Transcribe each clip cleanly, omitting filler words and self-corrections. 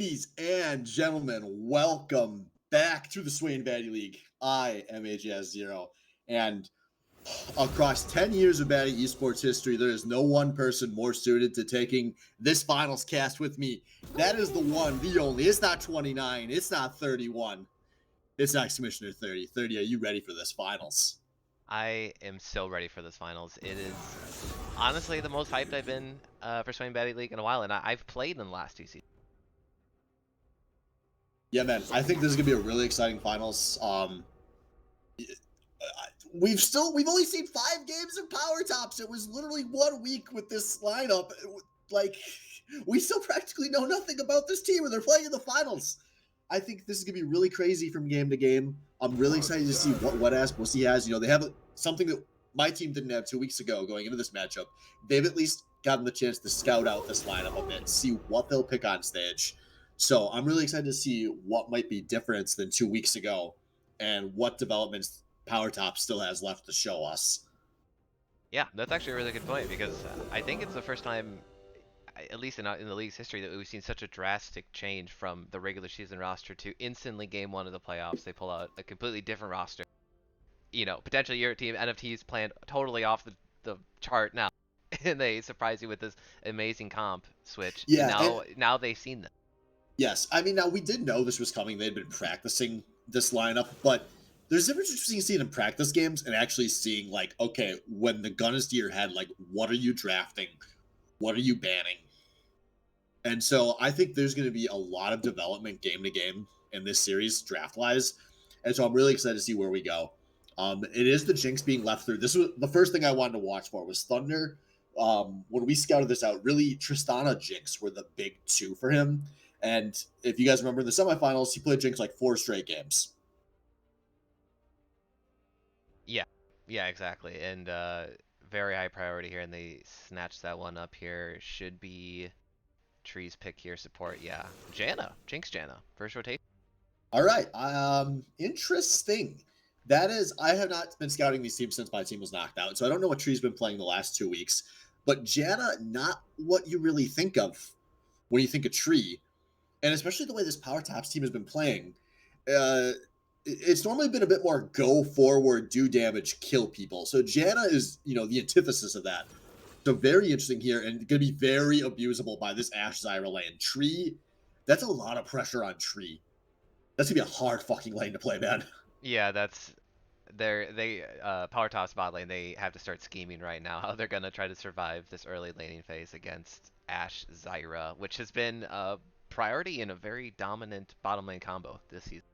Ladies and gentlemen, welcome back to the Swain Baddy League. I am AJS0, and across 10 years of Baddy esports history, there is no one person more suited to taking this finals cast with me. That is the one, the only. It's not 29, it's not 31. It's not Commissioner 30. 30, are you ready for this finals? I am so ready for this finals. It is honestly the most hyped I've been for Swain Baddy League in a while, and I've played in the last two seasons. Yeah, man, I think this is going to be a really exciting finals. We've only seen 5 games of Power Tops. It was literally 1 week with this lineup. Like, we still practically know nothing about this team, and they're playing in the finals. I think this is gonna be really crazy from game to game. I'm really excited to see what ass Bussy has. You know, they have something that my team didn't have 2 weeks ago going into this matchup. They've at least gotten the chance to scout out this lineup a bit, see what they'll pick on stage. So I'm really excited to see what might be different than 2 weeks ago and what developments Power Top still has left to show us. Yeah, that's actually a really good point because I think it's the first time, at least in the league's history, that we've seen such a drastic change from the regular season roster to instantly game one of the playoffs. They pull out a completely different roster. You know, potentially your team NFTs planned totally off the chart now, and they surprise you with this amazing comp switch. And Yeah, and now they've seen them. yes, I mean, now we did know this was coming. They'd been practicing this lineup, but there's a difference between seeing in practice games and actually seeing, like, okay, when the gun is to your head, like, what are you drafting? What are you banning? And so I think there's going to be a lot of development game to game in this series, draft wise. And so I'm really excited to see where we go. It is the Jinx being left through. This was the first thing I wanted to watch for was Thunder. When we scouted this out, really Tristana Jinx were the big two for him. And if you guys remember in the semifinals, he played Jinx like 4 straight games. Yeah, yeah, exactly. And very high priority here, and they snatched that one up here. Should be Tree's pick here, support. Yeah, Janna, Jinx Janna, first rotation. All right. Interesting. That is, I have not been scouting these teams since my team was knocked out, so I don't know what Tree's been playing the last 2 weeks. But Janna, not what you really think of when you think of Tree, and especially the way this Power Tops team has been playing. Uh, it's normally been a bit more go forward, do damage, kill people. So Janna is, the antithesis of that. So very interesting here, and going to be very abusable by this Ashe Zyra lane. Tree, that's a lot of pressure on Tree. That's gonna be a hard fucking lane to play, man. Yeah, that's they Power Tops bot lane. They have to start scheming right now how they're gonna try to survive this early laning phase against Ashe Zyra, which has been a priority in a very dominant bottom lane combo this season.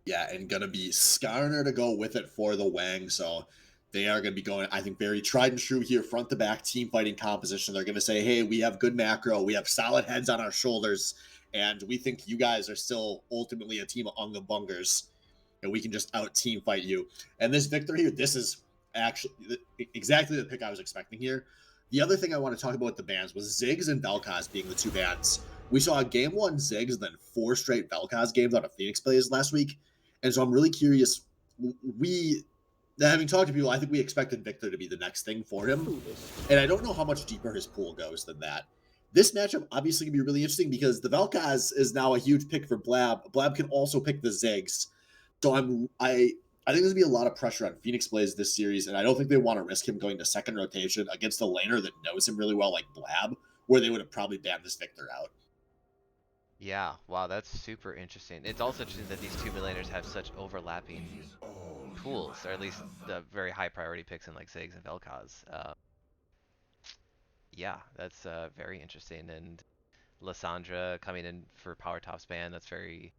Yeah, and gonna be Skarner to go with it for the Wang. So they are gonna be going, I think, very tried and true here, front to back team fighting composition. They're gonna say, hey, we have good macro, we have solid heads on our shoulders, and we think you guys are still ultimately a team of Unga Bungers, and we can just out team fight you. And this victory, this is actually exactly the pick I was expecting here. The other thing I want to talk about with the bans was Ziggs and Vel'Koz being the two bans. We saw a game one Ziggs and then 4 straight Vel'Koz games out of Phoenix plays last week. And so I'm really curious. We, having talked to people, I think we expected Victor to be the next thing for him. And I don't know how much deeper his pool goes than that. This matchup obviously can be really interesting because the Vel'Koz is now a huge pick for Blab. Blab can also pick the Ziggs. So I think there's gonna be a lot of pressure on Phoenix Blaze this series, and I don't think they want to risk him going to second rotation against a laner that knows him really well, like Blab, where they would have probably banned this Victor out. Yeah, wow, that's super interesting. It's also interesting that these two mid laners have such overlapping pools, or at least the very high priority picks in like Ziggs and Vel'Koz. Yeah, that's very interesting. And Lissandra coming in for Power Top span, that's very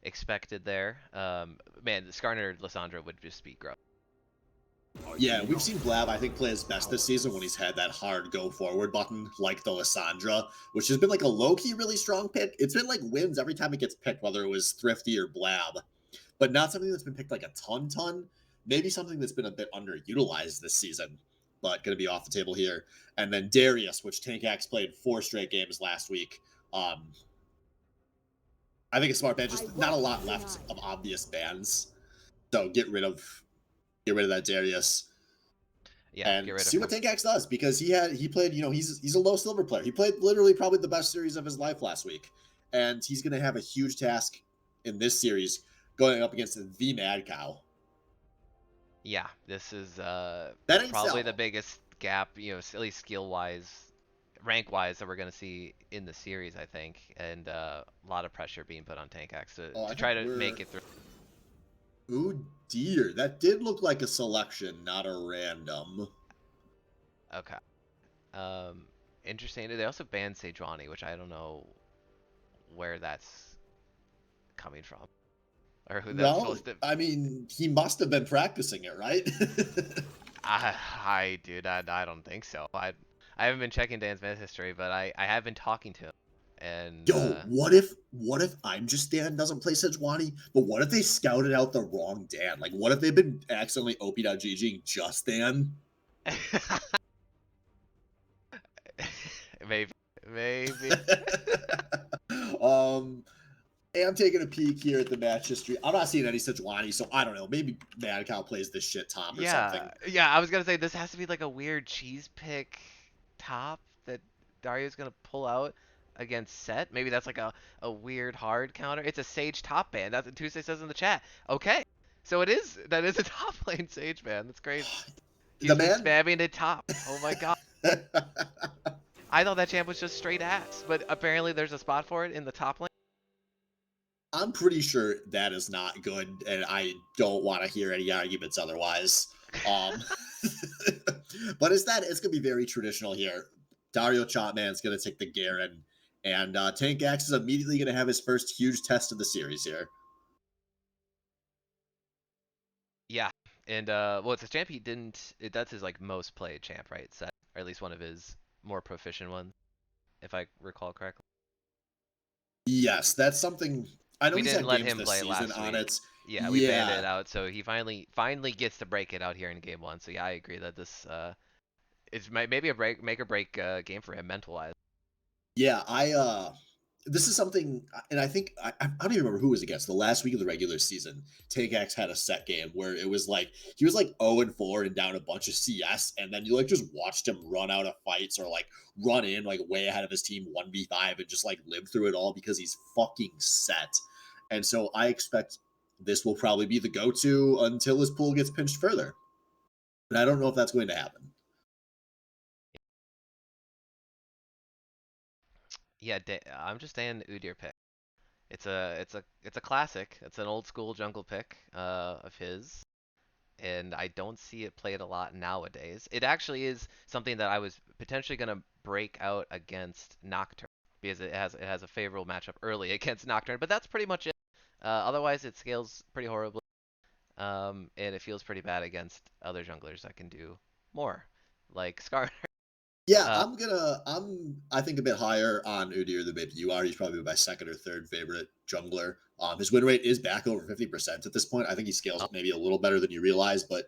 expected there. Man, Skarner Lissandra would just be gross. Yeah, we've seen Blab, I think, play his best this season when he's had that hard go forward button, like the Lissandra, which has been like a low-key really strong pick. It's been like wins every time it gets picked, whether it was Thrifty or Blab, but not something that's been picked like a ton. Maybe something that's been a bit underutilized this season, but going to be off the table here. And then Darius, which Tankax played 4 straight games last week. I think a smart ban, just not a lot left of obvious bans. So get rid of that Darius. Yeah, get and rid of see what him. Tankax does, because he played, he's a low silver player. He played literally probably the best series of his life last week, and he's going to have a huge task in this series going up against the Mad Cow. Yeah, this is That ain't probably the Salvo. biggest gap, at least skill wise, rank wise, that we're gonna see in the series, I think, and a lot of pressure being put on Tankax to Oh, I to think try to we're. make it through. Oh dear, that did look like a selection, not a random. Okay. Um, Interesting. They also banned Sejuani, which I don't know where that's coming from or who that's Well, supposed to. I mean, he must have been practicing it, right? Dude, I don't think so. I haven't been checking Dan's Med history, but I have been talking to him, and Yo, what if I'm just Dan doesn't play Sejuani? But what if they scouted out the wrong Dan? Like, what if they've been accidentally OP.GGing just Dan? maybe, maybe. um, hey, I'm taking a peek here at the match history. I'm not seeing any Sejuani, so I don't know. Maybe Mad Cow plays this shit top or Yeah, something. yeah. I was gonna say this has to be like a weird cheese pick top that Dario's gonna pull out against Set. Maybe that's like a weird hard counter. It's a Sage top ban. That's what Tuesday says in the chat. Okay, so that is a top lane Sage ban. That's crazy. The He's been man. spamming it top. Oh my god. I thought that champ was just straight ass, but apparently there's a spot for it in the top lane. I'm pretty sure that is not good, and I don't want to hear any arguments otherwise. Um, but it's gonna be very traditional here. Dario Chopman's gonna take the Garen, and Tank Axe is immediately gonna have his first huge test of the series here. Yeah, and well, it's a champ he didn't. That's his like most played champ, right? Set, or at least one of his more proficient ones, if I recall correctly. Yes, that's something. I know We he's didn't had let games him this play season last on week. it. Yeah, we banned it Yeah, out, so he finally gets to break it out here in game one. So yeah, I agree that this is maybe a make or break game for him mental wise. yeah. This is something, and I think I don't even remember who it was against the last week of the regular season. Tankax had a set game where it was like he was like 0-4 and down a bunch of CS, and then you like just watched him run out of fights or like run in like way ahead of his team 1v5 and just like live through it all because he's fucking set. And so I expect this will probably be the go-to until his pool gets pinched further. But I don't know if that's going to happen. Yeah, I'm just saying Udyr pick. It's a classic. It's an old school jungle pick of his, and I don't see it played a lot nowadays. It actually is something that I was potentially gonna break out against Nocturne because it has a favorable matchup early against Nocturne, but that's pretty much it. Otherwise, it scales pretty horribly, and it feels pretty bad against other junglers that can do more, like Scar. Yeah, Uh, I think a bit higher on Udyr than maybe you are. He's probably my second or third favorite jungler. His win rate is back over 50% at this point. I think he scales oh, up maybe a little better than you realize, but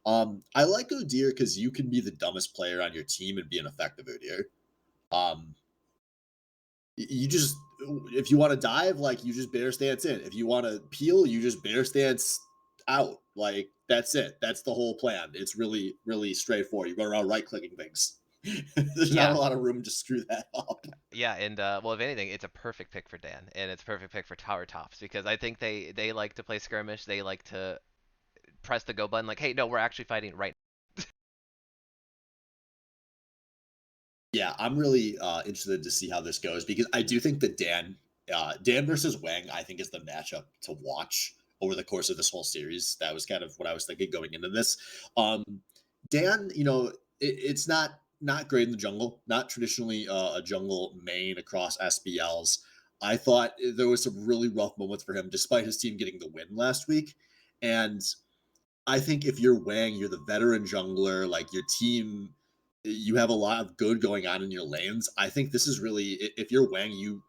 I like Udyr because you can be the dumbest player on your team and be an effective Udyr. Um, you just if you want to dive, like you just bear stance in. If you want to peel, you just bear stance out. Like that's it. That's the whole plan. It's really, really straightforward. You go around right clicking things. There's not a yeah, lot of room to screw that up. yeah, and well, if anything, it's a perfect pick for Dan, and it's a perfect pick for tower tops because I think they like to play skirmish. They like to press the go button, like, hey, no, we're actually fighting right. Yeah, I'm really interested to see how this goes because I do think that Dan versus Wang, I think is the matchup to watch over the course of this whole series. That was kind of what I was thinking going into this. Um, Dan, it's not great in the jungle, not traditionally a jungle main across SBLs. I thought there was some really rough moments for him, despite his team getting the win last week. And I think if you're Wang, you're the veteran jungler, like your team, you have a lot of good going on in your lanes. I think this is really if you're Wang, you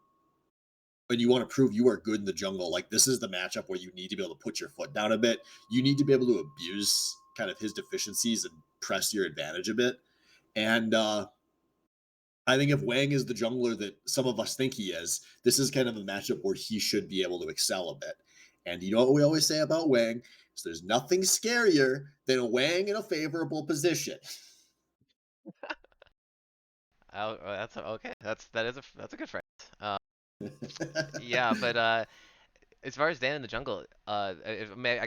and you want to prove you are good in the jungle, like this is the matchup where you need to be able to put your foot down a bit. You need to be able to abuse kind of his deficiencies and press your advantage a bit. And I think if Wang is the jungler that some of us think he is, this is kind of a matchup where he should be able to excel a bit. And you know what we always say about Wang? So there's nothing scarier than Wang in a favorable position. Oh, okay. That's a good phrase. Yeah, but as far as Dan in the jungle, I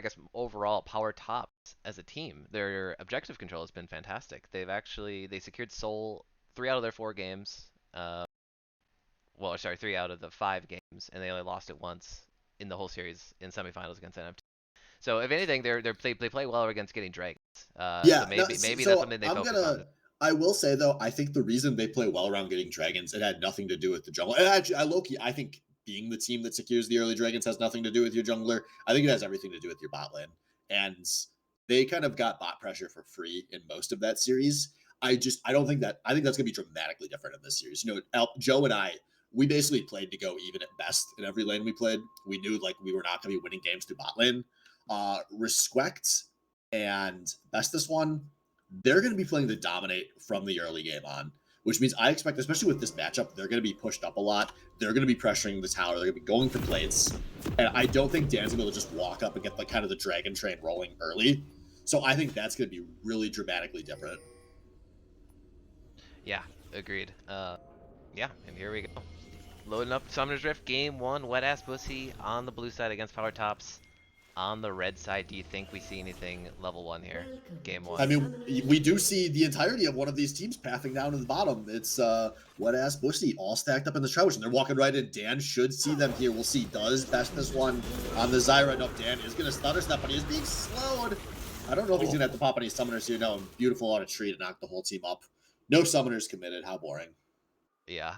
guess overall power tops as a team, their objective control has been fantastic. They secured Seoul 3 out of their 4 games. Well, sorry, 3 out of the 5 games, and they only lost it once in the whole series in semifinals against NFT. So if anything, they play well against getting dragons. So Yeah, no, maybe that's so something they focus on. I will say though, I think the reason they play well around getting dragons, it had nothing to do with the jungle. And actually, I think being the team that secures the early dragons has nothing to do with your jungler. I think it has everything to do with your bot lane. And they kind of got bot pressure for free in most of that series. I don't think that I think that's gonna be dramatically different in this series. Joe and I, we basically played to go even at best in every lane we played. We knew like we were not gonna be winning games through bot lane. Respect and Bestest one, they're going to be playing to dominate from the early game on, which means I expect, especially with this matchup, they're going to be pushed up a lot. They're going to be pressuring the tower. They're going to be going for plates. And I don't think Dan's going to be able to just walk up and get the kind of the dragon train rolling early. So I think that's going to be really dramatically different. Yeah, agreed. Yeah, and here we go. Loading up Summoner's Rift, game 1, wet ass Bussy on the blue side against power tops. On the red side, do you think we see anything level 1 here? Game 1. I mean, we do see the entirety of one of these teams pathing down to the bottom. It's wet ass Bussy all stacked up in the Trouch, and they're walking right in. Dan should see them here. We'll see. Does Bestest one on the Zyra? No, Dan is going to stutter step, but he is being slowed. I don't know if he's going to have to pop any summoners here. No, beautiful on a tree to knock the whole team up. No summoners committed. How boring. Yeah.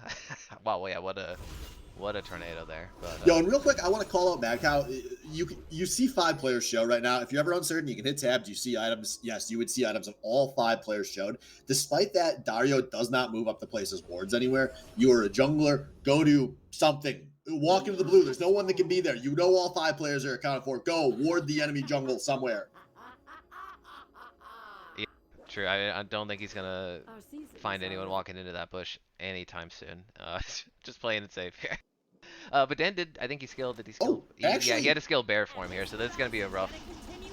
Wow, yeah, what a tornado there. But, Yo, and real quick, I want to call out Madcow. You see 5 players show right now. If you're ever uncertain, you can hit tab. Do you see items? Yes, you would see items of all 5 players showed. Despite that, Dario does not move up the place's wards anywhere. You are a jungler. Go do something. Walk into the blue. There's no one that can be there. You know all 5 players are accounted for. Go ward the enemy jungle somewhere. yeah, true. I don't think he's gonna find anyone walking into that bush anytime soon. Just playing it safe here. But Dan did. I think he skilled. Did he skill? Actually, yeah, he had a skill bear form here, so this is gonna be a rough.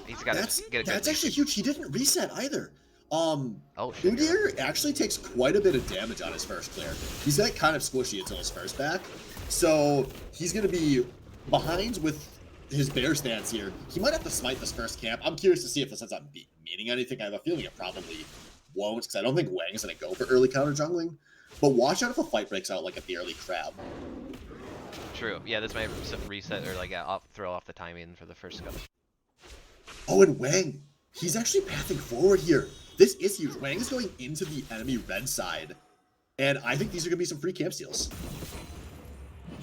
He's got to get a good. That's actually huge. He didn't reset either. Sure. Udyr actually takes quite a bit of damage on his first clear. He's like kind of squishy until his first back, so he's gonna be behind with his bear stance here. He might have to smite this first camp. I'm curious to see if this ends up meaning anything. I have a feeling it probably won't, because I don't think Wang's gonna go for early counter jungling. But watch out if a fight breaks out like at the early crab. True. Yeah, this might reset or like throw off the timing for the first scuff. Oh, and Wang, he's actually pathing forward here. This is huge. Wang is going into the enemy red side, and I think these are gonna be some free camp steals.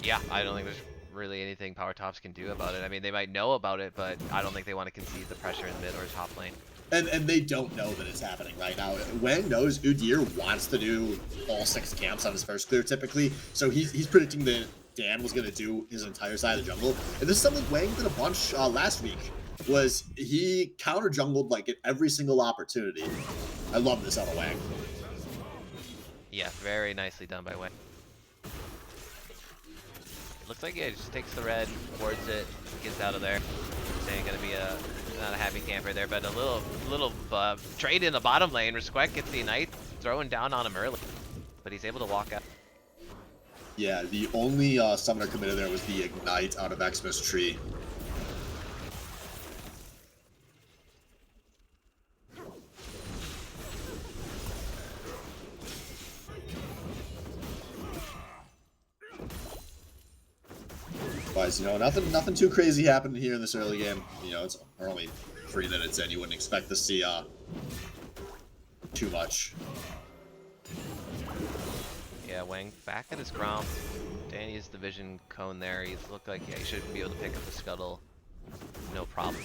Yeah, I don't think there's really anything power tops can do about it. I mean, they might know about it, but I don't think they want to concede the pressure in mid or top lane. And they don't know that it's happening right now. Wang knows Udyr wants to do all 6 camps on his first clear typically, so he's predicting that Dan was going to do his entire side of the jungle. And this is something Wang did a bunch last week, was he counter jungled like at every single opportunity. I love this out of Wang. Yeah, very nicely done by Wang. Looks like it just takes the red, wards it, gets out of there. This ain't gonna be not a happy camper there, but a little trade in the bottom lane. Respect gets the Ignite, throwing down on him early, but he's able to walk out. Yeah, the only summoner committed there was the Ignite out of Xmas Tree. Otherwise, nothing too crazy happened here in this early game. We're only 3 minutes in. You wouldn't expect to see too much. Yeah, Wang back at his Gromp. Dan used the vision cone there. He looked like he should be able to pick up the scuttle. No problem.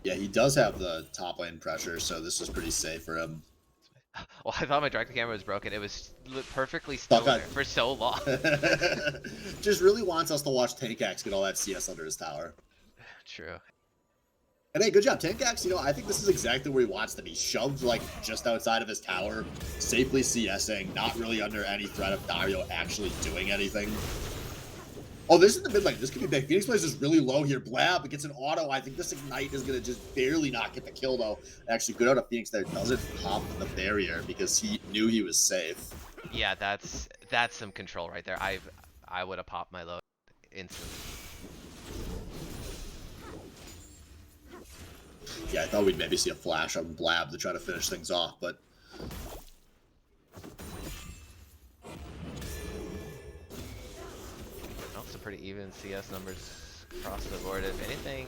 Yeah, he does have the top lane pressure, so this is pretty safe for him. Well, I thought my direct camera was broken. It was perfectly still there for so long. Just really wants us to watch Tankax get all that CS under his tower. True. And hey, good job, Tankax. I think this is exactly where he wants to be. Shoved, like, just outside of his tower, safely CSing, not really under any threat of Dario actually doing anything. Oh, this is the mid lane. This could be big. Phoenix Blaze is really low here. Blab gets an auto. I think this Ignite is going to just barely not get the kill, though. Actually, good out of Phoenix there. Doesn't pop the barrier because he knew he was safe. Yeah, that's some control right there. I would have popped my load instantly. Yeah, I thought we'd maybe see a flash on Blab to try to finish things off, but... Also pretty even CS numbers across the board. If anything,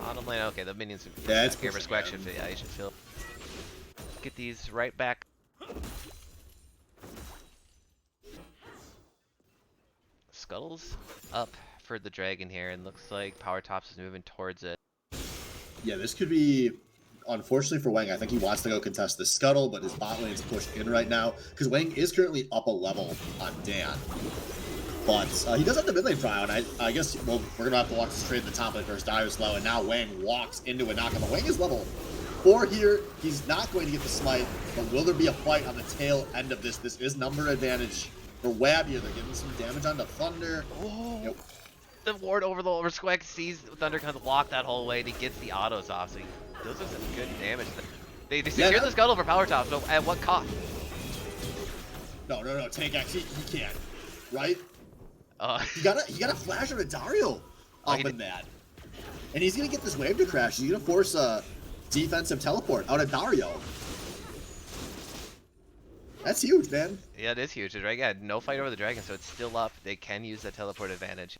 bottom lane. Okay, the minions. Yeah, it's here for Squack should. Yeah, you should feel. Get these right back. Scuttles up for the dragon here, and looks like Power Tops is moving towards it. Yeah, this could be, unfortunately for Wang, I think he wants to go contest the Scuttle, but his bot lane's pushed in right now, because Wang is currently up a level on Dan. But he does have the mid lane prio, and I guess, well, we're going to have to watch this trade in the top lane first. Darius low, and now Wang walks into a knockout. But Wang is level 4 here. He's not going to get the smite, but will there be a fight on the tail end of this? This is number advantage for Wab here. They're getting some damage onto Thunder. Oh. Yep. The ward over the Squack sees Thunder kind of walk that whole way, and he gets the autos off, so those are some good damage. They secure the Scuttle for Power Top, so at what cost? No, Tank X, he can't, right? He got a flash out of Dario up in that. And he's going to get this wave to crash. He's going to force a defensive teleport out of Dario. That's huge, man. Yeah, it is huge. Right? Yeah, no fight over the dragon, so it's still up. They can use that teleport advantage.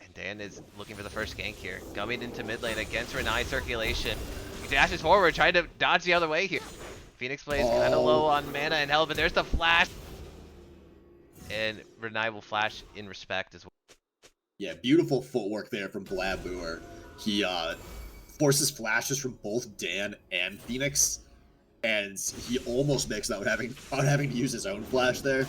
And Dan is looking for the first gank here. Coming into mid lane against Renai circulation. He dashes forward, trying to dodge the other way here. Phoenix plays kind of low on mana and health, but there's the flash. And Renai will flash in respect as well. Yeah, beautiful footwork there from Blabuer. He forces flashes from both Dan and Phoenix, and he almost makes that without having to use his own flash there.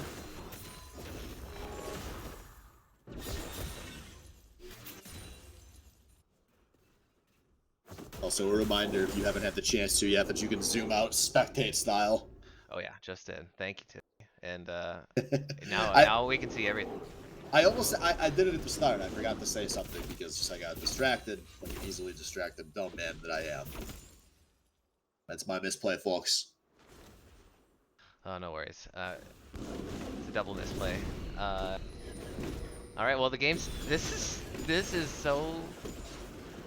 Also, a reminder, if you haven't had the chance to yet, that you can zoom out spectate style. Oh yeah, just did. Thank you, Timmy. And now we can see everything. I did it at the start. I forgot to say something because I got distracted. Like an easily distracted dumb man that I am. That's my misplay, folks. Oh, no worries. It's a double misplay. All right. Well, the game's this is so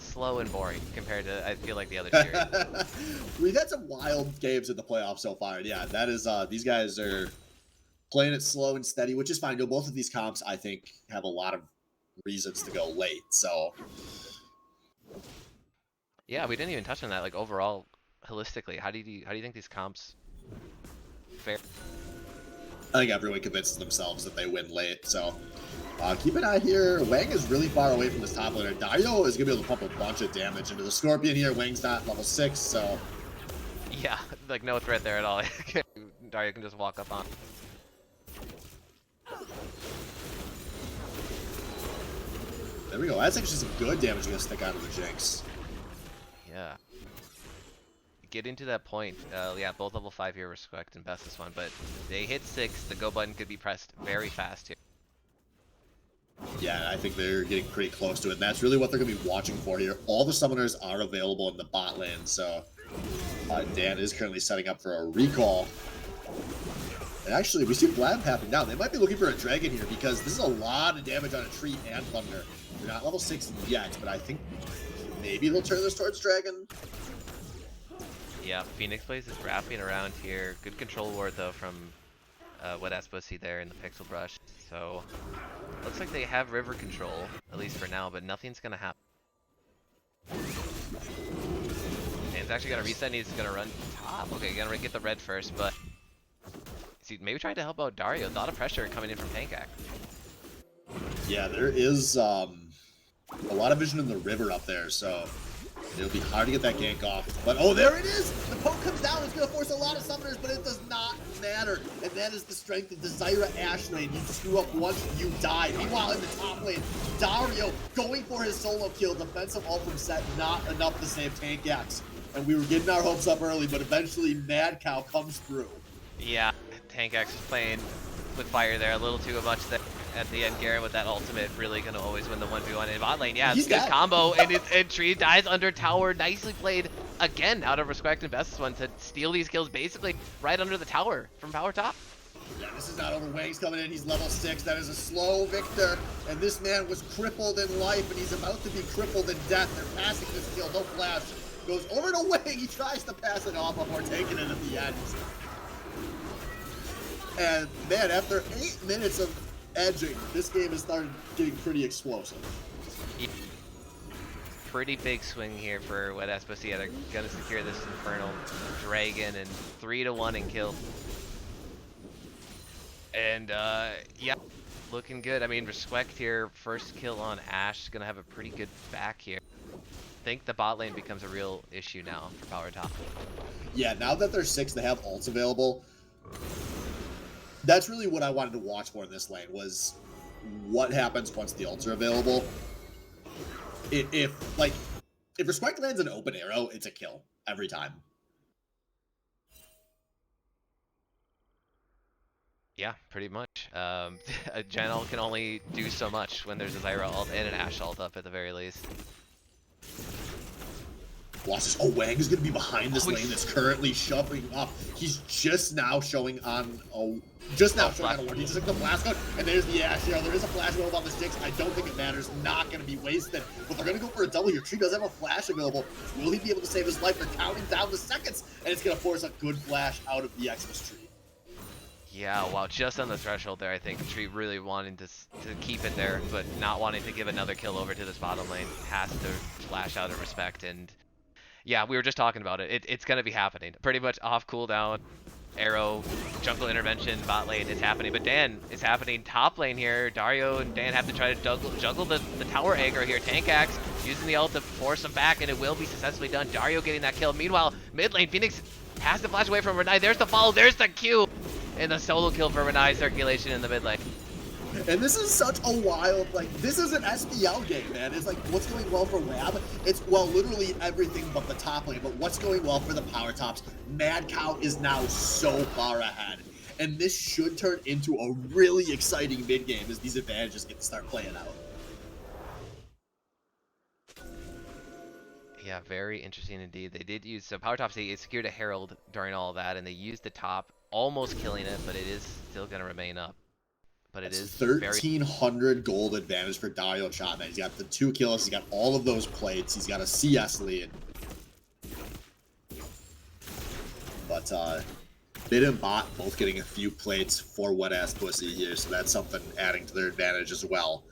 slow and boring compared to, I feel like, the other series. We've had some wild games in the playoffs so far. Yeah, that is these guys are playing it slow and steady, which is fine. Both of these comps, I think, have a lot of reasons to go late. So yeah, we didn't even touch on that. Like overall, holistically, how do you think these comps fare? I think everyone convinces themselves that they win late. So keep an eye here. Wang is really far away from this top laner. Dario is gonna be able to pump a bunch of damage into the Scorpion here. Wang's not level 6, so yeah, like no threat there at all. Dario can just walk up on. There we go. That's actually some good damage gonna stick out of the Jinx. Yeah. Get into that point. Yeah, both level 5 here, respect and best this one, but they hit 6. The go button could be pressed very fast here. Yeah, I think they're getting pretty close to it, and that's really what they're going to be watching for here. All the summoners are available in the bot lane, so Dan is currently setting up for a recall. And actually, we see Blab tapping down. They might be looking for a dragon here, because this is a lot of damage on a tree and thunder. They're not level 6 yet, but I think maybe they'll turn this towards dragon. Yeah, Phoenix Blaze is wrapping around here. Good control ward, though, from Wet-Ass Bussy there in the Pixel Brush. So, looks like they have river control, at least for now, but nothing's going to happen. Dan's actually got to reset, and he's going to run top. Okay, going to get the red first, but see, maybe trying to help out Dario. A lot of pressure coming in from Tankak. Yeah, there is a lot of vision in the river up there, so it'll be hard to get that gank off. But, oh, there it is! The poke comes down. It's going to force a lot of summoners, but it does not matter. And that is the strength of the Zyra Ash lane. You screw up once, you die. Meanwhile, in the top lane, Dario going for his solo kill. Defensive ult from set, not enough to save Tankax. And we were getting our hopes up early, but eventually Mad Cow comes through. Yeah, Tankax is playing with fire there, a little too much there at the end. Garen with that ultimate really gonna always win the 1v1 in bot lane. Yeah, it's a good combo, and Tree dies under tower. Nicely played again out of Respect and Best's one to steal these kills basically right under the tower from power top. Yeah, this is not over. Wang's coming in. He's level 6. That is a slow victor. And this man was crippled in life, and he's about to be crippled in death. They're passing this kill. No flash. Goes over to Wang. He tries to pass it off before taking it at the end. And man, after 8 minutes of edging, this game has started getting pretty explosive. Pretty big swing here for Wet Ass Bussy. They're gonna secure this Infernal Dragon and 3-1 in kill. And yeah, looking good. I mean, Respect here, first kill on Ashe, gonna have a pretty good back here. I think the bot lane becomes a real issue now for power top. Yeah, now that they're 6, they have ults available. That's really what I wanted to watch for in this lane, was what happens once the ults are available. If Respect lands an open arrow, it's a kill every time. Yeah, pretty much. A Janelle can only do so much when there's a Zyra ult and an Ashe ult up at the very least. Watch this. Oh, Wang is going to be behind this lane that's currently shoving up. He's just now showing on a ward. He just took the blast out, and there's the Ashe here. There is a flash available on this Jinx. I don't think it matters. Not going to be wasted. But they're going to go for a double here. Tree does have a flash available. Will he be able to save his life? They're counting down the seconds, and it's going to force a good flash out of the Xmas Tree. Yeah, wow, just on the threshold there, I think Tree really wanting to keep it there, but not wanting to give another kill over to this bottom lane. Has to flash out of Respect, and yeah, we were just talking about it. It's going to be happening. Pretty much off cooldown, arrow, jungle intervention, bot lane is happening. But Dan is happening top lane here. Dario and Dan have to try to juggle the tower aggro here. Tank Axe using the ult to force him back, and it will be successfully done. Dario getting that kill. Meanwhile, mid lane, Phoenix has to flash away from Renai. There's the follow, there's the Q. And the solo kill for Renai circulation in the mid lane. And this is such a wild, this is an SPL game, man. It's like, what's going well for WAB? It's, well, literally everything but the top lane. But what's going well for the power tops? Mad Cow is now so far ahead. And this should turn into a really exciting mid game as these advantages get to start playing out. Yeah, very interesting indeed. They did use, so power tops, they secured a Herald during all of that, and they used the top, almost killing it, but it is still going to remain up. But it is 1,300 gold advantage for Dario and Shotman. He's got the 2 kills. He's got all of those plates. He's got a CS lead. But Mid and bot both getting a few plates for Wet Ass Bussy here, so that's something adding to their advantage as well.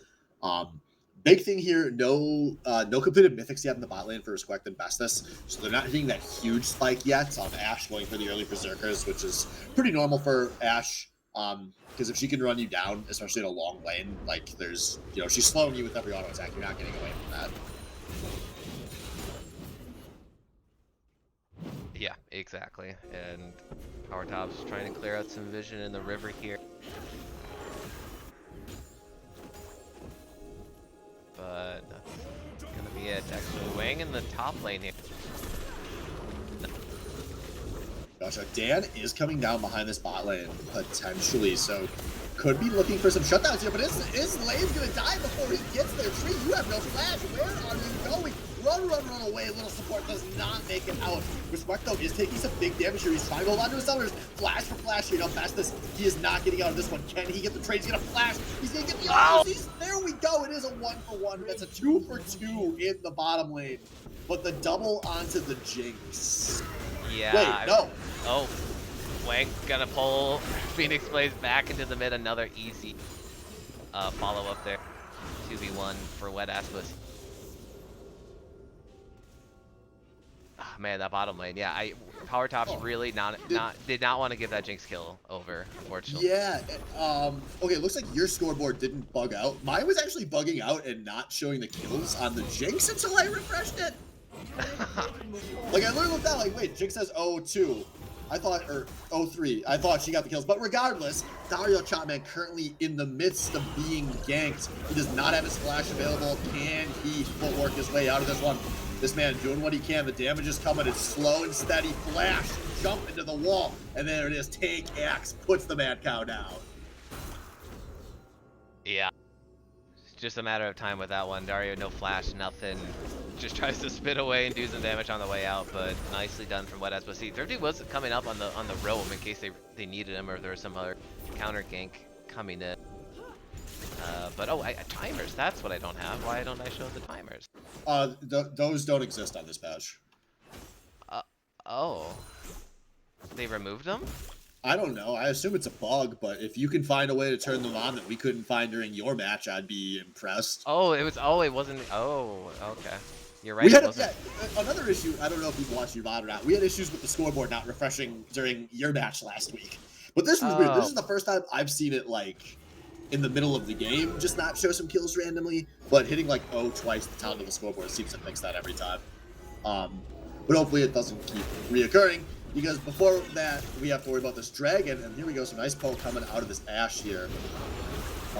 Big thing here, no completed mythics yet in the bot lane for Respect and Bestness, so they're not hitting that huge spike yet. Ashe going for the early Berserkers, which is pretty normal for Ashe. Because if she can run you down, especially in a long lane, there's, she's slowing you with every auto attack. You're not getting away from that. Yeah, exactly. And Power Top's trying to clear out some vision in the river here. But that's gonna be it. Actually, Wang in the top lane here. Gotcha. Dan is coming down behind this bot lane, potentially, so could be looking for some shutdowns here, but his lane's gonna die before he gets there. Tree, you have no flash. Where are you going? Run away. Little support does not make it out. Respect, though, is taking some big damage here. He's trying to hold on to his cylinders. Flash for flash here. Now, Bestness, he is not getting out of this one. Can he get the trade? He's gonna flash. He's gonna get the opportunities. There we go. It is a 1-for-1. That's a 2-for-2 in the bottom lane. But the double onto the Jinx. Yeah. Wait, no. Oh, Wang gonna pull Phoenix Blaze back into the mid. Another easy follow up there. 2v1 for Wet Ass Bussy. Oh, man, that bottom lane. Yeah, Power Top's really did not want to give that Jinx kill over, unfortunately. Yeah. Okay, it looks like your scoreboard didn't bug out. Mine was actually bugging out and not showing the kills on the Jinx until I refreshed it. I literally looked out wait, Jinx says 0-2. I thought, or 0-3. I thought she got the kills. But regardless, Dario Chotman currently in the midst of being ganked. He does not have his flash available. Can he footwork his way out of this one? This man doing what he can. The damage is coming. It's slow and steady. Flash, jump into the wall. And there it is. Tank Axe puts the Mad Cow down. Yeah. It's just a matter of time with that one. Dario, no flash, nothing. Just tries to spin away and do some damage on the way out, but nicely done from Wet Bussy. Thrifty was coming up on the roam in case they needed him or if there was some other counter gank coming in. But oh, timers. That's what I don't have. Why don't I show the timers? Those don't exist on this patch. Oh. They removed them? I don't know. I assume it's a bug, but if you can find a way to turn them on that we couldn't find during your match, I'd be impressed. Oh, it wasn't. Oh, okay. You're right. We had another issue. I don't know if you've watched your VOD or not. We had issues with the scoreboard not refreshing during your match last week. But this was weird. This is the first time I've seen it like in the middle of the game, just not show some kills randomly. But hitting like O twice the top of the scoreboard seems to fix that every time. But hopefully it doesn't keep reoccurring. Because before that, we have to worry about this dragon, and here we go, some nice poke coming out of this Ashe here.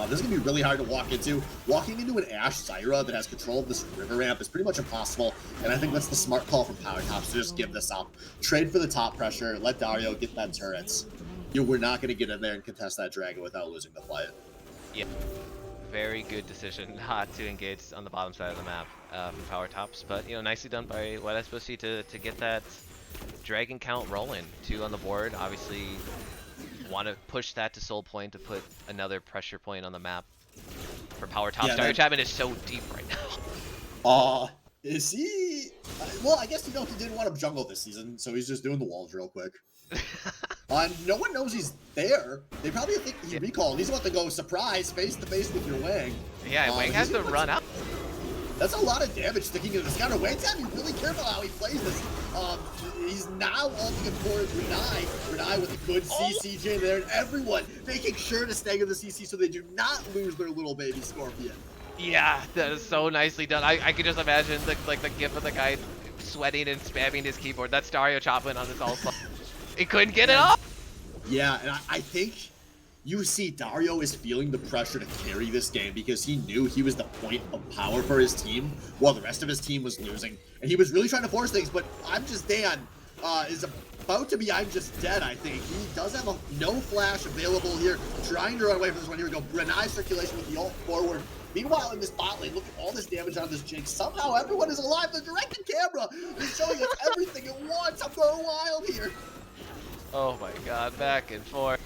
This is going to be really hard to walk into. Walking into an Ashe Zyra that has control of this river ramp is pretty much impossible, and I think that's the smart call from PowerTops to just give this up. Trade for the top pressure, let Dario get that turrets. We're not going to get in there and contest that dragon without losing the fight. Yeah, very good decision not to engage on the bottom side of the map from PowerTops, but nicely done by Wet Bussy to get that dragon count rolling. 2 on the board. Obviously want to push that to soul point to put another pressure point on the map for PowerTops. Dario Chapman is so deep right now. Is he? Well, I guess he didn't want to jungle this season, so he's just doing the walls real quick. No one knows he's there. They probably think he recalled. He's about to go surprise face to face with your Wang. Yeah, Wang has to run out. That's a lot of damage sticking into this counter. Wang's got to be really careful how he plays this. He's now ulting towards Renai. Renai with a good CCJ there, and everyone making sure to stagger the CC so they do not lose their little baby Scorpion. Yeah, that is so nicely done. I can just imagine the gif of the guy sweating and spamming his keyboard. That's Dario Chapman on this also. He couldn't get it off. Yeah, and I think you see Dario is feeling the pressure to carry this game because he knew he was the point of power for his team while the rest of his team was losing. And he was really trying to force things, but I'm Just Dan is about to be I'm Just Dead, I think. He does have no flash available here, trying to run away from this one. Here we go. Renai circulation with the ult forward. Meanwhile, in this bot lane, look at all this damage on this Jinx. Somehow everyone is alive. The directed camera is showing us everything at once. I'm going wild here. Oh my god, back and forth.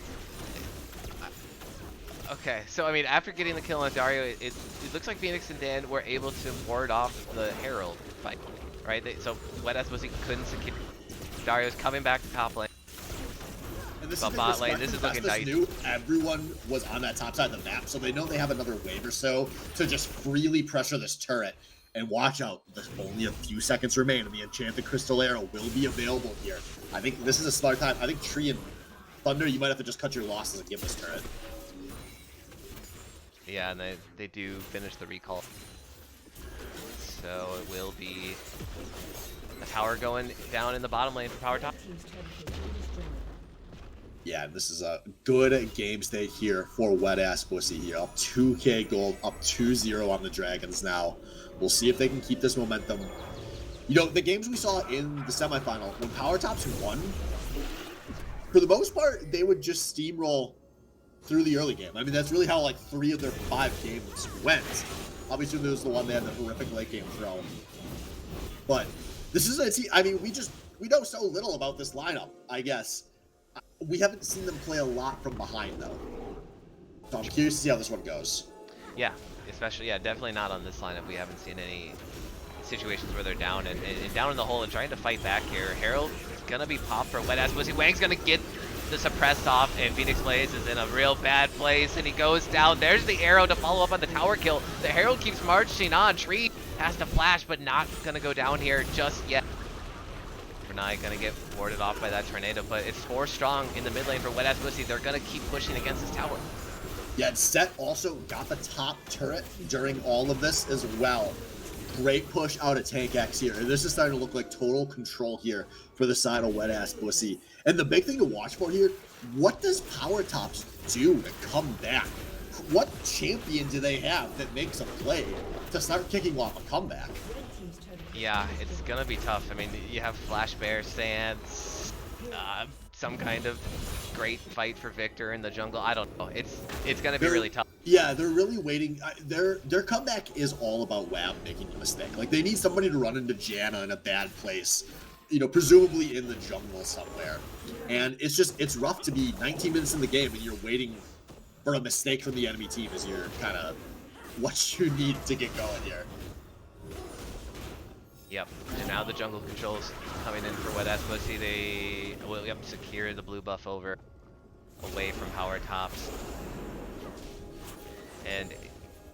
Okay, so I mean, after getting the kill on Dario, it looks like Phoenix and Dan were able to ward off the Herald fight, right? So Wet Bussy couldn't secure. Dario's coming back to top lane. And this but bot lane, this is looking nice. Everyone was on that top side of the map, so they know they have another wave or so to just freely pressure this turret. And watch out, there's only a few seconds remain, and the Enchanted Crystal Arrow will be available here. I think this is a smart time. I think Tree and Thunder, you might have to just cut your losses and give this turret. Yeah, and they do finish the recall. So it will be a tower going down in the bottom lane for PowerTop. Yeah, this is a good game state here for Wet Bussy here. Up 2k gold, up 2-0 on the Dragons now. We'll see if they can keep this momentum. The games we saw in the semifinal, when PowerTops won, for the most part, they would just steamroll through the early game. I mean, that's really how like 3 of their 5 games went. Obviously, there was the one they had the horrific late game throw. But this is I mean, we know so little about this lineup, I guess. We haven't seen them play a lot from behind, though. So I'm curious to see how this one goes. Yeah, especially, definitely not on this lineup. We haven't seen any situations where they're down and down in the hole and trying to fight back here. Herald is going to be popped for Wet Bussy. Wang's going to get the suppressed off, and Phoenix Blaze is in a real bad place, and he goes down. There's the arrow to follow up on the tower kill. The Herald keeps marching on. Tree has to flash, but not going to go down here just yet. Renai gonna get warded off by that tornado, but it's 4 strong in the mid lane for Wet Bussy. They're gonna keep pushing against this tower. Yeah, and Set also got the top turret during all of this as well. Great push out of Tank X here. This is starting to look like total control here for the side of Wet Bussy. And the big thing to watch for here, what does PowerTops do to come back? What champion do they have that makes a play to start kicking off a comeback? Yeah, it's gonna be tough. I mean, you have Flash Bear, Sands, some kind of great fight for Victor in the jungle. I don't know. It's gonna be really tough. Yeah, they're really waiting. Their comeback is all about Wab making a mistake. Like they need somebody to run into Janna in a bad place, presumably in the jungle somewhere. And it's rough to be 19 minutes in the game and you're waiting for a mistake from the enemy team as you're kind of what you need to get going here. Yep. And now the jungle controls coming in for Bussy. They will secure the blue buff over away from power tops. And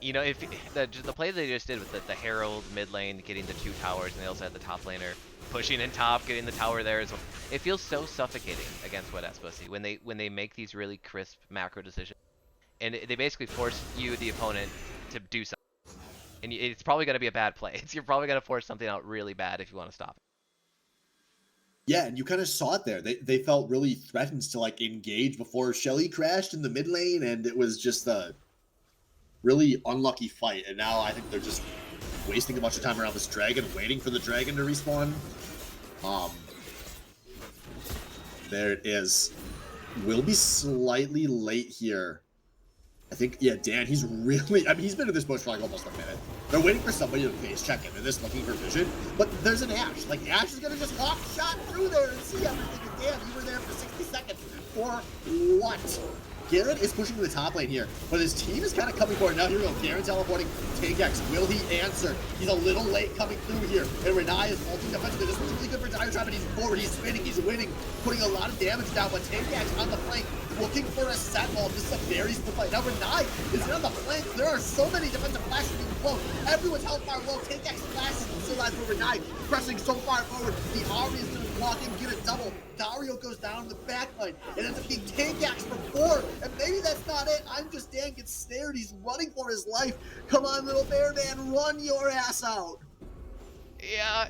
if the play they just did with the Herald mid lane getting the 2 towers, and they also had the top laner pushing in top, getting the tower there as well. It feels so suffocating against Bussy when they make these really crisp macro decisions, and they basically force you, the opponent, to do something. And it's probably going to be a bad play. You're probably going to force something out really bad if you want to stop it. Yeah, and you kind of saw it there. They felt really threatened to like engage before Shelly crashed in the mid lane, and it was just a really unlucky fight. And now I think they're just wasting a bunch of time around this dragon, waiting for the dragon to respawn. There it is. Will be slightly late here. I think, yeah, Dan, he's really, he's been in this bush for like almost a minute. They're waiting for somebody to face check him, and they're just looking for vision. But there's an Ashe. Like, Ashe is going to just hawk shot through there and see everything. And Dan, you were there for 60 seconds. For what? Garen is pushing to the top lane here, but his team is kind of coming forward. Now here we go. Garen teleporting. Takex, will he answer? He's a little late coming through here. And Renai is ulting defensively. This was really good for Diatribe, but he's forward. He's spinning. He's winning. Putting a lot of damage down, but Takex on the flank looking for a sentinel. This is a very split fight. Now Renai is on the flank. There are so many defensive flashes being blown. Everyone's health bar low. Takex flashes and still lies for Renai. Pressing so far forward. The Ari is going to walk in, get a double. Dario goes down in the backline. It ends up being Takex for 4. And maybe that's not it. I'm just Dan gets snared. He's running for his life. Come on, little bear man, run your ass out. Yeah,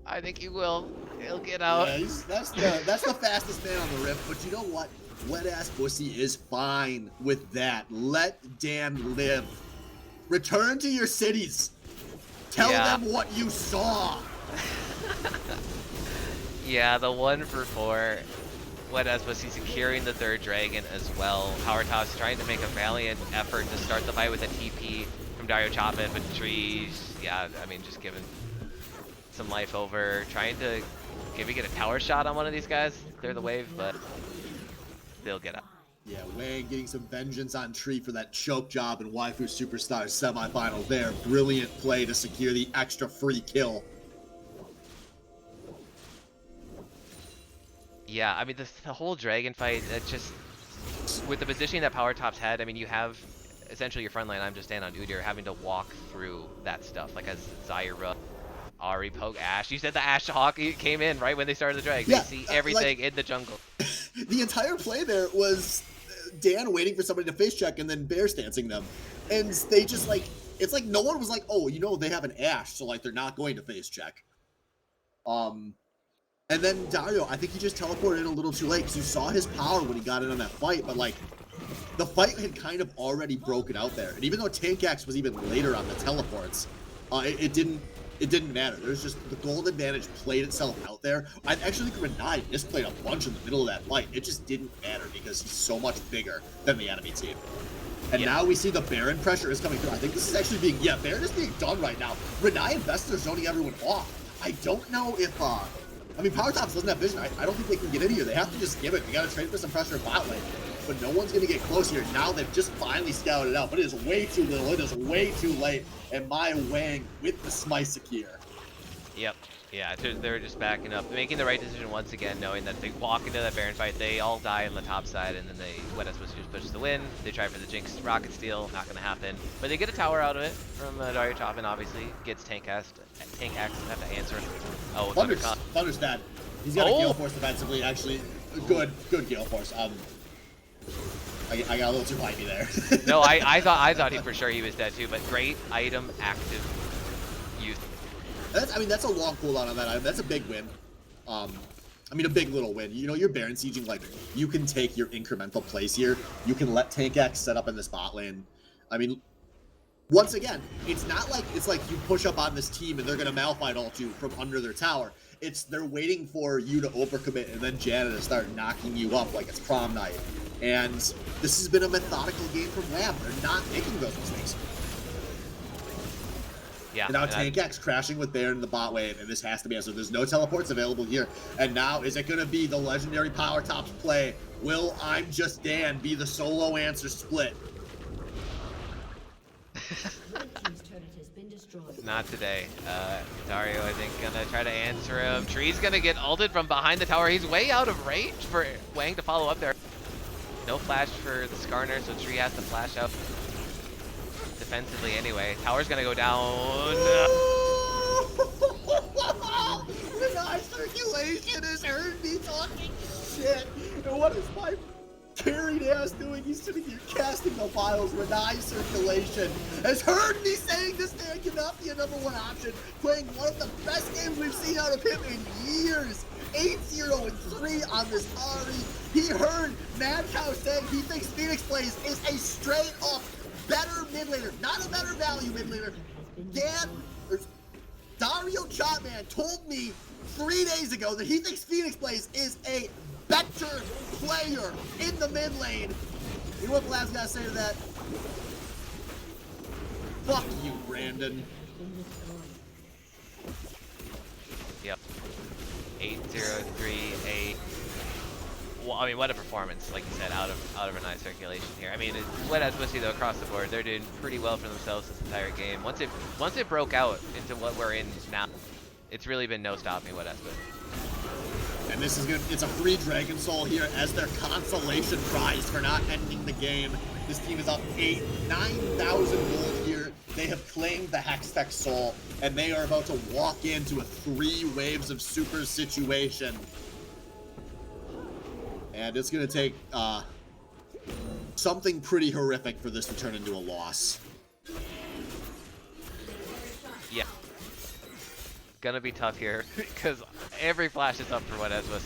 I think he will. He'll get out. Yeah, that's the fastest man on the rift. But you know what? Wet ass Bussy is fine with that. Let Dan live. Return to your cities. Tell them what you saw. Yeah, the 1 for 4. Bussy securing the 3rd dragon as well. Power Top's trying to make a valiant effort to start the fight with a TP from Dario Chapa, but trees, just giving some life over. Trying to maybe get a tower shot on one of these guys, clear the wave, but they'll get up. Yeah, Wang getting some vengeance on Tree for that choke job in Waifu Superstars semifinal there. Brilliant play to secure the extra free kill. Yeah, the whole dragon fight, just with the positioning that Power Top's had, you have essentially your front line, I'm just standing on Udyr, having to walk through that stuff, like as Zyra, Ahri, poke Ashe. You said the Ashe Hawk came in right when they started the drag. Yeah, they see everything in the jungle. The entire play there was Dan waiting for somebody to face check and then bear stancing them. And they just it's like no one was like, oh, they have an Ashe, so they're not going to face check. And then Dario, I think he just teleported in a little too late because you saw his power when he got in on that fight, but the fight had kind of already broken out there. And even though Takex was even later on the teleports, it didn't matter. There's just the gold advantage played itself out there. I actually think Renai misplayed a bunch in the middle of that fight. It just didn't matter because he's so much bigger than the enemy team. And now we see the Baron pressure is coming through. I think this is actually being, Baron is being done right now. Renai and Vester zoning everyone off. I don't know if, Power Tops doesn't have vision. I don't think they can get in here. They have to just give it. We got to trade for some pressure in bot lane. But no one's going to get close here. Now they've just finally scouted it out. But it is way too little. It is way too late. And my Wang with the smite secure. Yep. Yeah, they're just backing up, making the right decision once again, knowing that if they walk into that Baron fight, they all die on the top side, and then Bussy just pushes the win. They try for the Jinx Rocket Steal, not going to happen. But they get a tower out of it from Dario Chapa, obviously. Gets Tank Axe have to answer. Oh, Thunder's bad. He's got a Gale Force defensively, actually. Good Gale Force. I got a little too hypey there. No, I thought for sure he was dead too, but great item active use. That's a long cooldown on that item. That's a big win. A big little win. You're Baron sieging, you can take your incremental plays here. You can let Tank X set up in this bot lane. Once again, it's not like you push up on this team and they're going to malfight all two from under their tower. they're waiting for you to overcommit and then Janet to start knocking you up like it's prom night. And this has been a methodical game from Lab. They're not making those mistakes. Yeah. And now Tank X crashing with Baron in the bot lane, and this has to be answered. There's no teleports available here. And now, is it going to be the legendary Power Tops play? Will I'm Just Dan be the solo answer split? Not today. Dario, I think, gonna try to answer him. Tree's gonna get ulted from behind the tower. He's way out of range for Wang to follow up there. No flash for the Skarner, so Tree has to flash out defensively anyway. Tower's gonna go down. The nice circulation has heard me talking shit. And what is my carried ass doing? He's sitting here casting the files. Renai circulation has heard me saying this man cannot be a #1 option, playing one of the best games we've seen out of him in years. 8-0-3 on this Ari. He heard Mad Cow saying he thinks Phoenix Plays is a straight up better mid laner, not a better value mid laner. Dario Chopman told me 3 days ago that he thinks Phoenix Plays is a better player in the mid lane. You know what Blav's got to say to that? Fuck you, Brandon. Yep. 8-0-3-8. Well, I mean, what a performance, like you said, out of a nice circulation here. I mean, Wet Ass Bussy though across the board, they're doing pretty well for themselves this entire game. Once it broke out into what we're in now, it's really been no stopping Wet Ass Bussy. And this is it's a free Dragon Soul here as their consolation prize for not ending the game. This team is up 9,000 gold here. They have claimed the Hextech Soul, and they are about to walk into a 3 waves of super situation. And it's going to take something pretty horrific for this to turn into a loss. Yeah. Gonna be tough here because every flash is up for what was.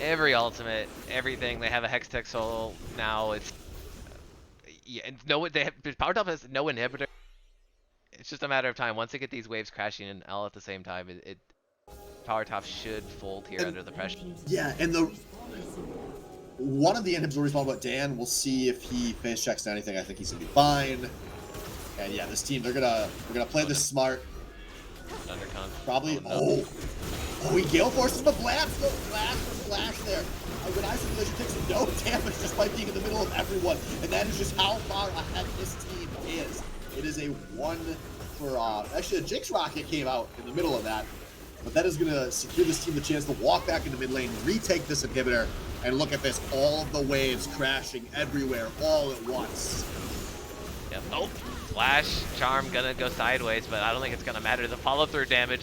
Every ultimate, everything. They have a Hextech Soul now. It's yeah, and Power Top has no inhibitor. It's just a matter of time. Once they get these waves crashing in all at the same time, Power Top should fold here under the pressure. Yeah, and one of the inhibs will respawn, but Dan, we'll see if he face checks to anything. I think he's gonna be fine. And yeah, this team, they're gonna play this smart. Undercon. Probably. Oh, he Gale forces him a blast. No blast there. When I Circulation takes no damage just by being in the middle of everyone, and that is just how far ahead this team is. It is a 1 for actually a Jinx Rocket came out in the middle of that, but that is gonna secure this team the chance to walk back into mid lane, retake this inhibitor, and look at this, all of the waves crashing everywhere all at once. Yep. Oh. Flash Charm gonna go sideways, but I don't think it's gonna matter. The follow-through damage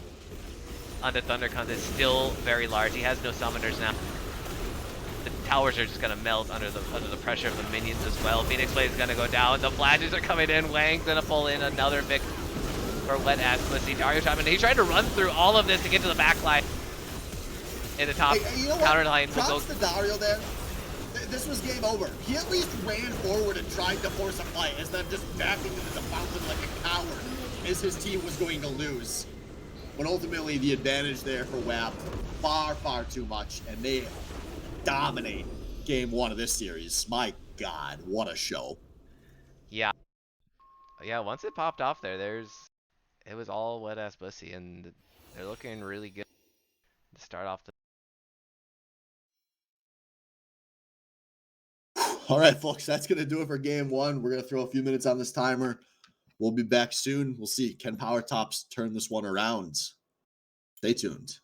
on the Thundercons is still very large. He has no summoners now. The towers are just gonna melt under the pressure of the minions as well. Phoenix Blade is gonna go down. The flashes are coming in. Wang's gonna pull in another pick for Wet Ass Bussy. Dario Chapman, he's trying to run through all of this to get to the back line. In the top counter line. Props to Dario there. This was game over. He at least ran forward and tried to force a fight, instead of just backing into the fountain like a coward, as his team was going to lose. But ultimately, the advantage there for WAP, far, far too much, and they dominate game 1 of this series. My God, what a show. Yeah. Yeah, once it popped off there, it was all Wet Ass Bussy, and they're looking really good to start off the All right, folks, that's going to do it for game 1. We're going to throw a few minutes on this timer. We'll be back soon. We'll see. Can Power Tops turn this one around? Stay tuned.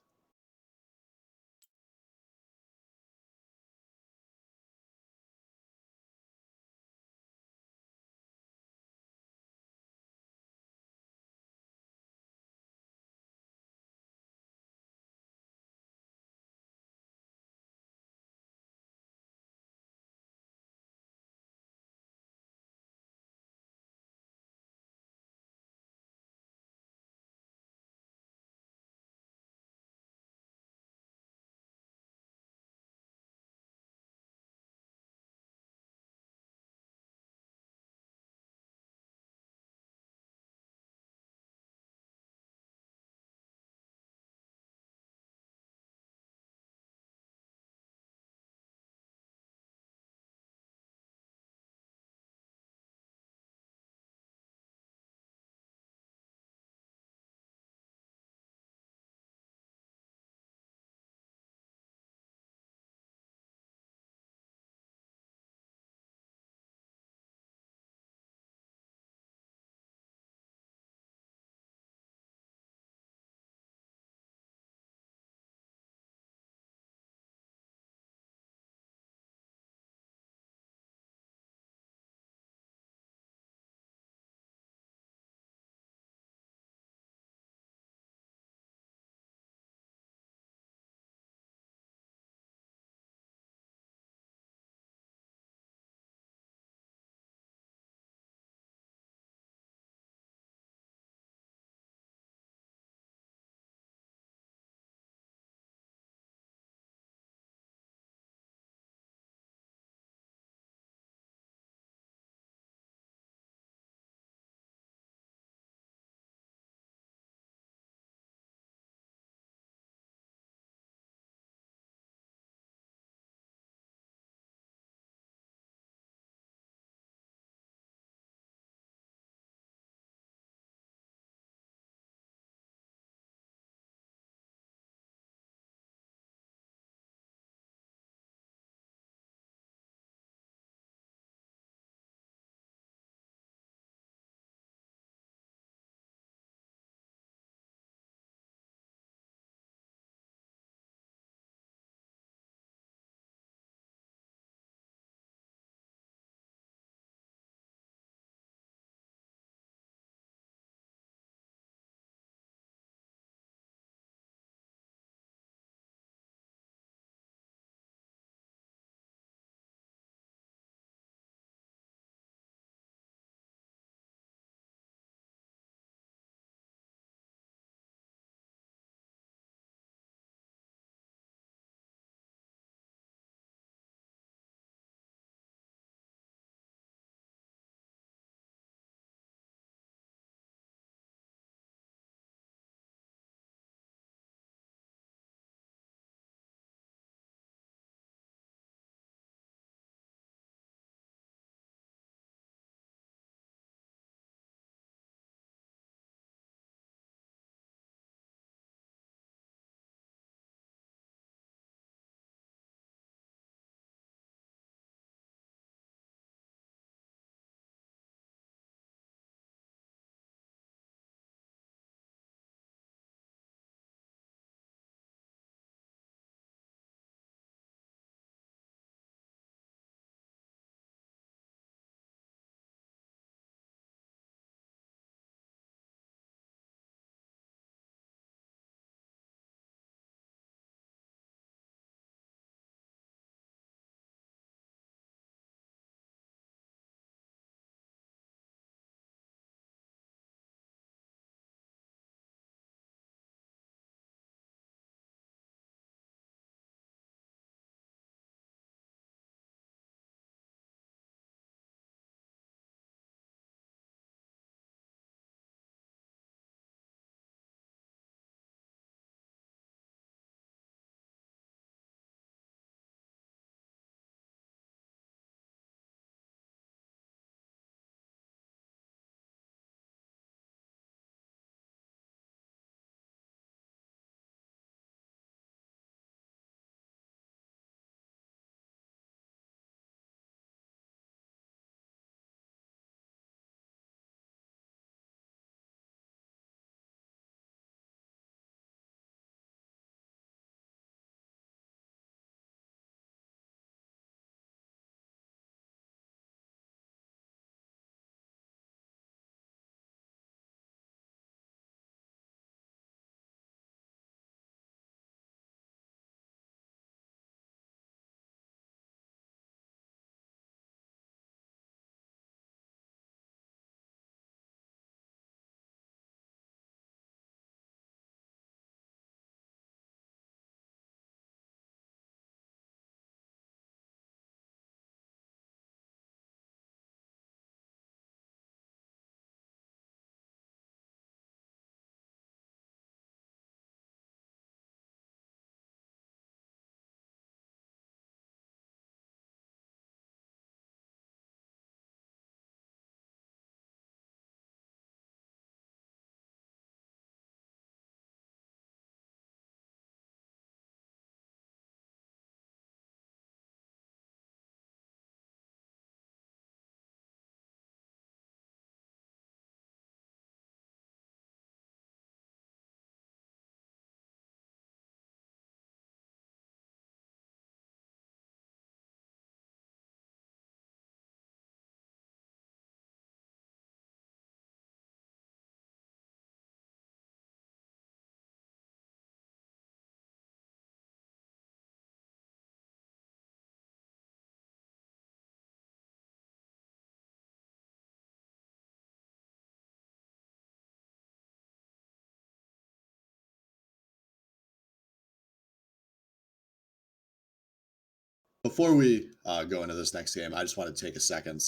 before we go into this next game, I just want to take a second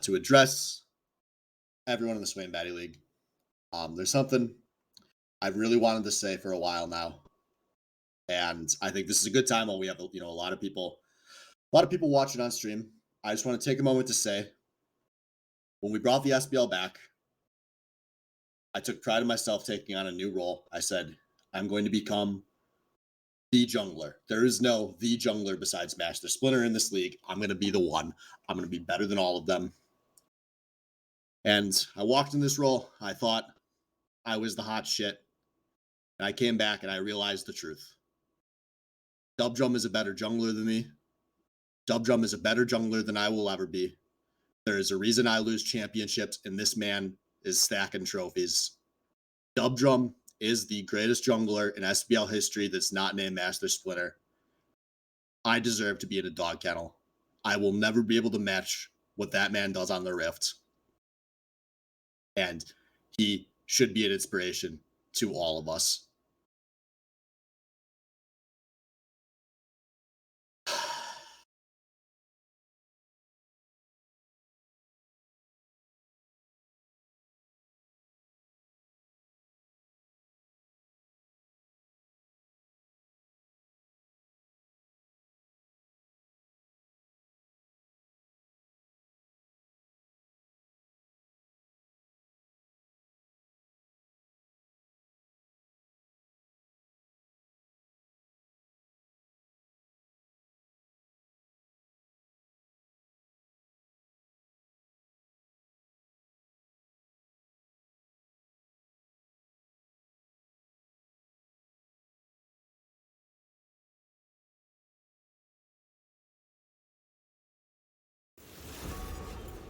to address everyone in the Swain Baddy League. There's something I've really wanted to say for a while now, and I think this is a good time when we have a lot of people, watching on stream. I just want to take a moment to say, when we brought the SBL back, I took pride in myself taking on a new role. I said, I'm going to become the jungler. There is no the jungler besides Master Splinter in this league. I'm going to be the one. I'm going to be better than all of them. And I walked in this role. I thought I was the hot shit. And I came back and I realized the truth. Dubdrum is a better jungler than me. Dubdrum is a better jungler than I will ever be. There is a reason I lose championships, and this man is stacking trophies. Dubdrum is the greatest jungler in SBL history that's not named Master Splinter. I deserve to be in a dog kennel. I will never be able to match what that man does on the Rift. And he should be an inspiration to all of us.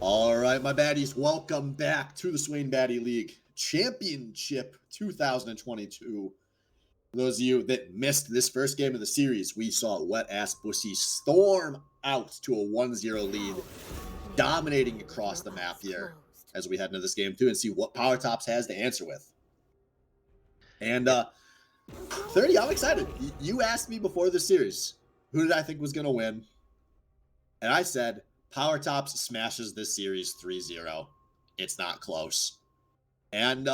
All right, my baddies, welcome back to the Swain Baddy League Championship 2022. For those of you that missed this first game of the series, we saw wet-ass Bussy storm out to a 1-0 lead, dominating across the map here as we head into this game too and see what Power Tops has to answer with. And 30, I'm excited. You asked me before the series, who did I think was going to win? And I said, Power Tops smashes this series 3-0. It's not close. And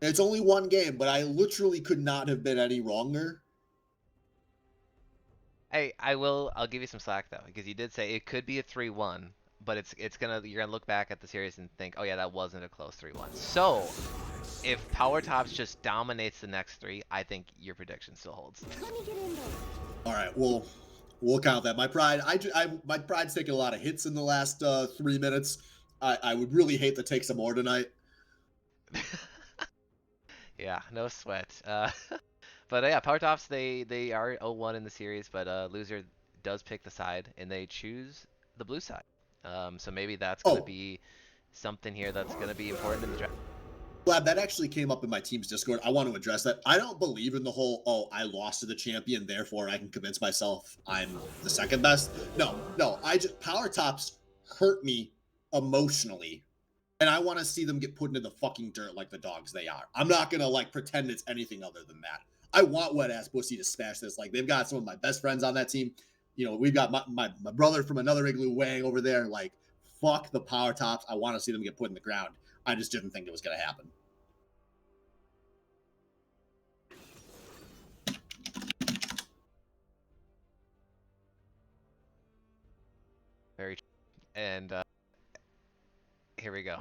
it's only one game, but I literally could not have been any wronger. Hey, I'll give you some slack though, because you did say it could be a 3-1, but you're gonna look back at the series and think, oh yeah, that wasn't a close 3-1. So if Power Tops just dominates the next three, I think your prediction still holds. All right, we'll count that. My pride, my pride's taken a lot of hits in the last 3 minutes. I would really hate to take some more tonight. Yeah, no sweat. But yeah, Power Tops, they are 0-1 in the series, but loser does pick the side, and they choose the blue side. So maybe that's gonna be something here that's gonna be important in the draft. Glad that actually came up in my team's Discord. I want to address that. I don't believe in the whole, I lost to the champion, therefore I can convince myself I'm the second best. No, Power Tops hurt me emotionally, and I want to see them get put into the fucking dirt like the dogs they are. I'm not gonna pretend it's anything other than that. I want wet ass Bussy to smash this. Like, they've got some of my best friends on that team. We've got my brother from another igloo Wang over there. Like, fuck the Power Tops. I want to see them get put in the ground. I just didn't think it was going to happen. Very true. And here we go.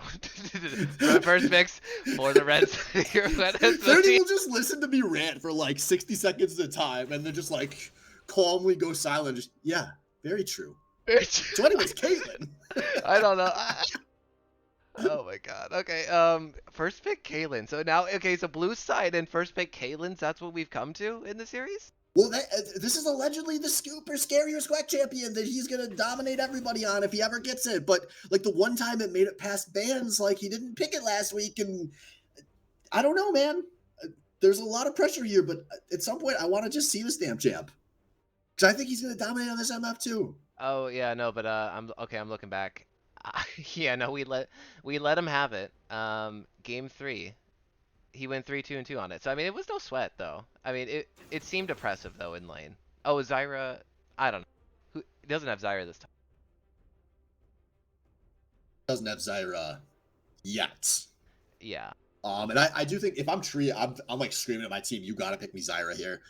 The first picks for the Reds. 30 will just listen to me rant for like 60 seconds at a time, and then just like calmly go silent. Just, yeah, very true. So anyways, Caitlyn. I don't know. Oh my god. Okay. First pick Caitlyn. So now, okay, so blue side and first pick Caitlyn's. That's what we've come to in the series. Well, this is allegedly the Scooper Scarier Squack champion that he's gonna dominate everybody on if he ever gets it. But like the one time it made it past bans, like he didn't pick it last week, and I don't know, man. There's a lot of pressure here, but at some point I want to just see this damn champ because I think he's gonna dominate on this MF too. Oh yeah, no, but I'm looking back. Yeah, no, we let him have it. Game 3. He went 3-2-2 on it. So I mean, it was no sweat though. I mean, it seemed oppressive though in lane. Oh, Zyra. I don't know. Who he doesn't have Zyra this time? Doesn't have Zyra yet. Yeah. And I do think if I'm Tree, I'm like screaming at my team, you gotta pick me Zyra here.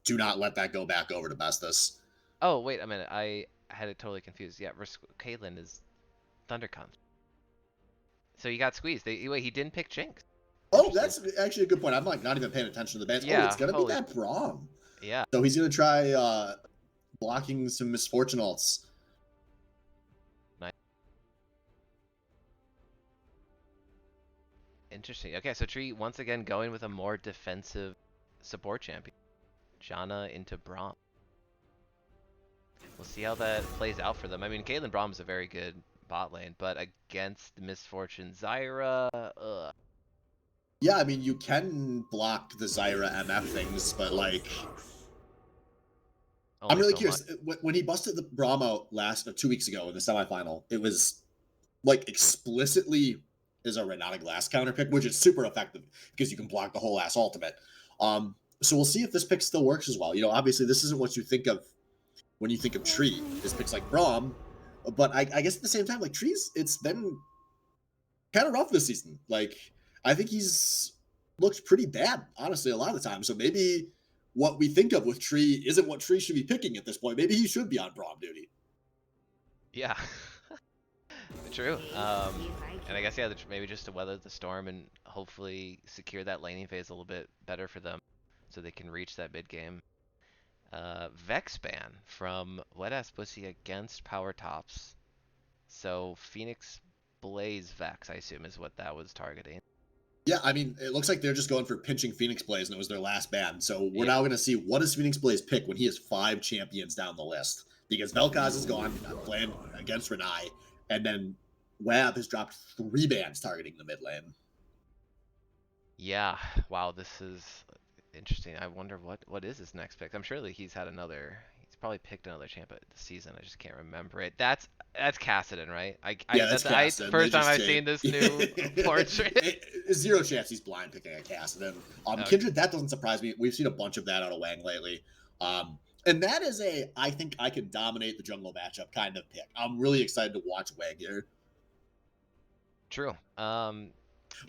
Do not let that go back over to Bestus. Oh wait a minute, I had it totally confused. Yeah, Caitlyn is Thundercon. So he got squeezed. Wait, he didn't pick Jinx. Oh, Interesting. that's actually a good point. I'm like not even paying attention to the bans. Oh, it's Yeah. gonna be Holy. that Braum. Yeah. So he's gonna try blocking some misfortune ults. Nice. Interesting. Okay, so Tree once again going with a more defensive support champion. Janna into Braum. We'll see how that plays out for them. I mean, Caitlyn Braum is a very good bot lane, but against Misfortune Zyra, ugh. Yeah, I mean you can block the Zyra MF things, but like I'm Only really so curious. much. When he busted the Braum out 2 weeks ago in the semifinal, it was like explicitly is a Renata Glass counter pick, which is super effective because you can block the whole ass ultimate. So we'll see if this pick still works as well. You know, obviously this isn't what you think of when you think of Tree. This pick's like Braum, but I guess at the same time, like Tree's, it's been kind of rough this season. Like I think he's looked pretty bad, honestly, a lot of the time. So maybe what we think of with Tree isn't what Tree should be picking at this point. Maybe he should be on Braum duty. Yeah. True. And I guess, yeah, maybe just to weather the storm and hopefully secure that laning phase a little bit better for them so they can reach that mid game. Vex ban from Wet Ass Bussy against Power Tops. So Phoenix Blaze Vex, I assume, is what that was targeting. Yeah, I mean, it looks like they're just going for pinching Phoenix Blaze, and it was their last ban. So we're Yeah. now going to see what does Phoenix Blaze pick when he has 5 champions down the list. Because Vel'Koz is gone, playing against Renai, and then Wab has dropped 3 bans targeting the mid lane. Yeah. Wow, this is interesting. I wonder what is his next pick. I'm sure that he's had another. He's probably picked another champ this season. I just can't remember it. That's Kassadin, right? Yeah, that's That's Kassadin. first time I've seen this new portrait. Zero chance he's blind picking a Kassadin. Okay. Kindred, that doesn't surprise me. We've seen a bunch of that out of Wang lately. And that is I think I can dominate the jungle matchup kind of pick. I'm really excited to watch Wang here. True.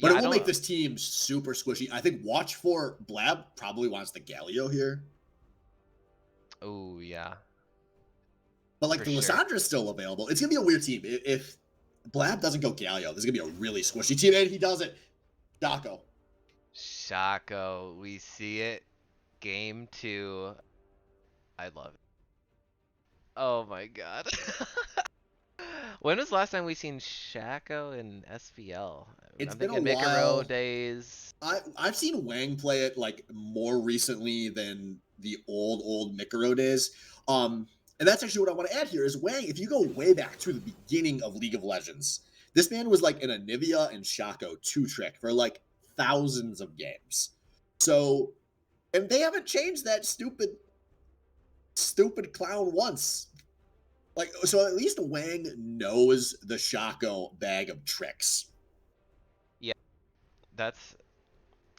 But yeah, it will make this team super squishy. I think watch for Blab probably wants the Galio here. Oh, yeah. But like For the sure. Lysandra is still available. It's gonna be a weird team. If Blab doesn't go Galio, this is gonna be a really squishy team, and he does it. Daco. Shaco, we see it. Game 2. I love it. Oh my god. When was the last time we seen Shaco in SPL? It's I'm been thinking a while. Mikaro days. I've seen Wang play it like more recently than the old Mikaro days. And that's actually what I want to add here is Wang, if you go way back to the beginning of League of Legends, this man was like an Anivia and Shaco 2 trick for like thousands of games. So, and they haven't changed that stupid clown once. Like, so at least Wang knows the Shaco bag of tricks. Yeah, that's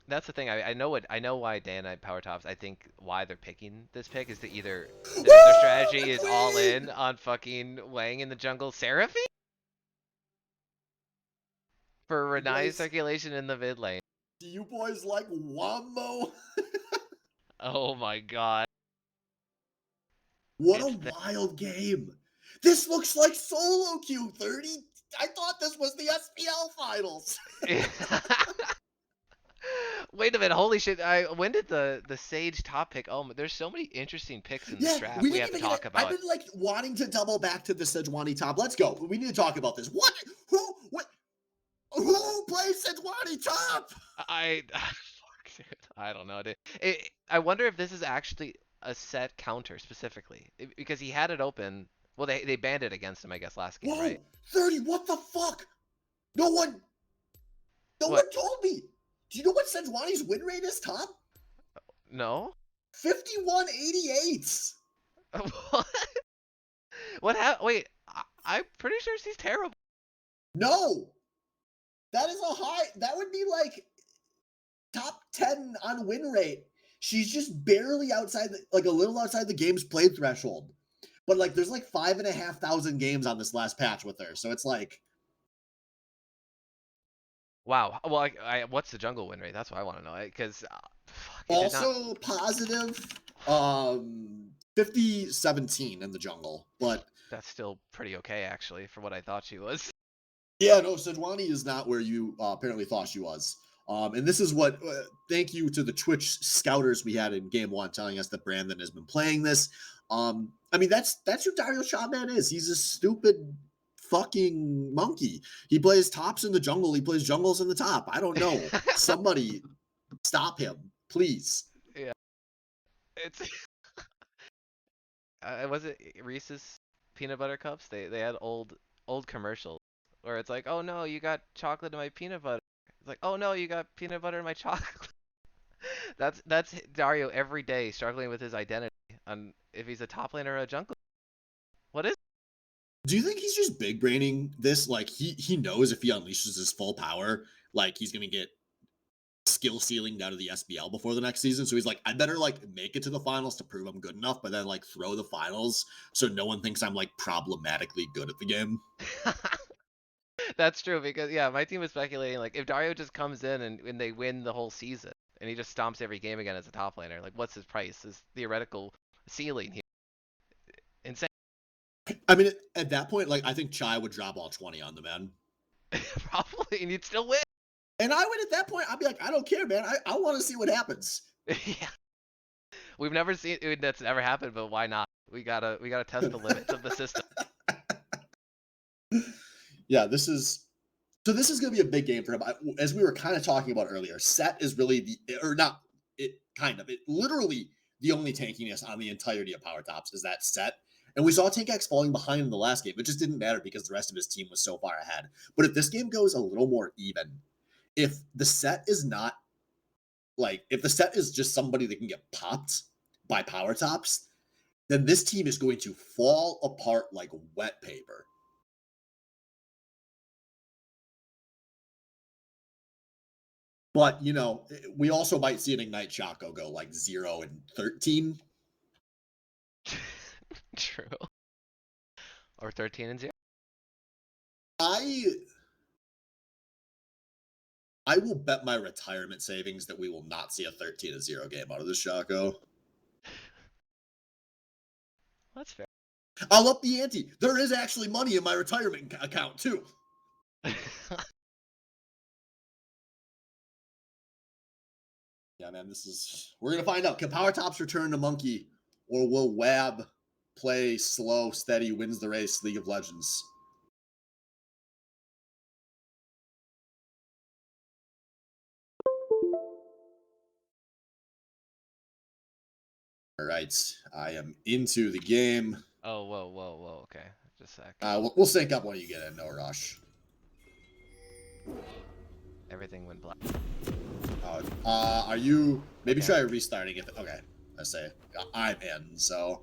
the thing. I know why Dan and Power Tops. I think why they're picking this pick is that either their strategy is all in on fucking Wang in the jungle Seraphine for Renai's circulation in the mid lane. Do you boys like Wombo? Oh my god. What a wild game. This looks like solo queue 30. I thought this was the SPL finals. Wait a minute, holy shit! When did the Sage top pick? Oh, there's so many interesting picks in this draft we have to talk about. I've been like wanting to double back to the Sejuani top. Let's go. We need to talk about this. What? Who plays Sejuani top? I don't know, dude. I wonder if this is actually a set counter specifically because he had it open. Well, they banned it against him, I guess, last game, right? 30. What the fuck? No one told me. Do you know what Sejuani's win rate is, Tom? No. 51.88. What? What happened? Wait, I'm pretty sure she's terrible. No. That is a high. That would be like top 10 on win rate. She's just barely outside, like a little outside the game's played threshold. but like there's like 5,500 games on this last patch with her, so it's like Wow. Well, what's the jungle win rate? That's what I want to know. Because fuck, it did not. also positive 50-17 in the jungle, but That's still pretty okay actually for what I thought she was. yeah, no, Sejuani is not where you apparently thought she was. And this is what, thank you to the Twitch scouters we had in game one telling us that Brandon has been playing this. I mean, that's who Dario Shawman is. He's a stupid fucking monkey. He plays tops in the jungle. He plays jungles in the top. I don't know. Somebody stop him, please. Yeah. It's was it Reese's peanut butter cups? They had old commercials where it's like, "Oh no, you got chocolate in my peanut butter." It's like, "Oh no, you got peanut butter in my chocolate." That's Dario every day struggling with his identity on if he's a top laner or a jungler. What is Do you think he's just big braining this? Like he knows if he unleashes his full power, like he's gonna get skill ceiling down to the SBL before the next season. So he's like, I better like make it to the finals to prove I'm good enough, but then like throw the finals so no one thinks I'm like problematically good at the game. That's true because yeah, my team was speculating like if Dario just comes in and they win the whole season and he just stomps every game again as a top laner, like what's his price? His theoretical ceiling here. Insane. I mean, at that point, like I think Chai would drop all 20 on the man. Probably, and you'd still win. And I would at that point, I'd be like, I don't care, man. I want to see what happens. Yeah. We've never seen that's never happened, but why not? We gotta test the limits of the system. Yeah, this is going to be a big game for him. As we were kind of talking about earlier, Set is really or not, it kind of, it literally the only tankiness on the entirety of Power Tops is that Set. And we saw Tank X falling behind in the last game. It just didn't matter because the rest of his team was so far ahead. But if this game goes a little more even, if the Set is not like, if the Set is just somebody that can get popped by Power Tops, then this team is going to fall apart like wet paper. But, you know, we also might see an Ignite Chaco go like 0-13. True. Or 13-0. I will bet my retirement savings that we will not see a 13-0 game out of this Chaco. That's fair. I'll up the ante. There is actually money in my retirement account, too. Yeah, man, we're going to find out. Can Power Tops return to Monkey, or will Wab play slow, steady, wins the race, League of Legends? All right, I am into the game. Oh, whoa. Okay, just a sec. We'll sync up when you get in. No rush. Everything went black. Are you? Maybe Okay. try restarting it. Okay, I say I'm in. So,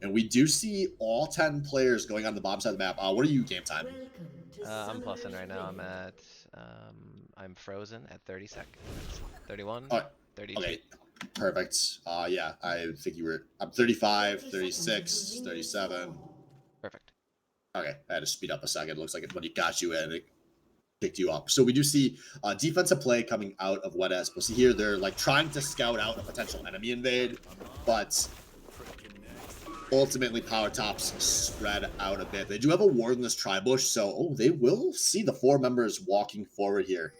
and we do see all 10 players going on the bottom side of the map. What are you game time? I'm plussing right now. I'm frozen at 30 seconds. 31, 32. Okay, perfect. Yeah, I think I'm 35, 36, 37. Perfect. Okay, I had to speed up a second. Looks like when he got you in, it picked you up. So we do see defensive play coming out of Wet Ass Bussy here. They're like trying to scout out a potential enemy invade, but ultimately Power Tops spread out a bit. They do have a ward in this tri-bush, so they will see the 4 members walking forward here.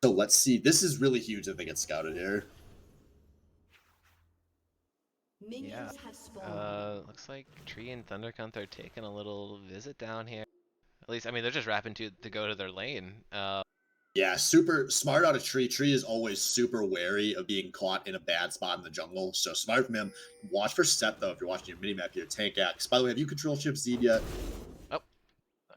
So let's see. This is really huge if they get scouted here. Yeah. Looks like Tree and Thundercunt are taking a little visit down here. At least, I mean, they're just wrapping to go to their lane. Yeah, super smart out of Tree. Tree is always super wary of being caught in a bad spot in the jungle. So smart from him. Watch for Set, though, if you're watching your minimap here. Tank X. By the way, have you control shift Z'd yet? Oh,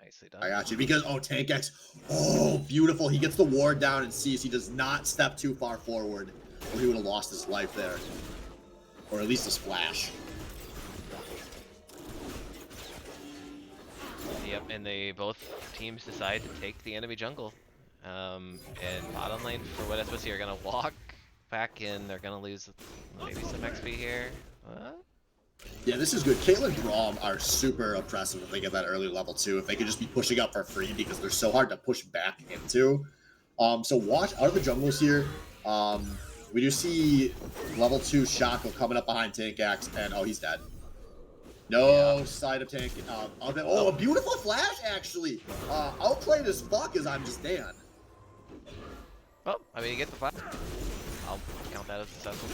nicely done. I got you. Because, Tank X. Oh, beautiful. He gets the ward down and sees he does not step too far forward, or he would have lost his life there. Or at least his flash. Yep, and they both teams decide to take the enemy jungle. And bottom lane for what it's supposed to be are gonna walk back in. They're gonna lose maybe some XP here. What? Yeah, this is good. Caitlyn Braum are super oppressive if they get that early level 2. If they could just be pushing up for free because they're so hard to push back into. So watch out of the jungles here. We do see level 2 Shaco coming up behind Tank Axe, and oh, he's dead. No side of Tank. Oh, a beautiful flash, actually. Outplayed as fuck as I'm just Dan. Oh, I mean, you get the flash. I'll count that as successful.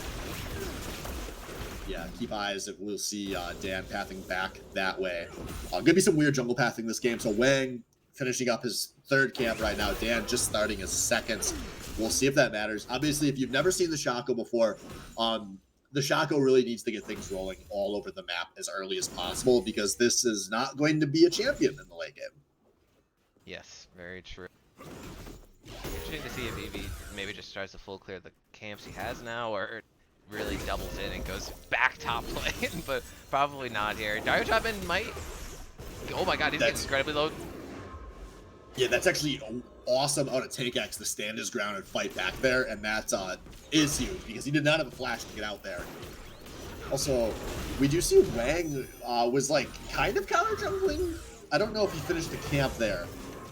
Yeah, keep eyes if we'll see Dan pathing back that way. Gonna be some weird jungle pathing this game. So Wang finishing up his 3rd camp right now. Dan just starting his 2nd. We'll see if that matters. Obviously, if you've never seen the Shaco before, the Shaco really needs to get things rolling all over the map as early as possible because this is not going to be a champion in the late game. Yes, very true. Interesting to see if Eevee maybe just tries to full clear the camps he has now, or really doubles in and goes back top lane, but probably not here. Dario Chapman might... Oh my god, he's getting incredibly low. Yeah, that's actually awesome out of Tank Axe to stand his ground and fight back there, and that is huge because he did not have a flash to get out there. Also, we do see Wang was like kind of counter jungling. I don't know if he finished the camp there.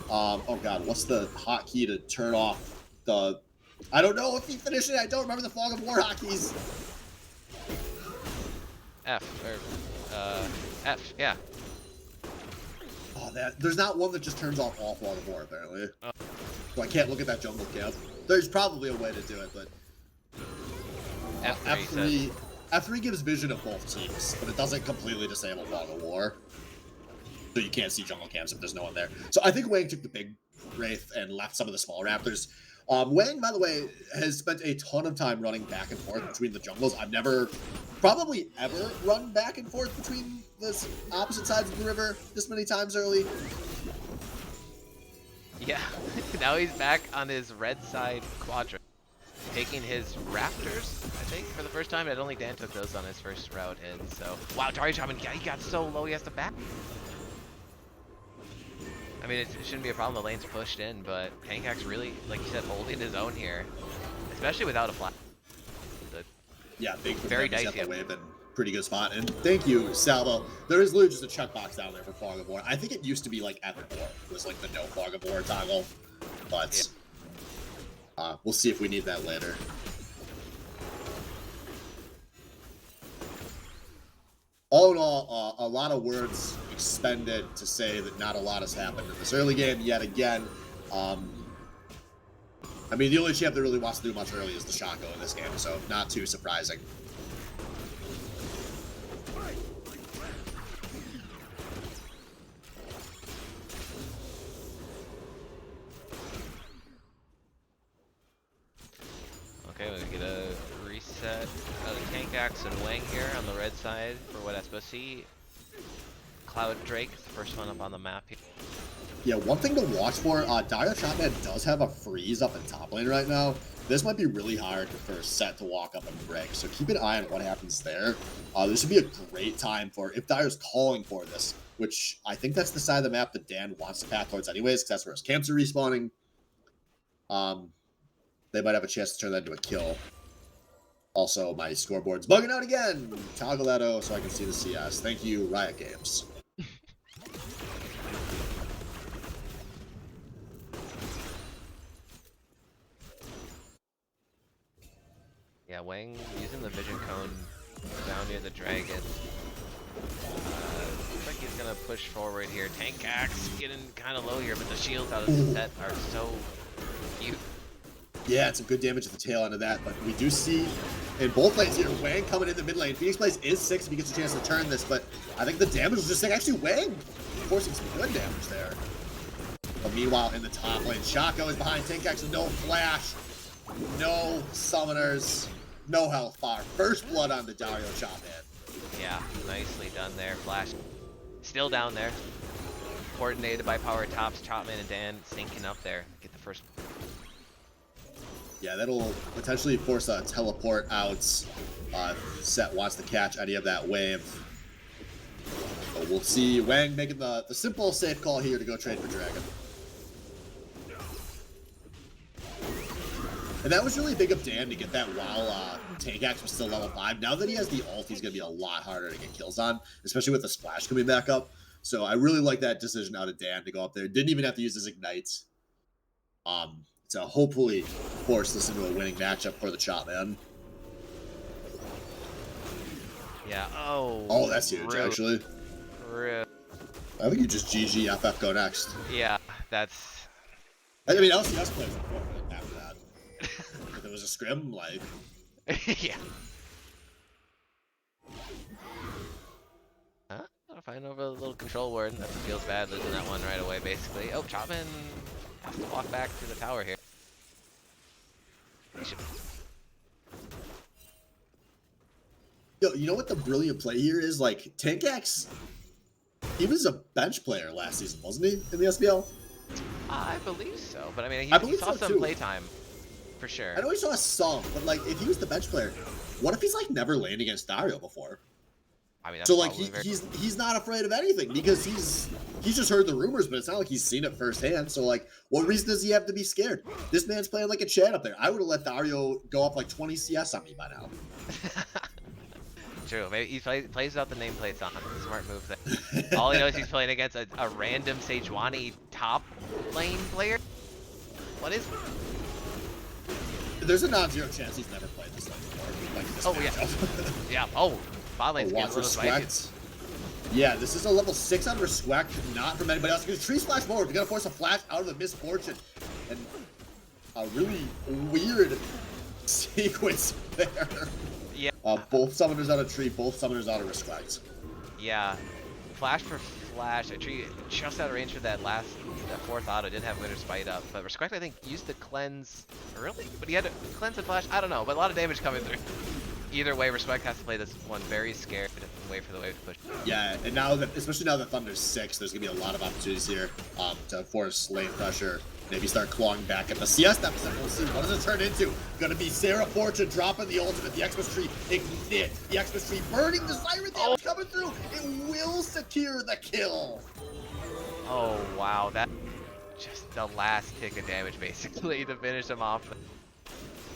Oh god, what's the hotkey to turn off the... I don't know if he finished it. I don't remember the Fog of War hotkeys. F, yeah. Oh, there's not one that just turns off all Fog of War, apparently. So I can't look at that jungle camp. There's probably a way to do it, but... F3 gives vision of both teams, but it doesn't completely disable Fog of War. So you can't see jungle camps if there's no one there. So I think Wang took the big Wraith and left some of the small Raptors. Wang, by the way, has spent a ton of time running back and forth between the jungles. I've never, probably ever, run back and forth between the opposite sides of the river this many times early. Yeah, now he's back on his red side quadrant, taking his Raptors, I think, for the first time. I don't think Dan took those on his first route in, so... Wow, Dario Chapman, he got so low he has to back. I mean, it shouldn't be a problem. The lane's pushed in, but Tank Axe really, like you said, holding his own here, especially without a flash. Yeah, big very dicey. That wave and pretty good spot. And thank you, Salvo. There is literally just a checkbox down there for Fog of War. I think it used to be like Epic War. It was like the no Fog of War toggle, but we'll see if we need that later. All in all, a lot of words expended to say that not a lot has happened in this early game yet again. I mean, the only champ that really wants to do much early is the Shaco in this game, so not too surprising. Okay, we get a reset of the Tank Axe and Wang here on the red side for what that's Bussy. Cloud Drake, the first one up on the map here. Yeah, one thing to watch for, Dario Chapman does have a freeze up in top lane right now. This might be really hard for Set to walk up and break, so keep an eye on what happens there. This would be a great time for, if Dio's calling for this, which I think that's the side of the map that Dan wants to path towards anyways, because that's where his camps are respawning. They might have a chance to turn that into a kill. Also, my scoreboard's bugging out again. Toggle that O so I can see the CS. Thank you, Riot Games. Yeah, Wang using the vision cone down near the dragon. Looks like he's gonna push forward here. Tank Axe getting kind of low here, but the shields out of the set are so cute. Yeah, it's some good damage at the tail end of that, but we do see in both lanes here, Wang coming in the mid lane. Phoenix Blaze is 6 if he gets a chance to turn this, but I think the damage is just like actually Wang forcing some good damage there. But meanwhile, in the top lane, Shaco is behind Tank Axe with no flash, no summoners, no health bar. First blood on the Dario Chapman. Yeah, nicely done there. Flash still down there. Coordinated by Power Tops, Chapman and Dan sinking up there. Get the first. Yeah, that'll potentially force a teleport out. Set wants to catch any of that wave. But we'll see Wang making the simple safe call here to go trade for Dragon. And that was really big of Dan to get that while Tank Axe was still level 5. Now that he has the ult, he's going to be a lot harder to get kills on, especially with the splash coming back up. So I really like that decision out of Dan to go up there. Didn't even have to use his ignites. So hopefully force this into a winning matchup for the Chop Man. Yeah. Oh. Oh, that's huge, actually. Rude. I think you just GG FF go next. Yeah, that's. I mean, LCS plays after that. If it was a scrim, like. Yeah. Huh? I'll find over a little control ward. That feels bad losing that one right away, basically. Oh, Chopman has to walk back to the tower here. He should... Yo, you know what the brilliant play here is? Like, Tank Axe, he was a bench player last season, wasn't he, in the SBL? I believe so, but I mean, I he saw so some too. playtime, for sure. I know he saw some, but like, if he was the bench player, what if he's like never landed against Dario before? I mean, that's so like he's not afraid of anything because he's just heard the rumors, but it's not like he's seen it firsthand. So like, what reason does he have to be scared? This man's playing like a Chad up there. I would have let Dario go up like 20 CS on me by now. True. Maybe he plays out the nameplates on. Smart move there. All he knows he's playing against a random Sejuani top lane player. What is? There's a non-zero chance he's never played this lane before. Like this matchup. Yeah. Oh, bot lane's getting a little spicy. Yeah, this is a level 6 on Respect, not from anybody else. Because Tree Splash forward, you're gonna force a flash out of the misfortune, and a really weird sequence there. Yeah. Both summoners out of Tree, both summoners out of Respect. Yeah. Flash for flash. A Tree just out of range for that fourth auto. Didn't have Winter Spite up, but Respect I think used the cleanse early, but he had to cleanse and flash. I don't know, but a lot of damage coming through. Either way, Respect has to play this one very scared and wait for the wave to push. Yeah, and now that, especially now that Thunder's 6, there's gonna be a lot of opportunities here to force lane pressure. Maybe start clawing back at the CS episode. We'll see. What does it turn into? Gonna be Sarah Fortune dropping the ultimate. The Xmas tree ignite. The Xmas tree burning the siren damage coming through. It will secure the kill. Oh wow, that just the last tick of damage basically to finish him off.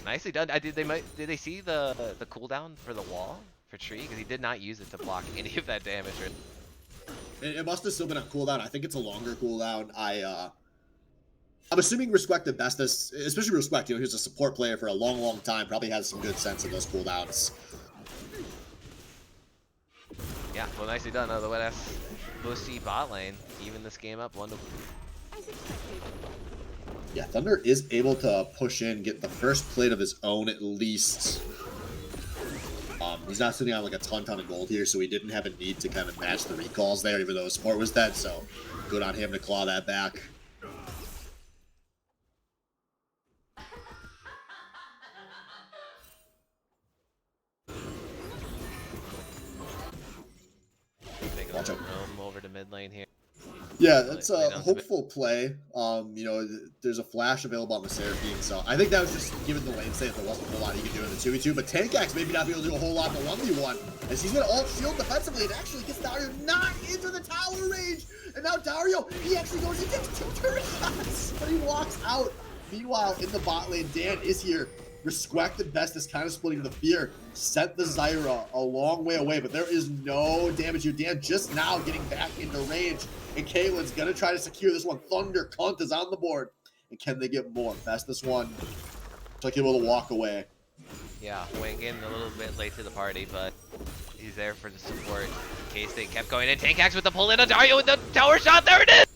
Nicely done. Did they see the cooldown for the wall for Tree? Because he did not use it to block any of that damage. It must have still been a cooldown. I think it's a longer cooldown. I'm assuming Respect the bestest, especially Respect, you know, he's a support player for a long, long time, probably has some good sense of those cooldowns. Yeah, well, nicely done. The wet ass Bussy bot lane, even this game up 1-1. Yeah, Thunder is able to push in, get the first plate of his own at least. He's not sitting on like a ton of gold here, so he didn't have a need to kind of match the recalls there, even though his support was dead, so good on him to claw that back. Watch out. Roam over to mid lane here. Yeah, that's a hopeful play. You know, there's a flash available on the Seraphine, so I think that was just given the lane state. There wasn't a whole lot he could do in the 2v2, but Tank Axe maybe not be able to do a whole lot in the 1v1, as he's going to ult shield defensively and actually gets Dario not into the tower range. And now Dario, he actually goes, he takes 2 turret shots, but he walks out. Meanwhile, in the bot lane, Dan is here. Respect and Best is kind of splitting the fear. Sent the Zyra a long way away, but there is no damage here. Dan just now getting back into range, and Caitlin's gonna try to secure this one. Thunder Cunt is on the board, and can they get more? Best this one, like able to walk away. Yeah, weighing in a little bit late to the party, but he's there for the support. K-State kept going in. Tank Axe with the pull in. Dario with the tower shot. There it is.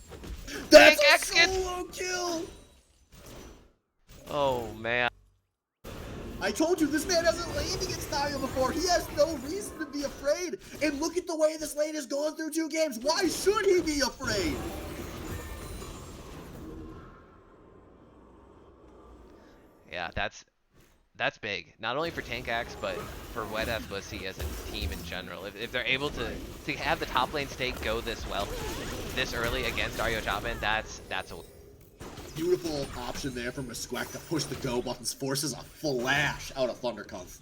That's Tank Axe a solo kill. Oh man. I told you, this man hasn't laid against Dario before. He has no reason to be afraid. And look at the way this lane has gone through 2 games. Why should he be afraid? Yeah, that's big. Not only for Tank Axe, but for Wet Ass Bussy as a team in general. If they're able to have the top lane stake go this well, this early against Dario Chopman, that's a Beautiful option there from Respect to push the go buttons, forces a flash out of Thundercunt.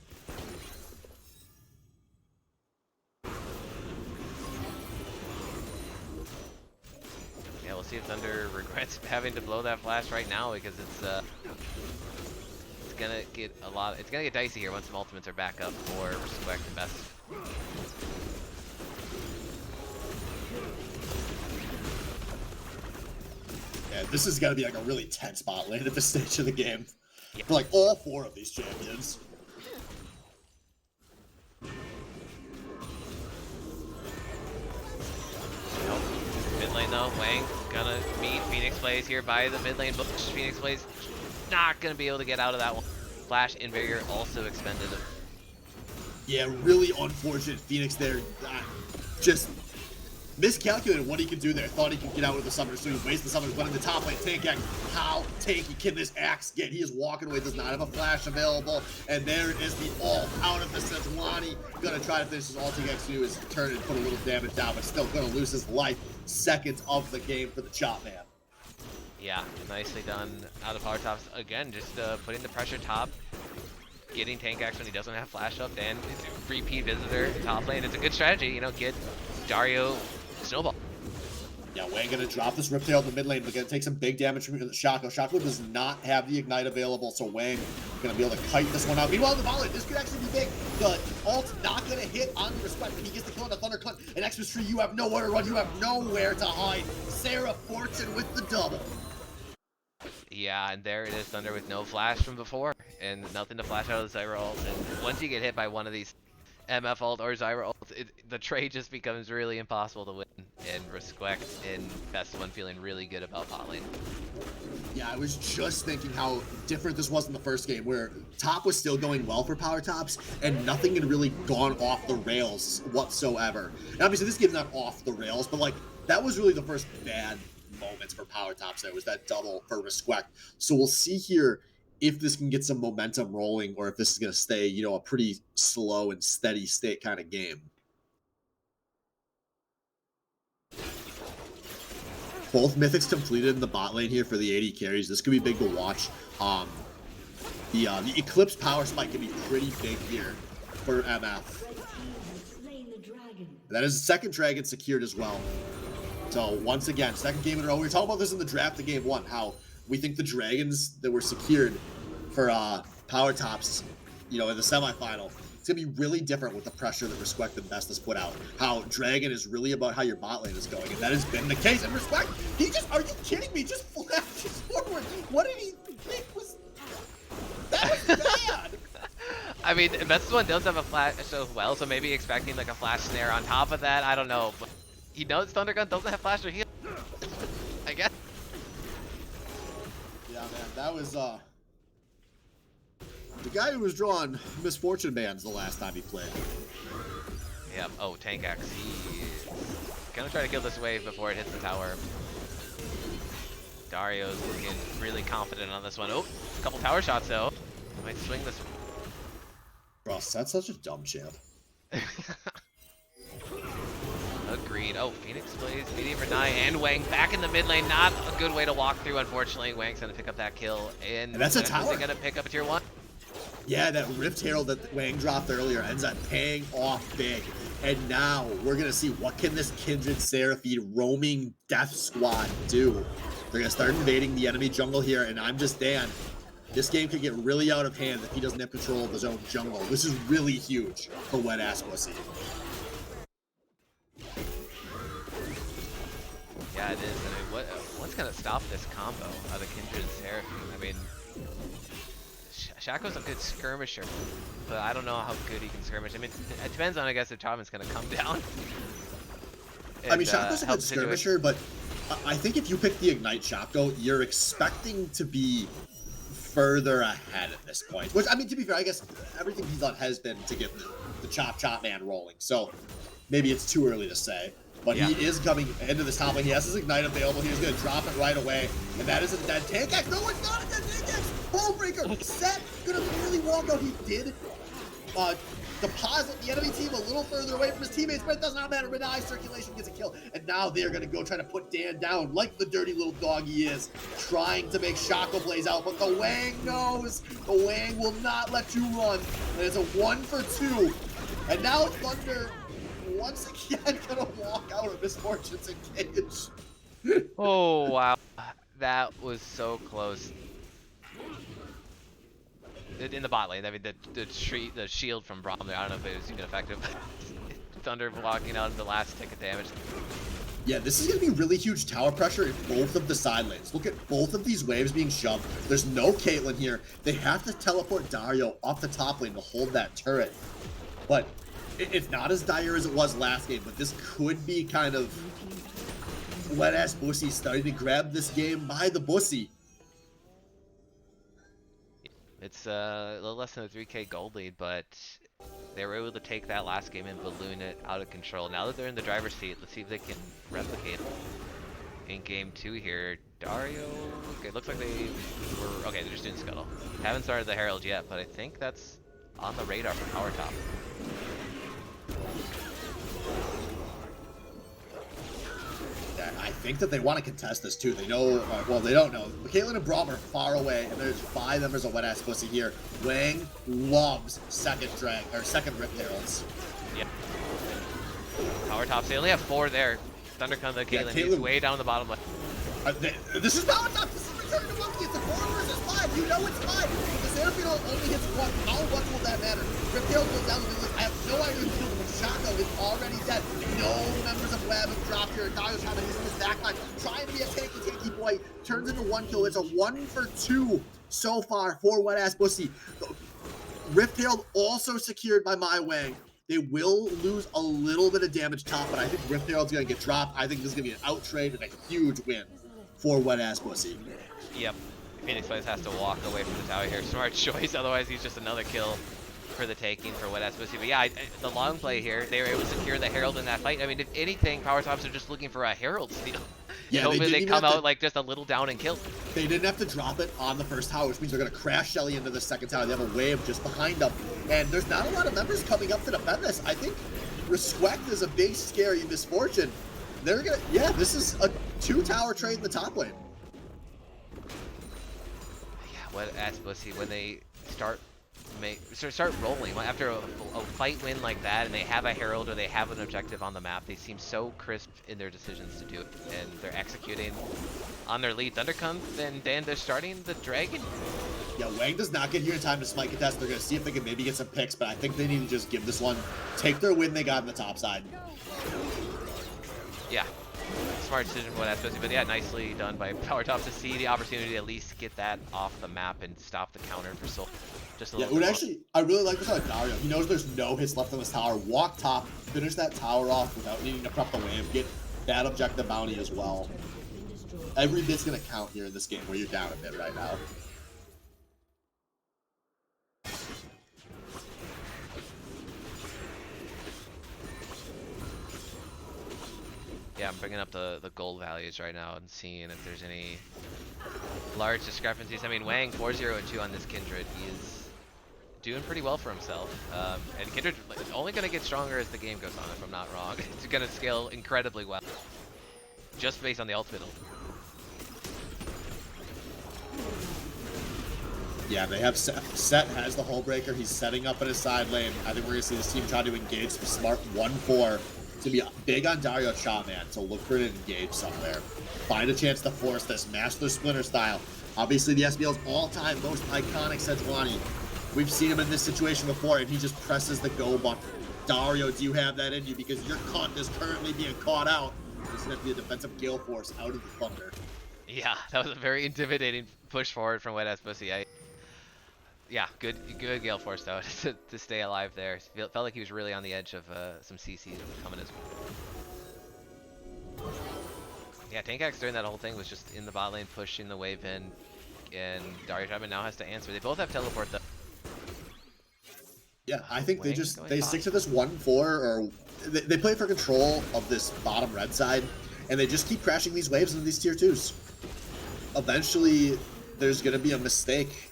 Yeah, we'll see if Thunder regrets having to blow that flash right now, because it's gonna get a lot. It's gonna get dicey here once some ultimates are back up for Respect and Best. Yeah, this is gonna be like a really tense bot lane at this stage of the game. Yeah. For like all 4 of these champions. Nope. Mid lane though, Wang gonna meet Phoenix plays here by the mid lane bush. Phoenix plays not gonna be able to get out of that one. Flash Invigor also expended. Yeah, really unfortunate. Phoenix there just miscalculated what he could do there. Thought he could get out with the summoner, so he wasted the summoner. But in the top lane, tank axe. How tanky can this axe get? He is walking away, does not have a flash available. And there is the ult out of the Sejuani. Gonna try to finish his ult. Tank axe do is turn and put a little damage down, but still gonna lose his life. Seconds of the game for the Chop Man. Yeah, nicely done out of Power Tops. Again, just putting the pressure top. Getting tank axe when he doesn't have flash up, and repeat visitor top lane. It's a good strategy, you know, get Dario snowball. Yeah, Wang gonna drop this Riptail in the mid lane, but gonna take some big damage from Shaco. Shaco does not have the Ignite available, so Wang gonna be able to kite this one out. Meanwhile, the volley, this could actually be big. The ult's not gonna hit on Respect, but he gets the kill on the Thundercut. And Xmas Tree, you have nowhere to run, you have nowhere to hide. Sarah Fortune with the double. Yeah, and there it is, Thunder with no flash from before, and nothing to flash out of the Zyra ult. And once you get hit by one of these MF ult or Zyra ult, the trade just becomes really impossible to win. And Respect and Best One feeling really good about bot lane. Yeah, I was just thinking how different this was in the first game, where top was still going well for Power Tops, and nothing had really gone off the rails whatsoever. And obviously, this game's not off the rails, but like that was really the first bad moments for Power Tops. There was that double for Respect. So we'll see here if this can get some momentum rolling, or if this is going to stay, you know, a pretty slow and steady state kind of game. Both Mythics completed in the bot lane here for the AD carries. This could be big to watch. The Eclipse power spike can be pretty big here for MF. That is the second dragon secured as well. So once again, second game in a row. We were talking about this in the draft of game 1, how we think the dragons that were secured for Power Tops, you know, in the semifinal, it's gonna be really different with the pressure that Respect and Best has put out. How Dragon is really about how your bot lane is going, and that has been the case. And Respect, he just, are you kidding me? Just flashes forward. What did he think was, that was bad. I mean, Best One does have a flash so well, so maybe expecting like a flash snare on top of that, I don't know. But he knows Thundergun doesn't have flash or heal, I guess. Yeah, man, that was the guy who was drawing Misfortune bands the last time he played. Yep. Oh, tank axe. He's gonna try to kill this wave before it hits the tower. Dario's looking really confident on this one. Oh, a couple tower shots though. Might swing this. Ross, that's such a dumb champ. Agreed. Oh, Phoenix plays medium for Nai and Wang back in the mid lane. Not a good way to walk through, unfortunately. Wang's gonna pick up that kill, and that's a tower. Gonna pick up a tier 1. Yeah, that Rift Herald that Wang dropped earlier ends up paying off big. And now we're gonna see what can this Kindred Seraphine roaming death squad do. They're gonna start invading the enemy jungle here, and I'm just Dan. This game could get really out of hand if he doesn't have control of his own jungle. This is really huge for Wet Ass Bussy. Yeah, it is. I mean, what's gonna stop this combo of the Kindred and Seraphine? I mean, Shaco's a good skirmisher, but I don't know how good he can skirmish. I mean, it depends on, I guess, if Chapman's gonna come down. I mean, Shaco's a good skirmisher, but I think if you pick the Ignite Shaco, you're expecting to be further ahead at this point. Which, I mean, to be fair, I guess everything he's done has been to get the Chop Man rolling. So maybe it's too early to say. But yeah, he is coming into this top lane. He has his Ignite available. He's going to drop it right away. And that is a dead tank axe. No, it's not a dead tank axe. Hullbreaker. Set going to really walk out. He did deposit the enemy team a little further away from his teammates, but it does not matter. Renai circulation gets a kill. And now they're going to go try to put Dan down like the dirty little dog he is, trying to make Shaco blaze out. But the Wang knows. The Wang will not let you run. And it's a 1-for-2. And now Thunder once again gonna walk out of Misfortune's engage. Oh wow, that was so close. in the bot lane. I mean, the shield from Braum there, I don't know if it was even effective. Thunder blocking out the last tick of damage. Yeah, this is going to be really huge tower pressure in both of the side lanes. Look at both of these waves being shoved. There's no Caitlyn here. They have to teleport Dario off the top lane to hold that turret. But it's not as dire as it was last game, but this could be kind of wet-ass Bussy starting to grab this game by the Bussy. It's a little less than a 3k gold lead, but they were able to take that last game and balloon it out of control. Now that they're in the driver's seat, let's see if they can replicate in game 2 here. Dario, okay, looks like they were, okay, they're just doing Scuttle. Haven't started the Herald yet, but I think that's on the radar for Power Top. I think that they want to contest this too. They know, well, they don't know. Caitlyn and Braum are far away, and there's 5 members of wet-ass Bussy here. Wang loves second Rift Heralds. Yep. Power Tops, they only have 4 there. Thundercon, the Caitlyn, he's way down the bottom left. This is Power Top! This is Return to Monkey! It's a 4 versus 5! You know it's 5! The Seraphine only hits 1. How much will that matter? Rift Herald goes down the middle. I have no idea who killed him. Shako is already dead. No members of Web have dropped here. Dario's trying to use his backline. Trying to be a tanky boy. Turns into 1 kill. It's a 1 for 2 so far for wet-ass Bussy. Rift Herald also secured by My Wang. They will lose a little bit of damage top, but I think Rift Herald's going to get dropped. I think this is going to be an out trade and a huge win for wet-ass Bussy. Yep. Phoenix Blaze has to walk away from the tower here. Smart choice, otherwise he's just another kill for the taking for wet-ass Bussy. But yeah, the long play here, they were able to secure the Herald in that fight. I mean, if anything, Power Tops are just looking for a Herald steal. Yeah, hopefully they come out like just a little down and kill. They didn't have to drop it on the first tower, which means they're going to crash Shelly into the second tower. They have a wave just behind them. And there's not a lot of members coming up to defend this. I think Respect is a big, scary misfortune. They're going to, yeah, this is a 2-tower trade in the top lane. Yeah, wet-ass Bussy, when they start rolling after a fight win like that, and they have a Herald or they have an objective on the map, they seem so crisp in their decisions to do it, and they're executing on their lead. Thundercon, and then they're starting the Dragon. Yeah, Wang does not get here in time to smite contest. They're going to see if they can maybe get some picks, but I think they need to just give this one, take their win they got on the top side. Yeah, smart decision for that, but yeah, nicely done by Power Top to see the opportunity to at least get that off the map and stop the counter for Soul. Just a little bit. Actually, I really like this on Dario. He knows there's no hits left on this tower. Walk top, finish that tower off without needing to prep the wave, get that objective bounty as well. Every bit's going to count here in this game where you're down a bit right now. Yeah, I'm bringing up the gold values right now and seeing if there's any large discrepancies. I mean, Wang 4-0 and 2 on this Kindred. He is doing pretty well for himself. And Kindred is only going to get stronger as the game goes on, if I'm not wrong. It's going to scale incredibly well, just based on the ultimate. Yeah, they have Set has the hull breaker. He's setting up in his side lane. I think we're going to see this team try to engage some smart 1-4. To be big on Dario Shot, man. So look for it to engage somewhere. Find a chance to force this. Master Splinter style. Obviously, the SBL's all-time most iconic Sejuani. We've seen him in this situation before, and he just presses the go button. Dario, do you have that in you? Because your cunt is currently being caught out. This is going to be a defensive gale force out of the Thunder. Yeah, that was a very intimidating push forward from Wet-Ass Bussy. Yeah, good Gale Force though to stay alive there. Felt like he was really on the edge of some CCs coming as well. Yeah, Tankax during that whole thing was just in the bot lane pushing the wave in, and Dario Chapman now has to answer. They both have teleport though. Yeah, I think they stick to this 1-4, or they play for control of this bottom red side, and they just keep crashing these waves into these tier 2s. Eventually, there's going to be a mistake.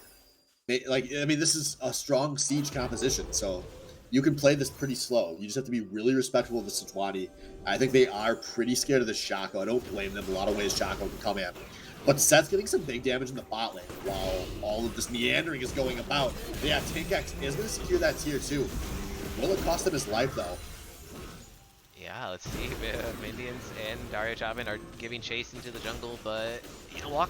Like, I mean, this is a strong siege composition, so you can play this pretty slow. You just have to be really respectful of the Sejuani. I think they are pretty scared of the Shako. I don't blame them. A lot of ways Shako can come in. But Seth's getting some big damage in the bot lane while all of this meandering is going about. Yeah, Tankax is going to secure that tier 2. Will it cost him his life, though? Yeah, let's see. Mindians and Dario Chapman are giving chase into the jungle, but walk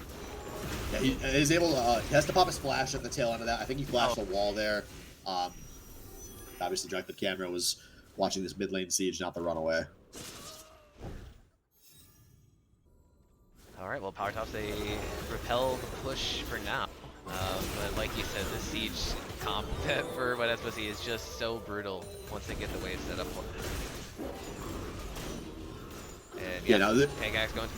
Yeah, he is able to, he has to pop his flash at the tail end of that. I think he flashed the wall there. Obviously, directed camera was watching this mid lane siege, not the runaway. All right, well, Power Tops, they repel the push for now. But like you said, the siege comp for what Bussy is just so brutal once they get the wave set up for it. And yeah, now Pagax going.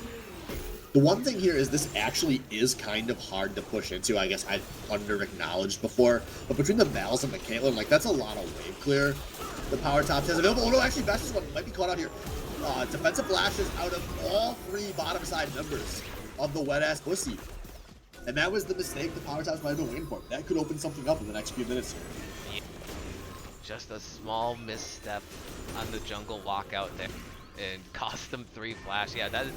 The one thing here is this actually is kind of hard to push into. I guess I under-acknowledged before. But between the Vals and the Caitlyn, like, that's a lot of wave clear the Power Tops has available. Oh, no, actually, Best's one might be caught out here. Defensive flashes out of all three bottom side members of the wet-ass Bussy. And that was the mistake the Power Tops might have been waiting for. That could open something up in the next few minutes here. Yeah. Just a small misstep on the jungle walkout there and cost them 3 flash. Yeah, that is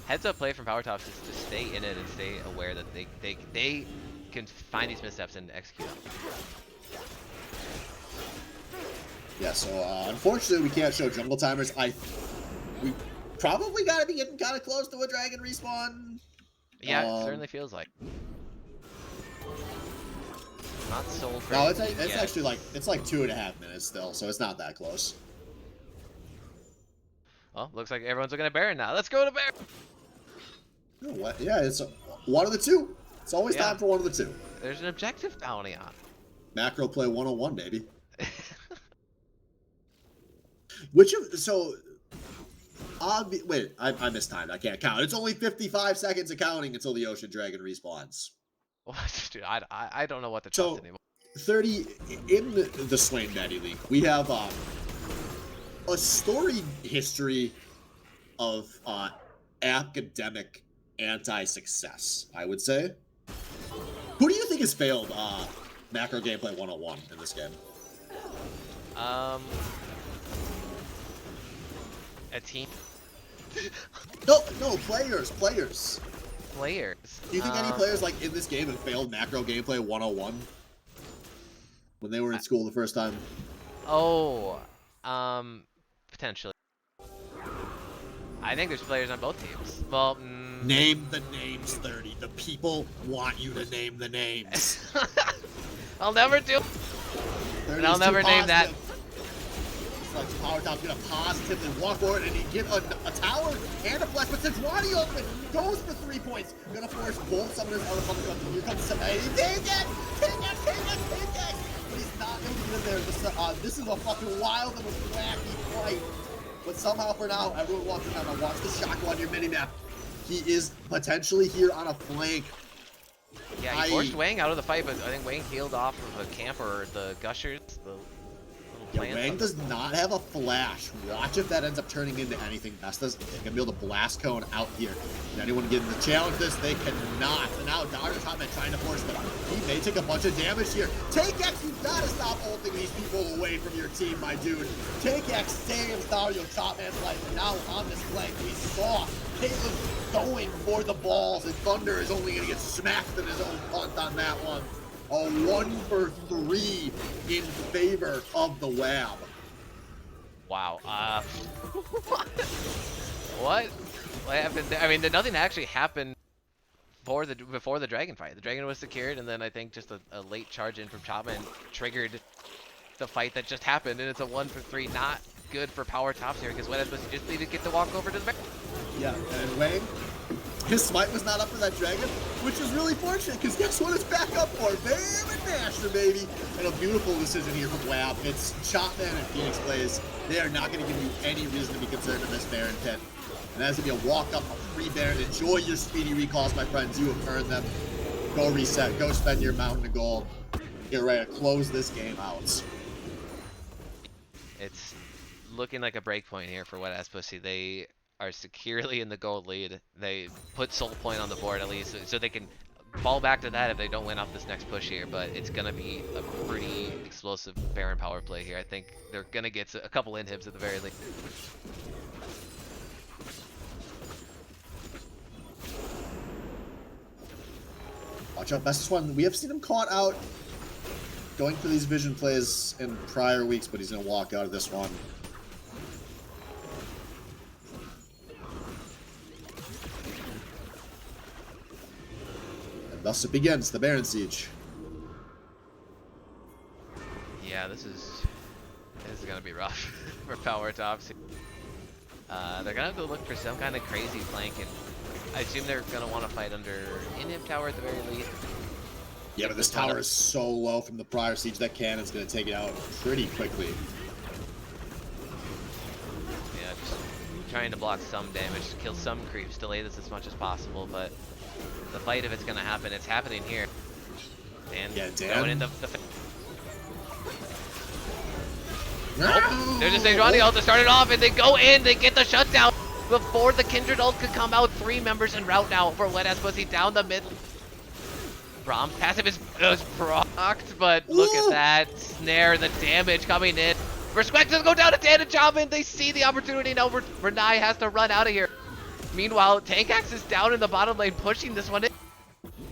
heads up play from Power Tops is to stay in it and stay aware that they can find these missteps and execute them. Yeah, so unfortunately we can't show jungle timers. We probably got to be getting kind of close to a dragon respawn. Yeah, it certainly feels like. Not sold for. No, it's actually like it's like 2.5 minutes still, so it's not that close. Well, looks like everyone's looking at Baron now. Let's go to Baron. You know what? Yeah, it's one of the two. It's always time for one of the two. There's an objective bounty on. Macro play 101, baby. Wait, I mistimed. I can't count. It's only 55 seconds of counting until the Ocean Dragon respawns. Dude, I don't know what to trust anymore. 30 in the Swain Baddy League. We have a storied history of academic anti-success, I would say. Who do you think has failed macro gameplay 101 in this game? A team. No, players. Players. Do you think any players like in this game have failed macro gameplay 101 when they were in school the first time? Oh, potentially. I think there's players on both teams. Well, name the names, 30. The people want you to name the names. I'll never do. And I'll never name that. Like Power Top's gonna positively walk forward and he get a tower and a flash, but Sejuani open goes for 3 points. Gonna force both summoners out of public country. Here comes somebody. Take it! But he's not gonna get in there. This is a fucking wild and wacky fight. But somehow for now, everyone wants to have watch the Shaco on your minimap. He is potentially here on a flank. Yeah, he forced Wang out of the fight, but I think Wang healed off of a camp or the Gushers. Wang does not have a flash. Watch if that ends up turning into anything. Vesta's gonna be able to blast cone out here. Can anyone get in the challenge this? They cannot. And now Darter's Hotman trying to force them. He may take a bunch of damage here. Take X, you gotta stop ulting these people away from your team, my dude. Take X saves Dario Chopman's life. And now on this flank, we saw Caitlyn going for the balls, and Thunder is only gonna get smacked in his own punt on that one. A 1 for 3 in favor of the WAB. Wow. What happened there? I mean, nothing actually happened before the dragon fight. The dragon was secured, and then I think just a late charge in from Chapman triggered the fight that just happened, and it's a 1 for 3. Not good for Power Tops here because Wet just needed to get the walk over to the back. Yeah, and Wang, his smite was not up for that dragon, which is really fortunate because guess what it's back up for? Bam and Master, baby! And a beautiful decision here from WAB. It's Chopman and Phoenix plays. They are not going to give you any reason to be concerned in this Baron pit. And that's going to be a walk up, a free Baron. Enjoy your speedy recalls, my friends. You have earned them. Go reset. Go spend your mountain of gold. Get ready to close this game out. It's looking like a break point here for Wet Ass Pussy. They are securely in the gold lead. They put Soul Point on the board at least, so they can fall back to that if they don't win off this next push here. But it's gonna be a pretty explosive Baron power play here. I think they're gonna get a couple inhibs at the very least. Watch out, Best's one. We have seen him caught out going for these vision plays in prior weeks, but he's gonna walk out of this one. thus it begins, the Baron Siege. Yeah, this is gonna be rough for Power Tops. They're gonna have to look for some kind of crazy flank, and I assume they're gonna want to fight under Inhib Tower at the very least. Yeah, but this tower is so low from the prior siege that cannon's gonna take it out pretty quickly. Yeah, just trying to block some damage, kill some creeps, delay this as much as possible, but the fight, if it's gonna happen, it's happening here. And yeah, going into the oh, there's a Sejuani ult to start it off, and they go in, they get the shutdown before the Kindred ult could come out. 3 members en route now for Wet Ass Bussy down the mid. Brahm's passive is procced, but look at that snare, the damage coming in. Respect does go down to Dan and Jamin. They see the opportunity now. Renai has to run out of here. Meanwhile, Tankax is down in the bottom lane, pushing this one in.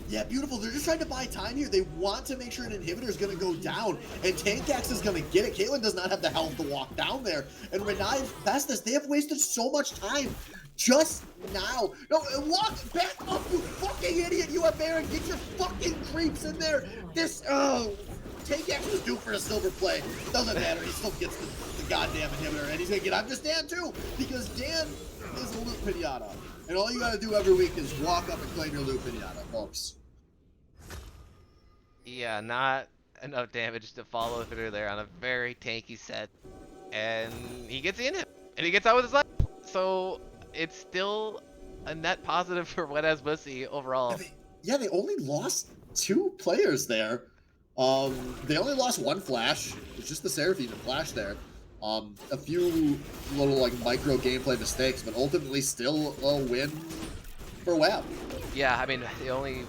Yeah, beautiful. They're just trying to buy time here. They want to make sure an inhibitor is going to go down, and Tankax is going to get it. Caitlyn does not have the health to walk down there, and Renai Festus, they have wasted so much time just now. No, walk back up, you fucking idiot. You have Baron. Get your fucking creeps in there. This, Tankax was due for a silver play. Doesn't matter. He still gets the goddamn inhibitor, and he's going to get after Dan too, because Dan is a loot pinata. And all you got to do every week is walk up and claim your loot pinata, folks. Yeah, not enough damage to follow through there on a very tanky set. And he gets in it, and he gets out with his life. So it's still a net positive for Wet Ass Bussy overall. They only lost 2 players there. They only lost 1 flash. It's just the Seraphine and flash there. A few little like micro gameplay mistakes, but ultimately still a win for WAP. Yeah, I mean, the only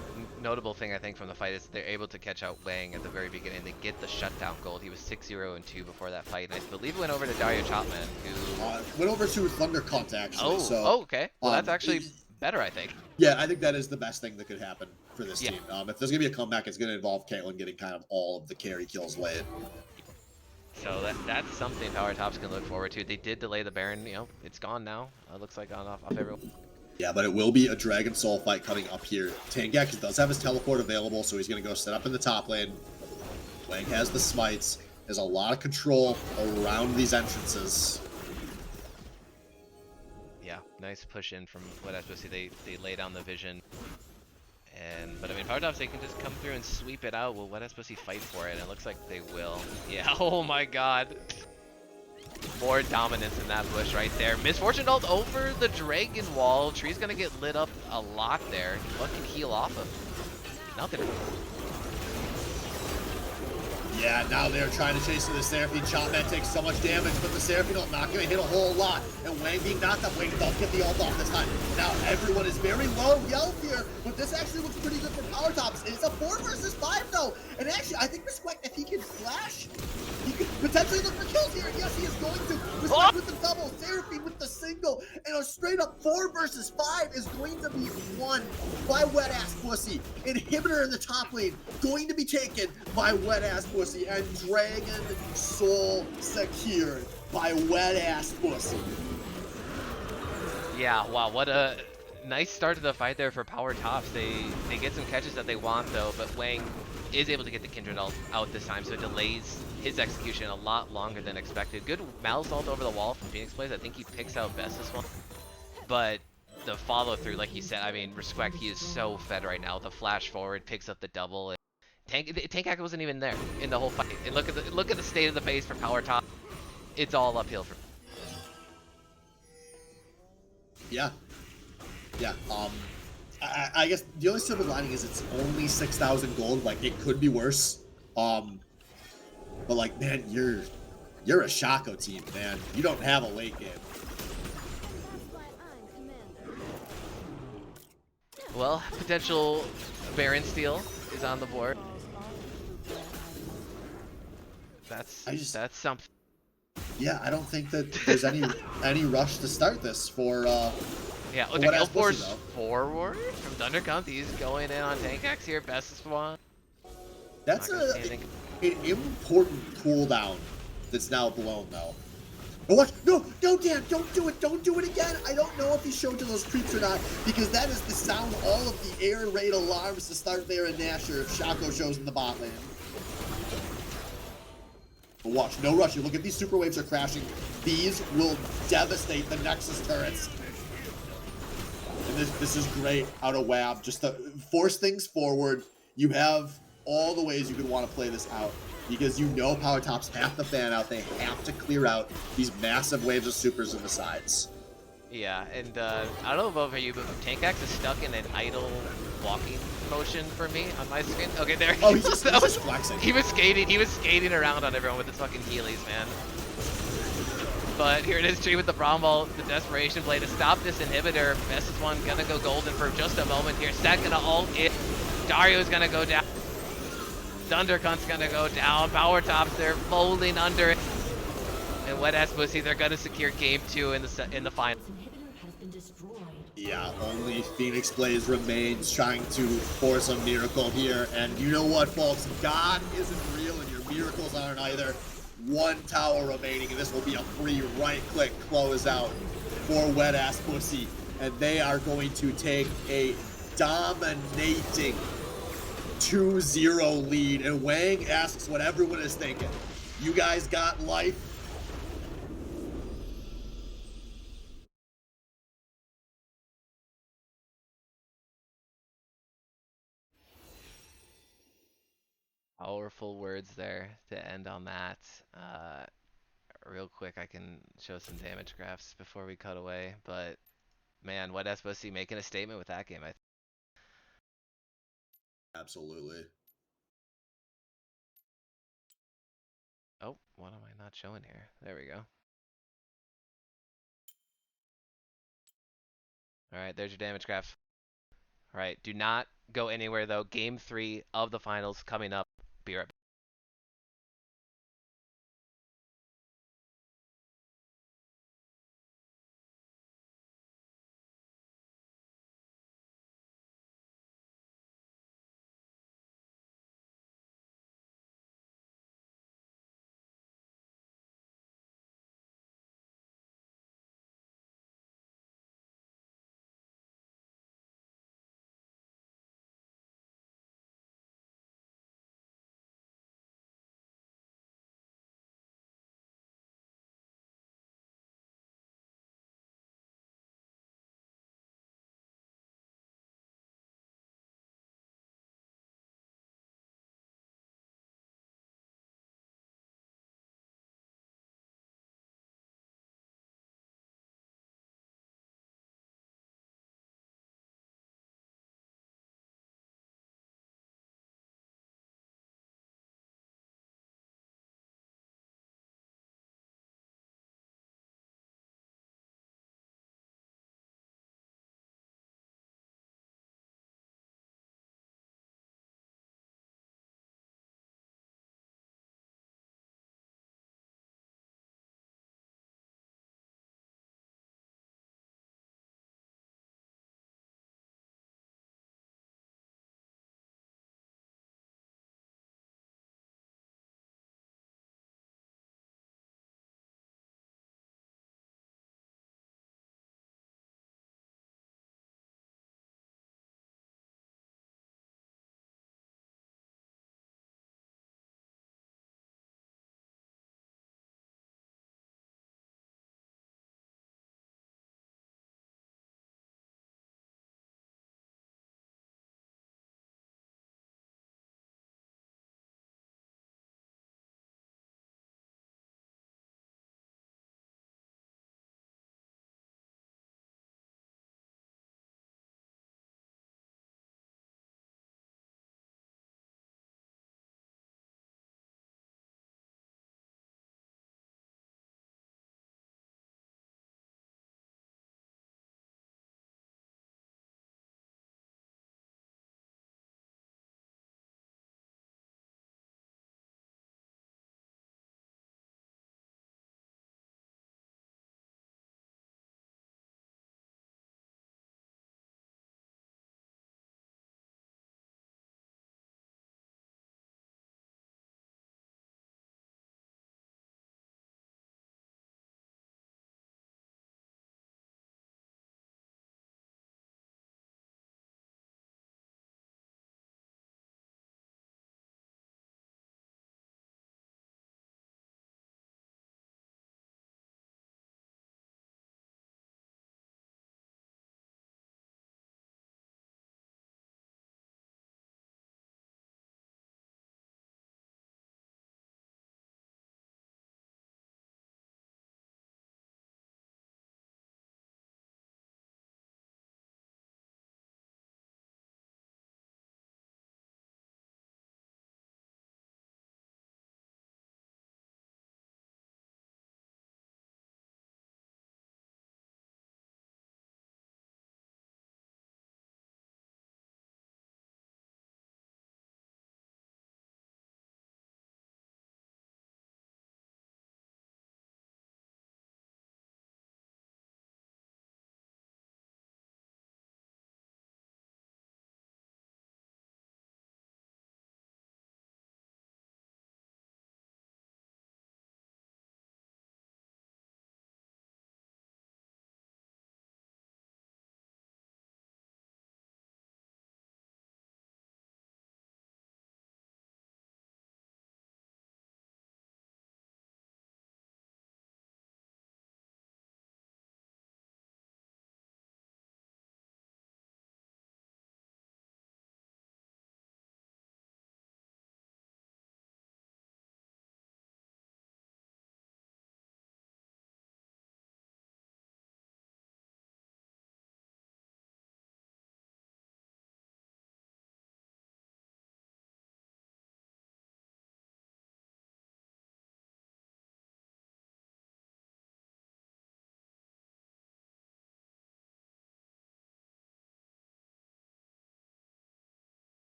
notable thing I think from the fight is they're able to catch out Wang at the very beginning. They get the shutdown gold. He was 6-0 and 2 before that fight, and I believe it went over to Dario Chapman, who went over to Thundercunt actually. Oh, okay. Well, that's actually better, I think. Yeah, I think that is the best thing that could happen for this team. If there's gonna be a comeback, it's gonna involve Caitlyn getting kind of all of the carry kills late. So that's something Power Tops can look forward to. They did delay the Baron. You know, it's gone now. It looks like off everyone. Yeah, but it will be a Dragon Soul fight coming up here. Tangax does have his teleport available, so he's going to go set up in the top lane. Wang has the smites. There's a lot of control around these entrances. Yeah, nice push in from Wet Ass Bussy. They lay down the vision. But I mean, Power Tops, they can just come through and sweep it out. Will Wet Ass Bussy fight for it? And it looks like they will. Yeah, oh my god. More dominance in that push right there. Misfortune ult over the Dragon Wall. Tree's gonna get lit up a lot there. What can heal off of? Nothing. Yeah, now they're trying to chase to the Seraphine. Chopman takes so much damage, but the Seraphine ult not going to hit a whole lot. And Wang being knocked up, Wang does get the ult off this time. Now everyone is very low health here, but this actually looks pretty good for Power Tops. It's a 4 versus 5 though. And actually, I think Respect, if he can flash, he could potentially look for kills here. Yes, he is going to. Respect with the double, Seraphine with the single, and a straight up 4 versus 5 is going to be won by Wet Ass Bussy. Inhibitor in the top lane, going to be taken by Wet Ass Bussy. And Dragon Soul secured by Wet Ass Bussy. Yeah, wow, what a nice start to the fight there for Power Tops. They get some catches that they want though, but Wang is able to get the Kindred ult out this time, so it delays his execution a lot longer than expected. Good Malice ult over the wall from Phoenix Blaze. I think he picks out best this one. But the follow through, like you said, I mean, Respect, he is so fed right now. The flash forward picks up the double. Tankax wasn't even there in the whole fight. And look at the state of the base for Power Top. It's all uphill for. Yeah. I guess the only silver lining is it's only 6,000 gold. Like, it could be worse. But like, man, you're a Shaco team, man. You don't have a late game. Well, potential Baron steal is on the board. That's something. Yeah, I don't think that there's any rush to start this for yeah, the Guild Force forward from Thundercunt. He's going in on Tankax here, best one. That's an important cooldown that's now blown though. Oh, what? No, no, Dan, don't do it. Don't do it again. I don't know if he showed to those creeps or not, because that is the sound all of the air raid alarms to start there in Nashor if Shaco shows in the bot lane. But watch, no rush. You look at these super waves are crashing. These will devastate the Nexus turrets. And this is great out of WAB. Just to force things forward. You have all the ways you could want to play this out, because you know Power Tops have to fan out. They have to clear out these massive waves of supers in the sides. Yeah, and I don't know about for you, but Tank Axe is stuck in an idle walking motion for me on my screen. Okay, there he Oh, goes. he's just flexing. He was skating around on everyone with his fucking Heelys, man. But here it is, Tree with the Bramble, the Desperation Blade to stop this inhibitor. Best is one gonna go golden for just a moment here. Stat gonna ult it. Dario's gonna go down. Thundercunt's gonna go down. Power Tops, they're folding under it. And Wet Ass Bussy, they're gonna secure game 2 in the final. Yeah, only Phoenix Blaze remains, trying to force a miracle here. And you know what, folks? God isn't real and your miracles aren't either. One tower remaining, and this will be a free right-click closeout for Wet Ass Bussy. And they are going to take a dominating 2-0 lead. And Wang asks what everyone is thinking. You guys got life? Powerful words there to end on that. Real quick, I can show some damage graphs before we cut away, but man, Wet Ass Bussy making a statement with that game. Absolutely. Oh, what am I not showing here? There we go. Alright, there's your damage graph. Alright, do not go anywhere though. Game 3 of the finals coming up. Be right back.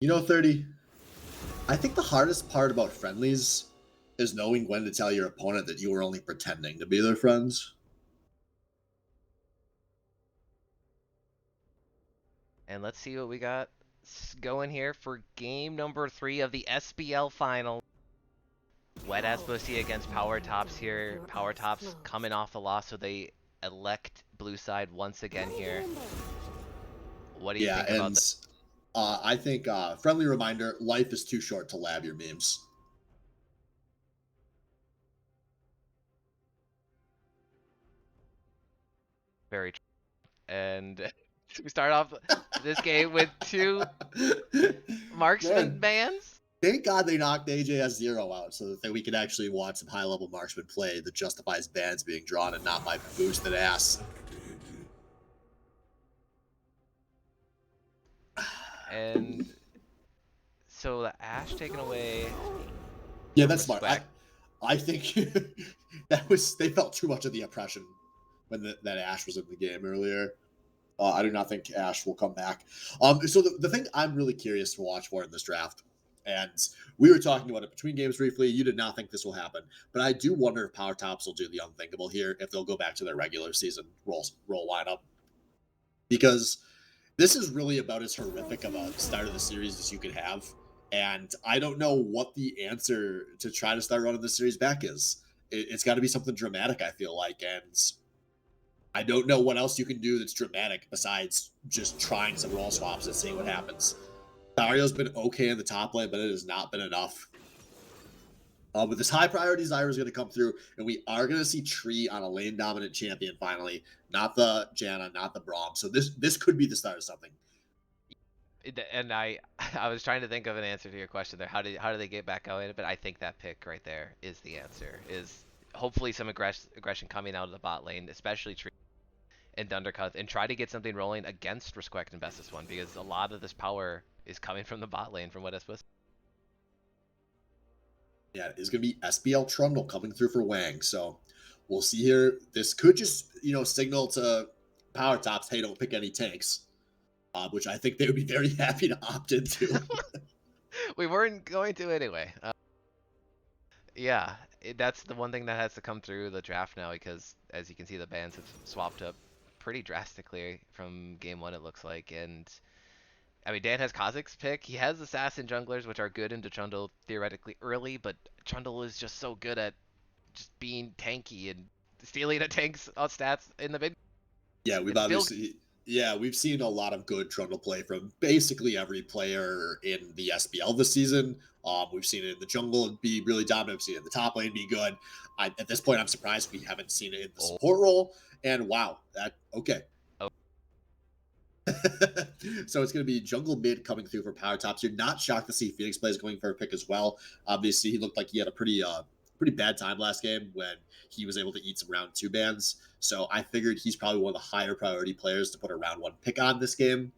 30, I think the hardest part about friendlies is knowing when to tell your opponent that you were only pretending to be their friends. And let's see what we got going here for game number 3 of the SBL final. Wet Ass Bussy against Power Tops here. Power Tops coming off a loss, so they elect blue side once again here. What do you Yeah, think about and that? I think friendly reminder: life is too short to lab your memes. Very true. And we start off this game with 2 marksman Man, bans. thank God they knocked AJS0 out so that we could actually watch some high level marksman play that justifies bans being drawn and not my boosted ass. And so the Ash taken away Yeah, from that's smart. respect. I think they felt too much of the oppression when that Ash was in the game earlier. I do not think Ash will come back. So the thing I'm really curious to watch for in this draft, and we were talking about it between games briefly. You did not think this will happen, but I do wonder if Power Tops will do the unthinkable here, if they'll go back to their regular season role lineup, because this is really about as horrific of a start of the series as you could have. And I don't know what the answer to try to start running the series back is. It's got to be something dramatic, I feel like. And I don't know what else you can do that's dramatic besides just trying some role swaps and seeing what happens. Dario's been okay in the top lane, but it has not been enough. But this high priority Zyra is going to come through, and we are going to see Tree on a lane dominant champion finally. Not the Janna, not the Braum. So this could be the start of something. And I was trying to think of an answer to your question there. How do they get back out in it? But I think that pick right there is the answer. Is hopefully some aggression coming out of the bot lane, especially Tree and Dundercut, and try to get something rolling against Respect and Best this one, because a lot of this power is coming from the bot lane from what it's supposed to. Yeah, it's going to be SBL Trundle coming through for Wang. So we'll see here. This could just, signal to Power Tops, hey, don't pick any tanks, which I think they would be very happy to opt into. We weren't going to anyway. Yeah, that's the one thing that has to come through the draft now, because as you can see, the bans have swapped up pretty drastically from game 1, it looks like. And I mean, Dan has Kha'Zix's pick. He has assassin junglers, which are good into Trundle theoretically early, but Trundle is just so good at just being tanky and stealing a tank's stats in the mid. Yeah, It's still we've seen a lot of good Trundle play from basically every player in the SBL this season. We've seen it in the jungle be really dominant. We've seen it in the top lane be good. At this point, I'm surprised we haven't seen it in the oh, support role. And wow, that okay. oh So it's going to be jungle mid coming through for Power Tops. You're not shocked to see Phoenix Plays going for a pick as well. Obviously, he looked like he had a pretty bad time last game when he was able to eat some round 2 bans. So I figured he's probably one of the higher priority players to put a round 1 pick on this game.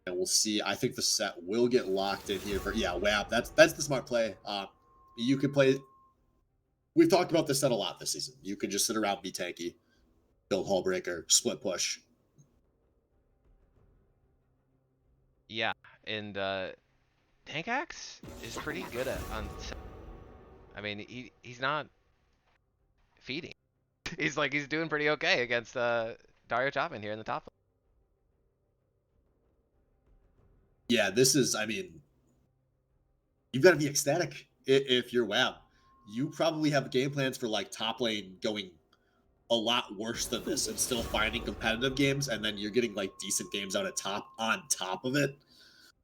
And we'll see. I think the set will get locked in here for wow. That's the smart play. You can play. We've talked about this set a lot this season. You can just sit around, be tanky, build hull breaker, split push. yeah, and Tankax is pretty good at on. I mean, he's not feeding. He's doing pretty okay against Dario Chapman here in the top. Yeah, this is. I mean, you've got to be ecstatic if you're WAB. You probably have game plans for like top lane going a lot worse than this and still finding competitive games, and then you're getting like decent games out at top on top of it.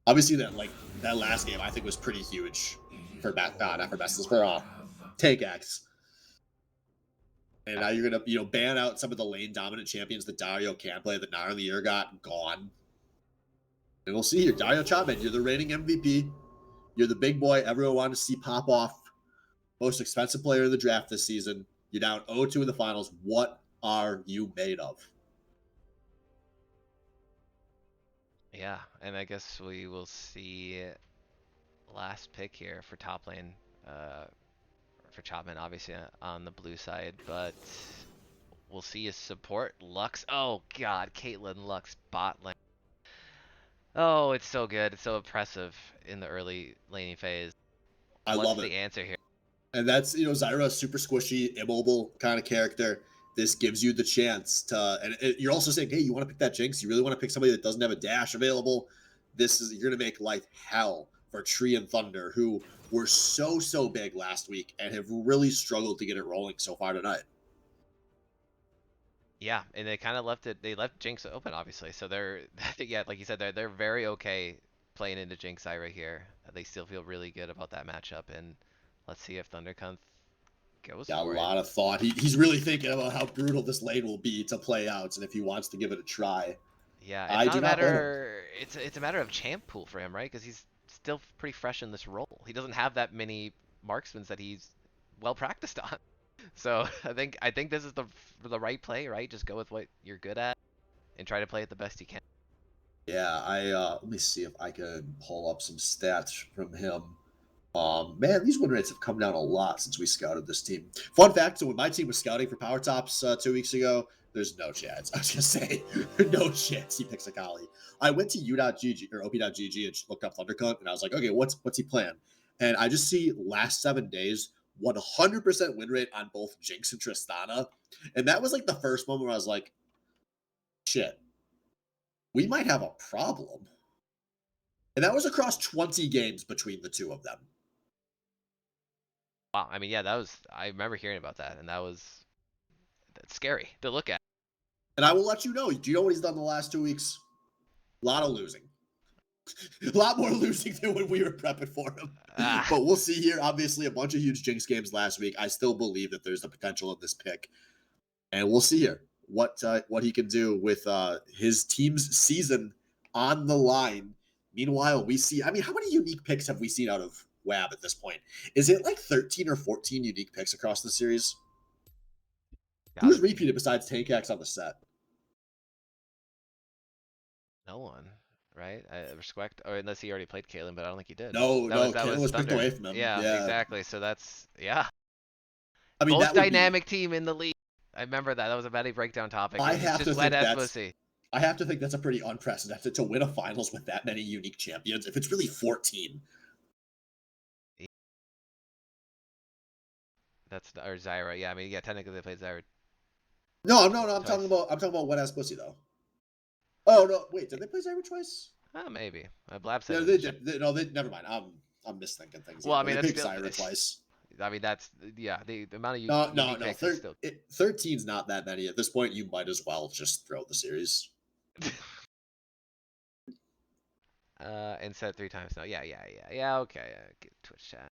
Obviously, that last game I think was pretty huge for not for Best, for Take X. And now you're gonna ban out some of the lane dominant champions that Dario can play that not only year got gone. And we'll see here, Dario Chapman, you're the reigning MVP. You're the big boy everyone wanted to see pop off. Most expensive player in the draft this season. You're down 0-2 in the finals. What are you made of? Yeah, and I guess we will see last pick here for top lane for Chapman, obviously on the blue side, but we'll see his support Lux. Oh God, Caitlyn Lux bot lane. Oh, it's so good. It's so oppressive in the early laning phase. I What's love it. the answer here? And that's, Zyra, super squishy, immobile kind of character. This gives you the chance to, and you're also saying, hey, you want to pick that Jinx? You really want to pick somebody that doesn't have a dash available? You're going to make life hell for Tree and Thunder, who were so big last week and have really struggled to get it rolling so far tonight. Yeah, and they kind of left it. They left Jinx open, obviously. So they're, yeah, like you said, they're very okay playing into Jinx Zyra here. They still feel really good about that matchup, and let's see if Thundercunt goes Yeah, a for it. lot of thought. He's really thinking about how brutal this lane will be to play out, and if he wants to give it a try. Yeah, it's I not do a not blame him. matter. It's a matter of champ pool for him, right? Because he's still pretty fresh in this role. He doesn't have that many marksmans that he's well practiced on. So I think this is the right play, right? Just go with what you're good at and try to play it the best you can. Yeah, I let me see if I can pull up some stats from him. Man, these win rates have come down a lot since we scouted this team. Fun fact: so when my team was scouting for Power Tops 2 weeks ago, there's no chance. I was gonna say, no chance he picks Akali. I went to u.gg or op.gg and looked up Thundercunt, and I was like, okay, what's he playing? And I just see last 7 days, 100% win rate on both Jinx and Tristana, and that was like the first moment where I was like, shit, we might have a problem. And that was across 20 games between the two of them. Wow, I mean, yeah, that was I remember hearing about that, and that's scary to look at. And I will let you know. Do you know what he's done the last 2 weeks? A lot of losing. A lot more losing than when we were prepping for him. Ah, But we'll see here. Obviously, a bunch of huge Jinx games last week. I still believe that there's the potential of this pick. And we'll see here what he can do with his team's season on the line. Meanwhile, we see, I mean, how many unique picks have we seen out of WAB at this point? Is it like 13 or 14 unique picks across the series? gotta Who's be repeated besides Tankax on the set? no one, right? I respect, or unless he already played Caitlyn, but I don't think he did. No, That was no, that Caitlyn was was picked Thunder. away from him. Yeah, Yeah. exactly. So that's yeah, I mean, most that would be, dynamic team in the league. I remember that. That was a Betty breakdown topic. I It's have just to wet think ass that's, Bussy. I have to think that's a pretty unprecedented to win a finals with that many unique champions. If it's really 14. That's or Zyra. Yeah, I mean, yeah, technically they played Zyra No. twice. I'm talking about wet ass pussy though. Oh no, wait, did they play Zyra twice? Maybe. Blab said Yeah, in the they chat. did. No, they never mind. I'm misthinking things Well, here, I but mean, they that's picked still. Zyra twice. I mean, that's yeah. The amount of No, unique no. picks is still. 13's not that many. At this point, you might as well just throw the series. And said 3 times no. Yeah. Okay. Get Twitch chat.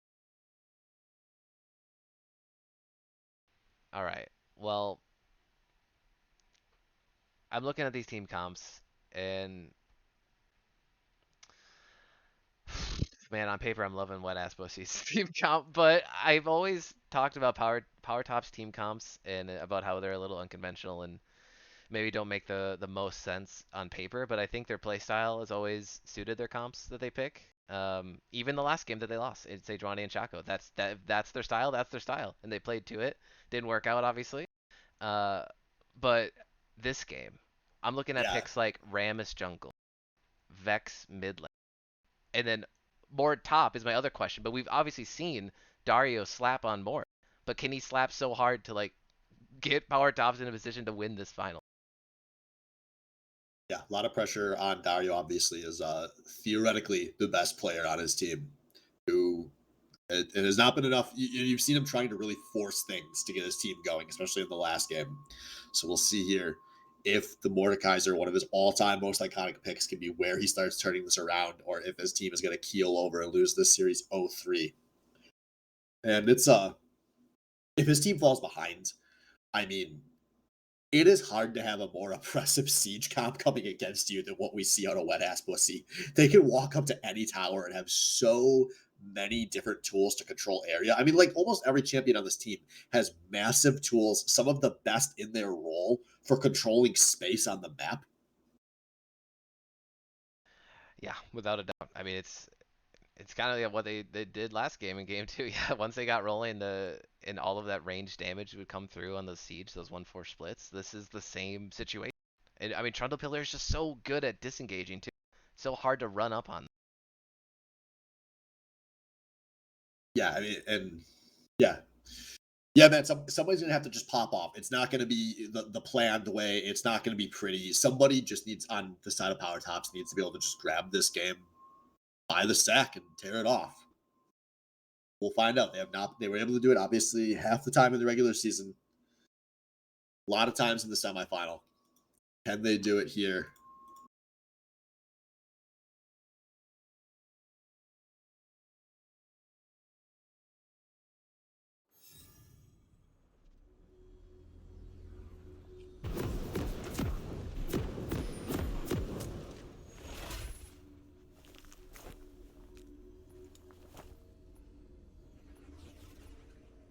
All right. Well, I'm looking at these team comps, and man, on paper, I'm loving wet ass Bussy's team comp. But I've always talked about Power Top's team comps and about how they're a little unconventional and maybe don't make the most sense on paper. But I think their play style has always suited their comps that they pick. Even the last game that they lost, it's Sejuani and Chaco. That's their style. That's their style, and they played to it. Didn't work out, obviously. Uh, but this game, I'm looking at Yeah, picks like Rammus jungle, Vex mid lane, and then Mord top is my other question. But we've obviously seen Dario slap on Mord, but can he slap so hard to like get Power Tops in a position to win this final? yeah. A lot of pressure on Dario. Obviously, is theoretically the best player on his team. Who it has not been enough. You've seen him trying to really force things to get his team going, especially in the last game. So we'll see here if the Mordekaiser, one of his all-time most iconic picks, can be where he starts turning this around, or if his team is going to keel over and lose this series 0-3. And it's if his team falls behind, I mean, it is hard to have a more oppressive siege comp coming against you than what we see on a wet ass pussy. They can walk up to any tower and have so many different tools to control area. I mean, like almost every champion on this team has massive tools, some of the best in their role for controlling space on the map. Yeah, without a doubt. I mean, it's kind of like what they did last game in game two. Yeah, once they got rolling, and all of that range damage would come through on the siege, those 1-4 splits. This is the same situation. And I mean, Trundle Pillar is just so good at disengaging too. so hard to run up on. Yeah, I mean, and yeah. Yeah, man, somebody's gonna have to just pop off. It's not gonna be the planned way. It's not gonna be pretty. Somebody just needs on the side of Power Tops needs to be able to just grab this game by the sack and tear it off. We'll find out. They were able to do it obviously half the time in the regular season. A lot of times in the semifinal. Can they do it here?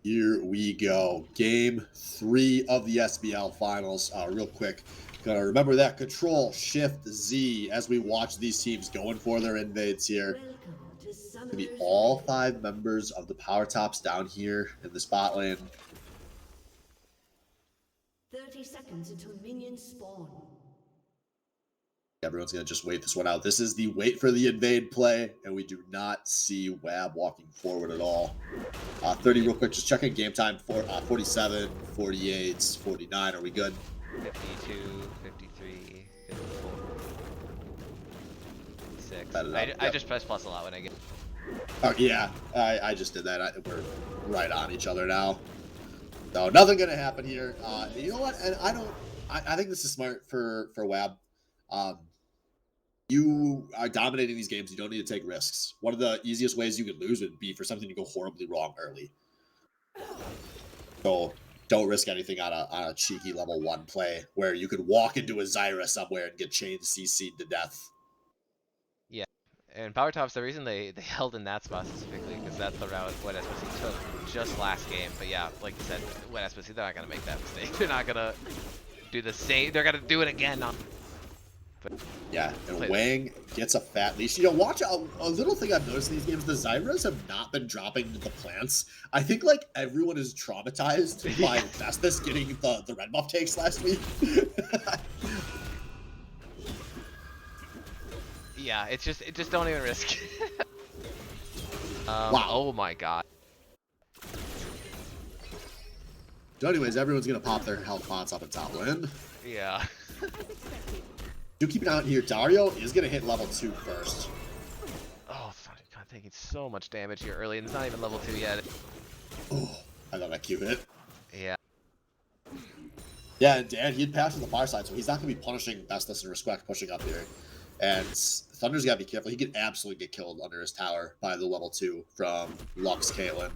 Here we go. Game 3 of the SBL Finals. Real quick, gotta remember that Control Shift Z as we watch these teams going for their invades here. Gonna be all 5 members of the Power Tops down here in the spot lane. 30 seconds until minions spawn. Everyone's going to just wait this one out. This is the wait for the invade play, and we do not see Wab walking forward at all. 30 real quick, just checking game time for 47, 48, 49. Are we good? 52, 53, 54, 56. I just press plus a lot when I get. Oh, yeah, I just did that. We're right on each other now. No, nothing going to happen here. You know what? And I think this is smart for Wab. You are dominating these games. You don't need to take risks. One of the easiest ways you could lose would be for something to go horribly wrong early. So don't risk anything on a cheeky level 1 play where you could walk into a Zyra somewhere and get chain CC'd to death. Yeah, and Power Tops, the reason they held in that spot specifically because that's the route what SBC took just last game. But yeah, like you said, what SBC, they're not gonna make that mistake. They're not gonna do the same. They're gonna do it again. But yeah, and Wang gets a fat leash. You know, watch a little thing I've noticed in these games, the Zyras have not been dropping into the plants. I think, like, everyone is traumatized by Festus getting the red buff takes last week. yeah, it's just don't even risk. Wow. Oh my god. So anyways, everyone's going to pop their health pots up at top lane. Yeah. Do keep an eye out here. Dario is going to hit level 2 first. Oh, God, taking so much damage here early, and it's not even level 2 yet. Oh, I love that Q hit. Yeah. Yeah, and Dan, he'd pass to the far side, so he's not going to be punishing Bestus and Respect pushing up here. And Thunder's got to be careful. He could absolutely get killed under his tower by the level 2 from Lux Caitlyn.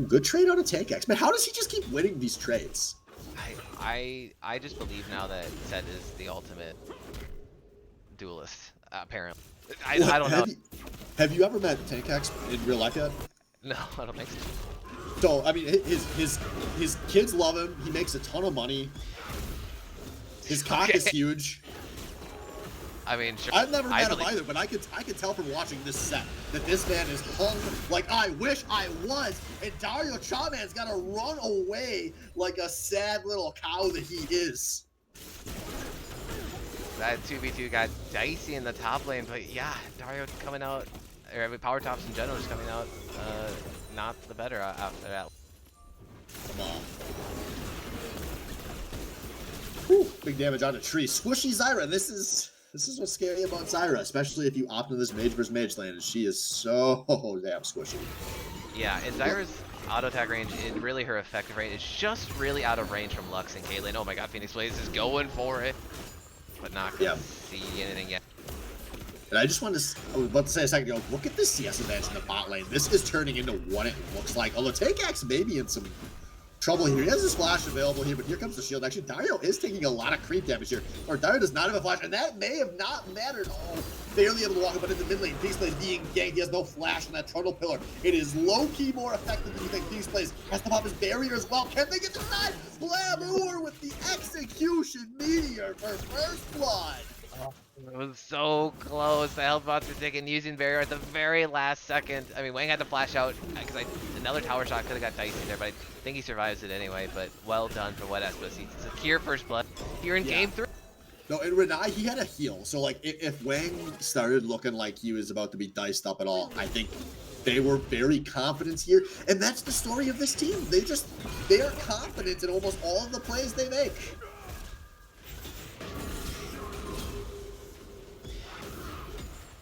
Good trade on a Tank-X. Man, how does he just keep winning these trades? I just believe now that Zed is the ultimate duelist, apparently. I don't know. Have you ever met Tank-X in real life yet? No, I don't think so. So, I mean, his kids love him. He makes a ton of money. His cock is huge. I mean, sure. I've never met him either, but I could tell from watching this set that this man is hung like I wish I was. And Dario Chaman's got to run away like a sad little cow that he is. That 2v2 got dicey in the top lane, but yeah, Dario coming out, or I mean, Power Tops in general just coming out not the better after that. Come on. Whew, big damage on a tree. Squishy Zyra. This is what's scary about Zyra, especially if you opt into this mage versus mage lane, and she is so damn squishy. Yeah, and Zyra's auto attack range and really her effective range is just really out of range from Lux and Caitlyn. Oh my god, Phoenix Blaze is going for it, but not gonna see anything yet. And I just wanted to, I was about to say a second ago, look at this CS advantage in the bot lane. This is turning into what it looks like. Although Tank-X may be in some trouble here. He has his flash available here, but here comes the shield. Actually, Dario is taking a lot of creep damage here. Or Dario does not have a flash, and that may have not mattered. Oh, barely able to walk up, but in the mid lane, Phoenix Blaze being ganked. He has no flash on that Trundle Pillar. It is low-key more effective than you think. Phoenix Blaze has to pop his barrier as well. Can they get the side? Blamour with the execution meteor for first blood. It was so close. The health bots were taken using barrier at the very last second. I mean, Wang had to flash out because another tower shot could have got dicey there, but I think he survives it anyway. But well done for Wet Ass Bussy. Secure first blood here in game 3. No, and Renai, he had a heal. So, like, if Wang started looking like he was about to be diced up at all, I think they were very confident here. And that's the story of this team. They are confident in almost all of the plays they make.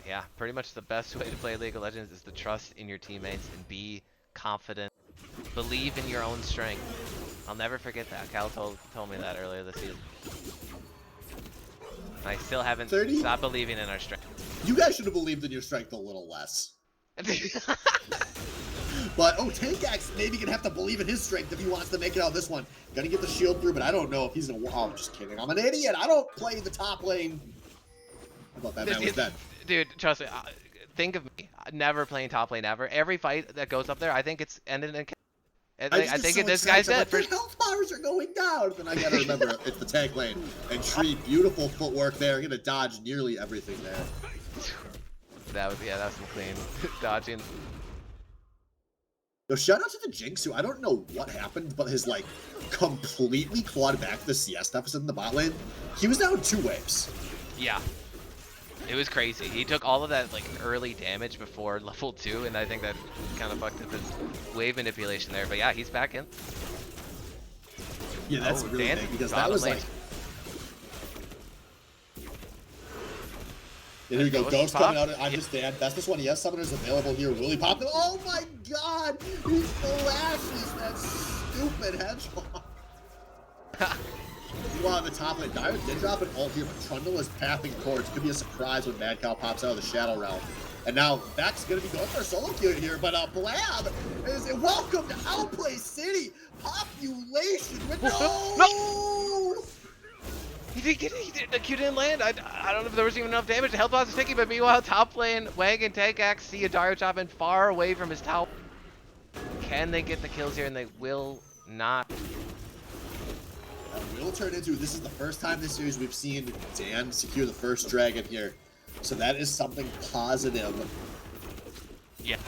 Yeah, pretty much the best way to play League of Legends is to trust in your teammates and be confident. Believe in your own strength. I'll never forget that. Cal told me that earlier this season. I still haven't stopped believing in our strength. You guys should have believed in your strength a little less. But, Tankax maybe gonna have to believe in his strength if he wants to make it out of this one. Gonna get the shield through, but I don't know if he's gonna... Oh, I'm just kidding. I'm an idiot. I don't play the top lane. I thought that man was dead. Dude, trust me. Think of me. Never playing top lane ever. Every fight that goes up there, I think it's ended in... I think this guy's dead. Their health bars are going down. Then I gotta remember it's the tank lane. And Tree, beautiful footwork there. Gonna dodge nearly everything there. That was some clean dodging. Yo, shout out to the Jinx, who I don't know what happened, but has like completely clawed back the CS deficit in the bot lane. He was down 2 waves. Yeah. It was crazy. He took all of that like early damage before level 2, and I think that kind of fucked up his wave manipulation there. But yeah, he's back in. Yeah, that's really big because that was like. And here we go, Ghost coming out on his stand. Bestest one, yes, summoners available here. Willie popping. Oh my god! He flashes that stupid hedgehog. Meanwhile, on the top lane, Dire did drop an ult here, but Trundle is pathing towards. Could be a surprise when Mad Cow pops out of the Shadow Realm. And now that's going to be going for a solo queue here, but Blab is welcome to Outplay City. Population with no! The Q didn't land. I don't know if there was even enough damage. The health boss is taking, but meanwhile, top lane, Wang and Tankax see a Dario chopping far away from his tower. Can they get the kills here? And they will not. Will turn into, this is the first time this series we've seen Dan secure the first dragon here. So that is something positive. Yeah.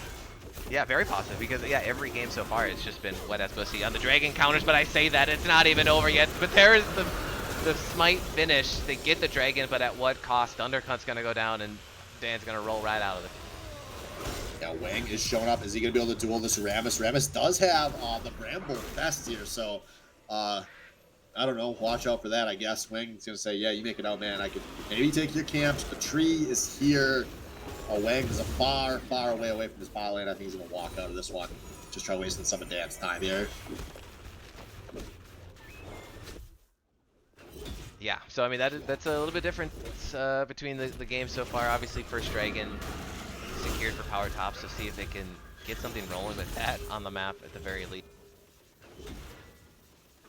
Yeah, very positive because, yeah, every game so far it's just been Wet Ass Bussy on the dragon counters, but I say that it's not even over yet. But there is the smite finish. They get the dragon, but at what cost? Undercut's going to go down and Dan's going to roll right out of it. Now Wang is showing up. Is he going to be able to duel this Rammus? Rammus does have the Bramble Fest here, so I don't know. Watch out for that, I guess. Wang's going to say, yeah, you make it out, man. I could maybe take your camps. The tree is here. Wang is a far, far away from his bot lane. I think he's going to walk out of this one. Just try wasting some of Dan's time here. Yeah, so I mean that's a little bit different between the games so far. Obviously, first dragon secured for power top, so see if they can get something rolling with that on the map at the very least.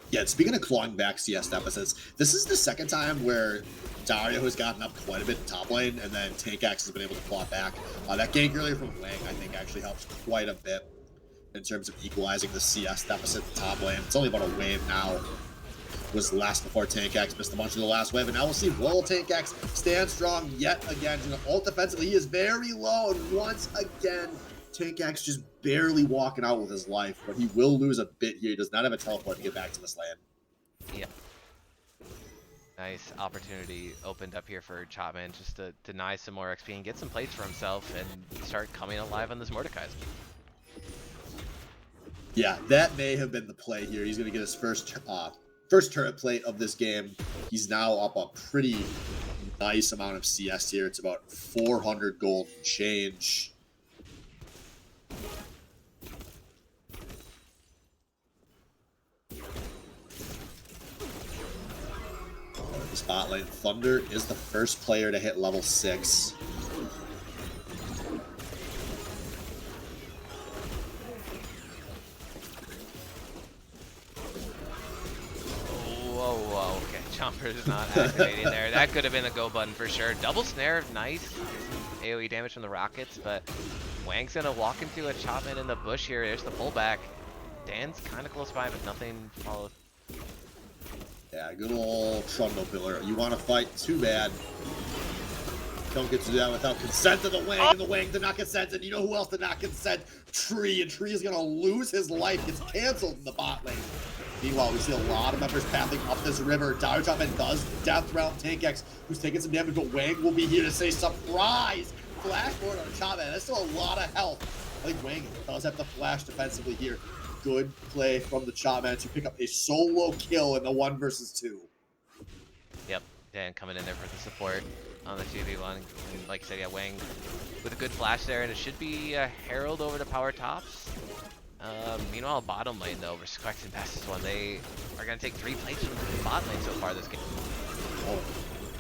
Yeah, speaking of clawing back CS deficits, this is the second time where Dario has gotten up quite a bit in top lane, and then Tankax has been able to claw back. That gank earlier from Wang, I think, actually helps quite a bit in terms of equalizing the CS deficit in top lane. It's only about a wave now. It was last before Tankax missed a bunch of the last wave, and now we'll see will Tankax stand strong yet again. He's going to ult defensively. He is very low, and once again, Tankax just barely walking out with his life, but he will lose a bit here. He does not have a teleport to get back to this land. Yeah. Nice opportunity opened up here for Chopman just to deny some more XP and get some plates for himself and start coming alive on this Mordekaiser. Yeah, that may have been the play here. He's going to get his first turret plate of this game. He's now up a pretty nice amount of CS here. It's about 400 gold and change. Spot lane, Thunder is the first player to hit level 6. Whoa, okay. Jumper is not activating there. That could have been a go button for sure. Double snare, nice. AoE damage from the rockets, but Wang's gonna walk into a Chopman in the bush here. There's the pullback. Dan's kind of close by, but nothing follows. Yeah, good old Trundle pillar. You want to fight? Too bad. Don't get to do that without consent of the Wang, and the Wang did not consent, and you know who else did not consent? Tree, and Tree is gonna lose his life, gets canceled in the bot lane. Meanwhile, we see a lot of members pathing up this river. Dire Topman does death round Tank X, who's taking some damage, but Wang will be here to say surprise! Flash forward on Chopman, that's still a lot of health. I think Wang does have to flash defensively here. Good play from the Chopman to pick up a solo kill in the 1 versus 2. Yep, Dan coming in there for the support on the 2v1. And like I said, yeah, Wang with a good flash there, and it should be Herald over to power tops. Meanwhile, bottom lane though, Respect and Bestest one, they are going to take 3 plates from the bot lane so far this game.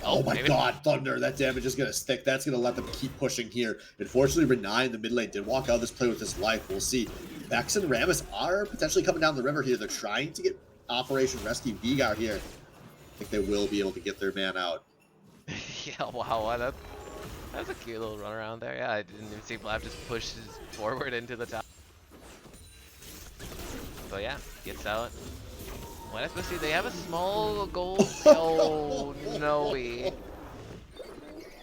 Oh my god, Thunder, that damage is going to stick. That's going to let them keep pushing here. Unfortunately, Renai in the mid lane did walk out of this play with his life. We'll see. Vex and Rammus are potentially coming down the river here. They're trying to get Operation Rescue Vigar here. I think they will be able to get their man out. Yeah, wow, that's a cute little run around there. Yeah, I didn't even see Blab just pushes forward into the top. So yeah, gets out. Well, that's Bussy. They have a small goal. Oh, no.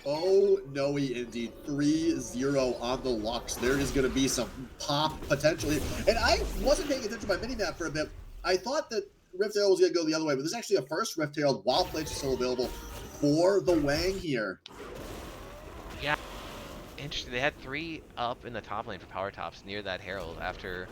Oh, no, indeed. 3-0 on the Lux. There is going to be some pop potentially. And I wasn't paying attention to my mini-map for a bit. I thought that Rift Herald was going to go the other way, but there's actually a first Rift Herald while plates are still available for the Wang here. Yeah. Interesting. They had 3 up in the top lane for power tops near that Herald after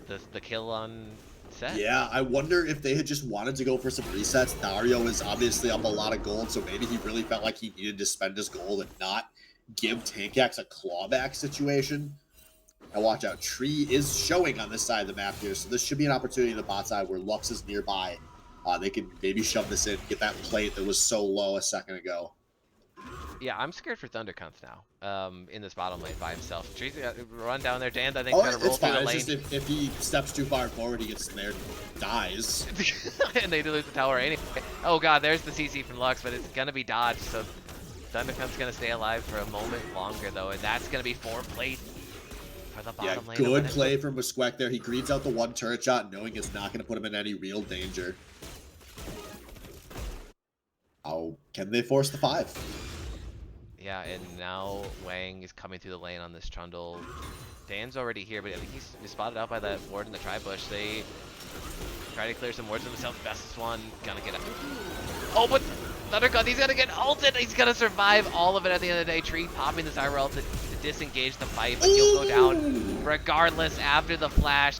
the kill on set. Yeah, I wonder if they had just wanted to go for some resets. Dario is obviously up a lot of gold, so maybe he really felt like he needed to spend his gold and not give Tankax a clawback situation. Now watch out, Tree is showing on this side of the map here, so this should be an opportunity on the bot side where Lux is nearby. They can maybe shove this in, get that plate that was so low a second ago. Yeah, I'm scared for Thundercunts now. In this bottom lane by himself. Tree's got to run down there. Dan, I think, kind of roll through the lane. It's just if he steps too far forward, he gets snared, dies. And they lose the tower anyway. Oh god, there's the CC from Lux, but it's gonna be dodged. So Thundercunt's gonna stay alive for a moment longer though, and that's gonna be 4 plates for the bottom lane. Good play from Musquek there. He greens out the 1 turret shot, knowing it's not gonna put him in any real danger. How can they force the 5? Yeah, and now Wang is coming through the lane on this Trundle. Dan's already here, but I think he's spotted out by that ward in the tri-bush. They try to clear some wards of themselves. Bestest one, gonna get out. Oh, but Thundercut, he's gonna get ulted! He's gonna survive all of it at the end of the day. Tree popping the Zyra ult to disengage the fight, but he'll go down regardless after the flash.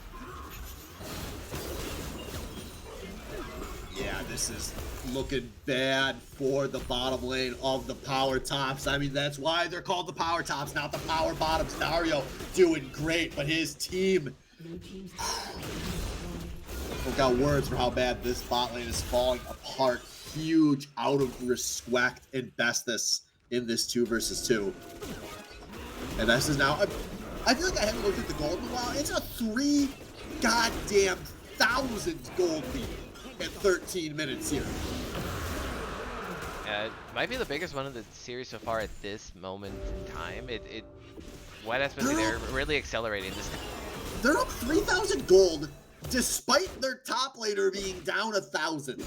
Yeah, this is looking bad for the bottom lane of the power tops. I mean, that's why they're called the power tops, not the power bottoms. Dario doing great, but his team got words for how bad this bot lane is falling apart. Huge out of respect and Bestest in this 2 versus 2. And this is now, I feel like I haven't looked at the gold in a while. It's a 3 goddamn thousand gold lead at 13 minutes here. It might be the biggest one of the series so far at this moment in time. White Ass Bussy, they're really accelerating this. They're up 3,000 gold despite their top laner being down 1,000.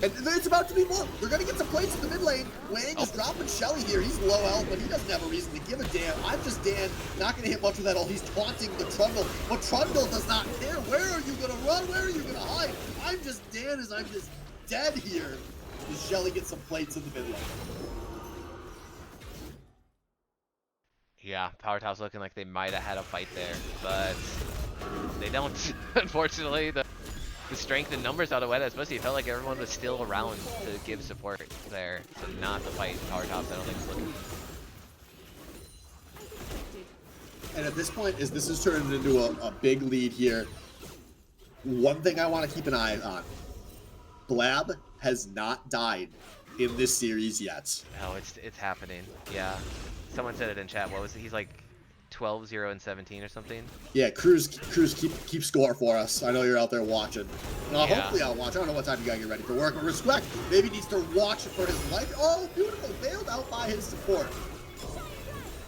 And it's about to be more. They're going to get some plates in the mid lane. Wang is dropping Shelly here. He's low health, but he doesn't have a reason to give a damn. I'm just Dan, not going to hit much with that ult. He's taunting the Trundle, but Trundle does not care. Where are you going to run? Where are you going to hide? I'm just Dan as I'm just dead here. Does Shelly get some plates in the mid lane? Yeah, Power Top's looking like they might have had a fight there, but they don't. Unfortunately, the strength and numbers out of Weta, especially it felt like everyone was still around to give support there, so not the fight Power Tops I don't think is looking. And at this point, this is turning into a big lead here. One thing I want to keep an eye on. Blab has not died in this series yet. Oh, it's happening. Yeah. Someone said it in chat. What was it? He's like 12, 0, and 17 or something. Yeah, Cruz keep score for us. I know you're out there watching. Yeah. Hopefully I'll watch. I don't know what time you gotta get ready for work, but Respect maybe needs to watch for his life. Oh, beautiful. Bailed out by his support.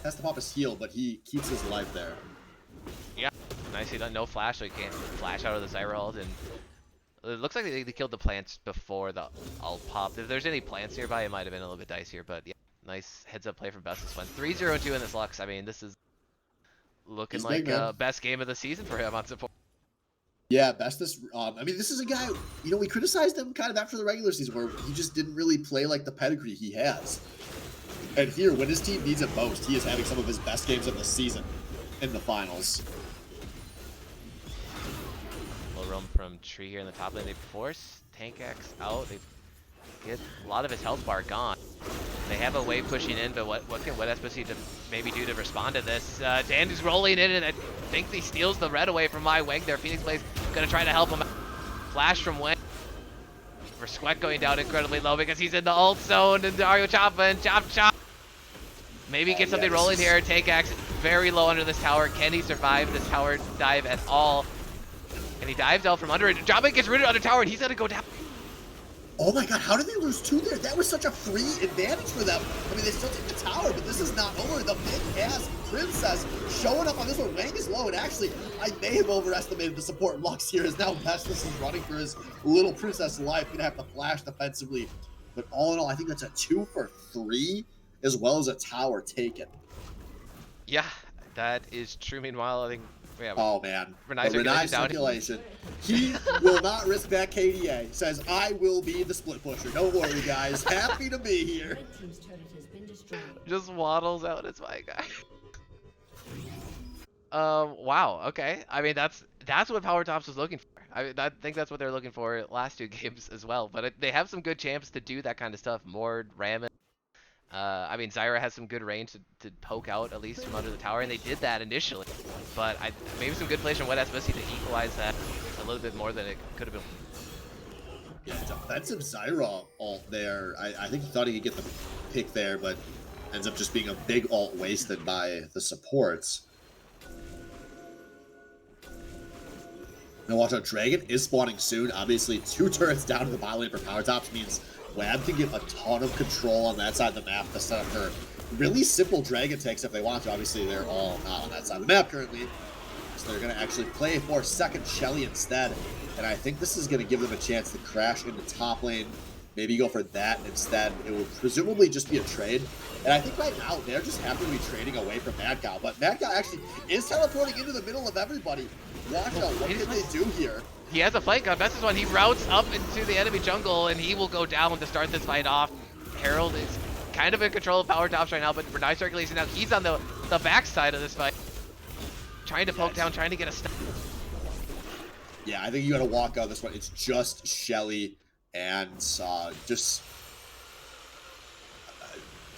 Has to pop his heal, but he keeps his life there. Yeah. Nicely done. No flash, so he can't flash out of the Zyra ult, and It looks like they killed the plants before the ult popped. If there's any plants nearby, it might have been a little bit dicier, but yeah. Nice heads-up play from Bussy Swain. 3-0-2 in this Lux. I mean, this is looking He's big, like man. best game of the season for him on support. Yeah, bestest. I mean, this is a guy, we criticized him kind of after the regular season where he just didn't really play like the pedigree he has. And here, when his team needs it most, he is having some of his best games of the season in the finals. Little roam from Tree here in the top lane. They force Tank X out. They get a lot of his health bar gone. They have a wave pushing in, but what can Wet Bussy to maybe do to respond to this? Dandy's rolling in, and I think he steals the red away from my Wang there. Phoenix Blaze gonna try to help him out. Flash from Wang. For Squeck going down incredibly low because he's in the ult zone, and Dario Choppa and Chop. Maybe get something rolling here. Tank X very low under this tower. Can he survive this tower dive at all? And he dives out from under it. Jabba gets rid of the tower, and he's gonna go down. Oh my god, how did they lose 2 there? That was such a free advantage for them. I mean, they still take the tower, but this is not over. The big-ass Princess showing up on this one. Wang is low, and actually, I may have overestimated the support Lux here, as now Bestless is running for his little Princess life. Gonna have to flash defensively. But all in all, I think that's a 2 for 3, as well as a tower taken. Yeah, that is true. Meanwhile, I think... Yeah, oh man, Renai the Renai circulation. He will not risk that KDA. Says, I will be the split pusher. Don't worry, guys. Happy to be here. Red team's turret has been destroyed. Just waddles out as my guy. Wow. Okay. I mean, that's what Power Tops was looking for. I think that's what they're looking for last 2 games as well. But they have some good champs to do that kind of stuff. Mord, Ramen. I mean, Zyra has some good range to poke out at least from under the tower, and they did that initially. But maybe some good plays from Wet Bussy to equalize that a little bit more than it could have been. Yeah, defensive Zyra ult there. I think he thought he could get the pick there, but ends up just being a big ult wasted by the supports. Now watch out, Dragon is spawning soon. Obviously, 2 turrets down to the bot lane for Power Tops means Wab can get a ton of control on that side of the map to set up for really simple Dragon takes if they want to. Obviously, they're all not on that side of the map currently, so they're going to actually play for second Shelly instead. And I think this is going to give them a chance to crash into top lane, maybe go for that instead. It would presumably just be a trade. And I think right now, they're just happy to be trading away from Mad Cow. But Mad Cow actually is teleporting into the middle of everybody. Watch out, what can they do here? He has a flank on Best's one. He routes up into the enemy jungle, and he will go down to start this fight off. Herald is kind of in control of Power Tops right now, but Renai circulation now. He's on the backside of this fight. Trying to poke down, trying to get a stun. Yeah, I think you got to walk out this one. It's just Shelly and just...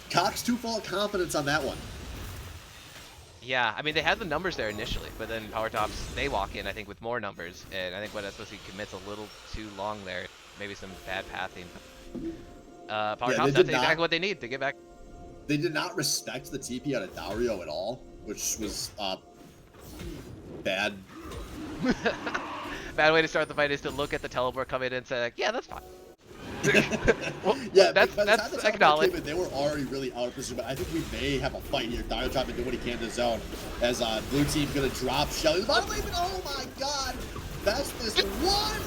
Cox too full of confidence on that one. Yeah, I mean, they had the numbers there initially, but then Power Tops, they walk in, I think, with more numbers, and I think Wet Bussy commits a little too long there. Maybe some bad pathing. Power Tops, that's exactly what they need to get back. They did not respect the TP out of Dario at all, which was bad. Bad way to start the fight is to look at the teleport come in and say, like, yeah, that's fine. Well, yeah, that's acknowledged. They were already really out of position, but I think we may have a fight here. Dario trying to do what he can to zone as blue team gonna drop Shelly. The bottom lane, oh my god! That's this one!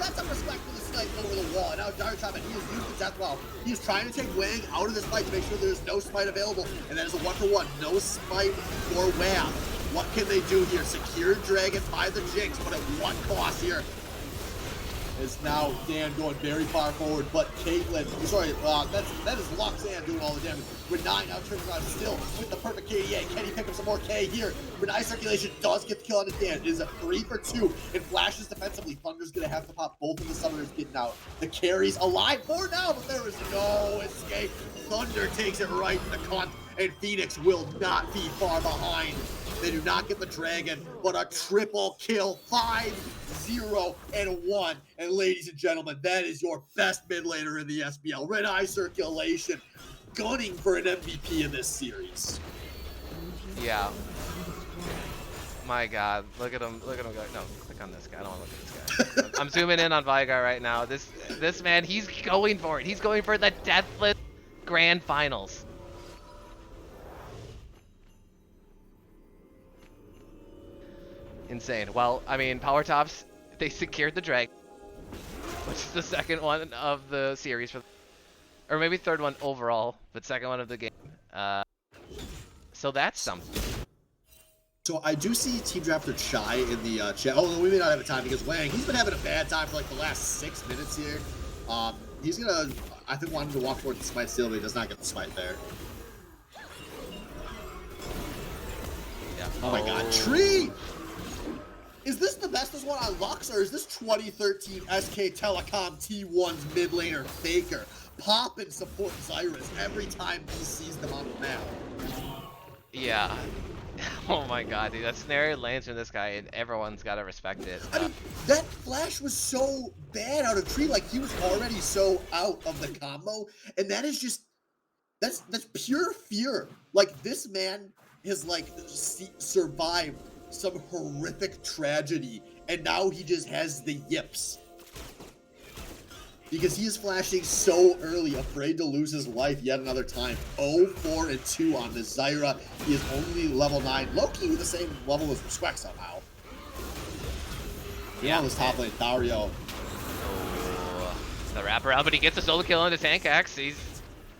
Sets up respect for the snipe over the wall. Now Dario Chapman, he has used the death well. He is trying to take Wang out of this fight to make sure there's no smite available. And that is a 1-for-1. No smite for Wham. What can they do here? Secure Dragon by the Jinx, but at what cost here? Is now Dan going very far forward, but Caitlyn, sorry, that is Luxanne doing all the damage. Renai now turns around still with the perfect KDA. Can he pick up some more K here? Renai circulation does get the kill on his Dan. It is a 3-for-2 and flashes defensively. Thunder's gonna have to pop both of the summoners getting out. The carry's alive for now, but there is no escape. Thunder takes it right in the cunt, and Phoenix will not be far behind. They do not get the dragon, but a triple kill, 5-0-1. And ladies and gentlemen, that is your best mid laner in the SPL. Red Eye Circulation, gunning for an MVP in this series. Yeah. My God, look at him go. No, click on this guy. I don't want to look at this guy. I'm zooming in on Vigar right now. This man, he's going for it. He's going for the Deathless Grand Finals. Insane. Well, I mean, Power Tops, they secured the dragon. It's the second one of the series, or maybe third one overall, but second one of the game. So that's something. So I do see Team Drafter Chai in the chat. Oh, we may not have a time because Wang, he's been having a bad time for like the last 6 minutes here. He's gonna, I think, want him to walk towards the smite still, but he does not get the smite there. Yeah. Oh my god, Tree! Is this the bestest one on Lux, or is this 2013 SK Telecom T1's mid laner Faker popping support Zyrus every time he sees them on the map? Yeah. Oh my god, dude, that scenario lands from this guy, and everyone's gotta respect it. I mean, that flash was so bad out of Tree, like he was already so out of the combo, and that is just, that's pure fear. Like, this man has like survived some horrific tragedy, and now he just has the yips. Because he is flashing so early, afraid to lose his life yet another time. 0-4-2 on the Zyra. He is only level 9. Low-key the same level as Sweck somehow. Yeah, on this top lane, Dario. Oh, the wraparound, but he gets a solo kill on the tank axe. He's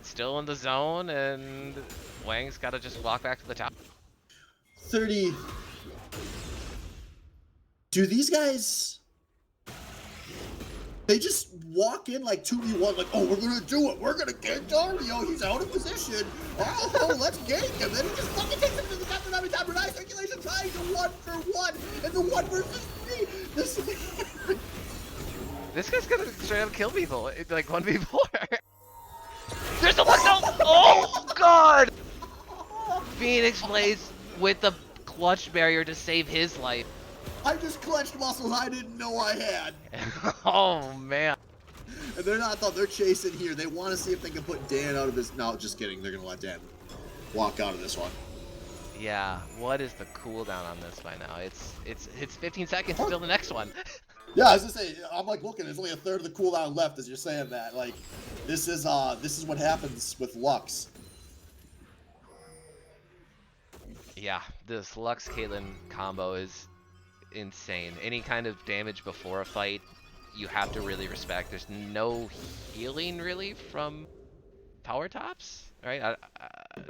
still in the zone, and Wang's got to just walk back to the top. 30. Do these guys... They just walk in like 2v1, like, oh, we're gonna do it. We're gonna get Dario. He's out of position. Oh, let's gank him. Then he just fucking takes him to the top of the nice circulation, trying to 1-for-1 in the 1 versus 3. This guy's gonna straight up kill people. It's like 1v4. There's the one. No! Oh god! Phoenix plays with the clutch barrier to save his life. I just clenched muscles I didn't know I had. Oh man. And they're not thought they're chasing here. They want to see if they can put Dan out of his. No, just kidding. They're gonna let Dan walk out of this one. Yeah. What is the cooldown on this by now? It's 15 seconds until the next one. Yeah, I was gonna say, I'm like looking. There's only a third of the cooldown left as you're saying that. Like, this is what happens with Lux. Yeah, this Lux Caitlyn combo is insane. Any kind of damage before a fight, you have to really respect. There's no healing really from power tops, right?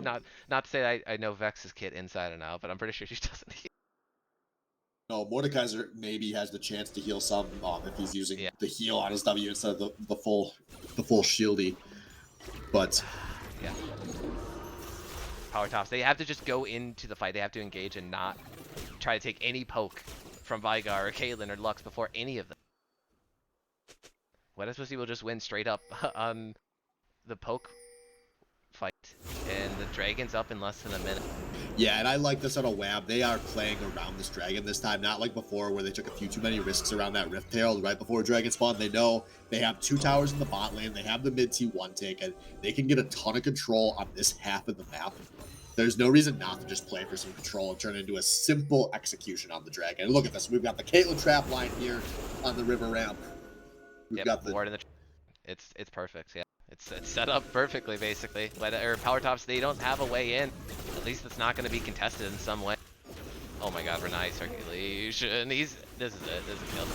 Not to say I know Vex's kit inside and out, but I'm pretty sure she doesn't heal. No, Mordekaiser maybe has the chance to heal some if he's using the heal on his W instead of the full shieldy. But yeah, power tops. They have to just go into the fight. They have to engage and not try to take any poke from Veigar or Caitlyn or Lux before any of them. What if Bussy will just win straight up on the poke fight, and the dragon's up in less than a minute. Yeah, and I like this on a WAB. They are playing around this dragon this time, not like before where they took a few too many risks around that Rift Herald right before dragon spawn. They know they have 2 towers in the bot lane, they have the mid T1 take, and they can get a ton of control on this half of the map. There's no reason not to just play for some control and turn it into a simple execution on the dragon. And look at this. We've got the Caitlyn trap line here on the river ramp. We've got the... ward in the... It's perfect, yeah. It's set up perfectly, basically. Or power tops, they don't have a way in. At least it's not going to be contested in some way. Oh my god, Renai circulation. This is it. This is a kill.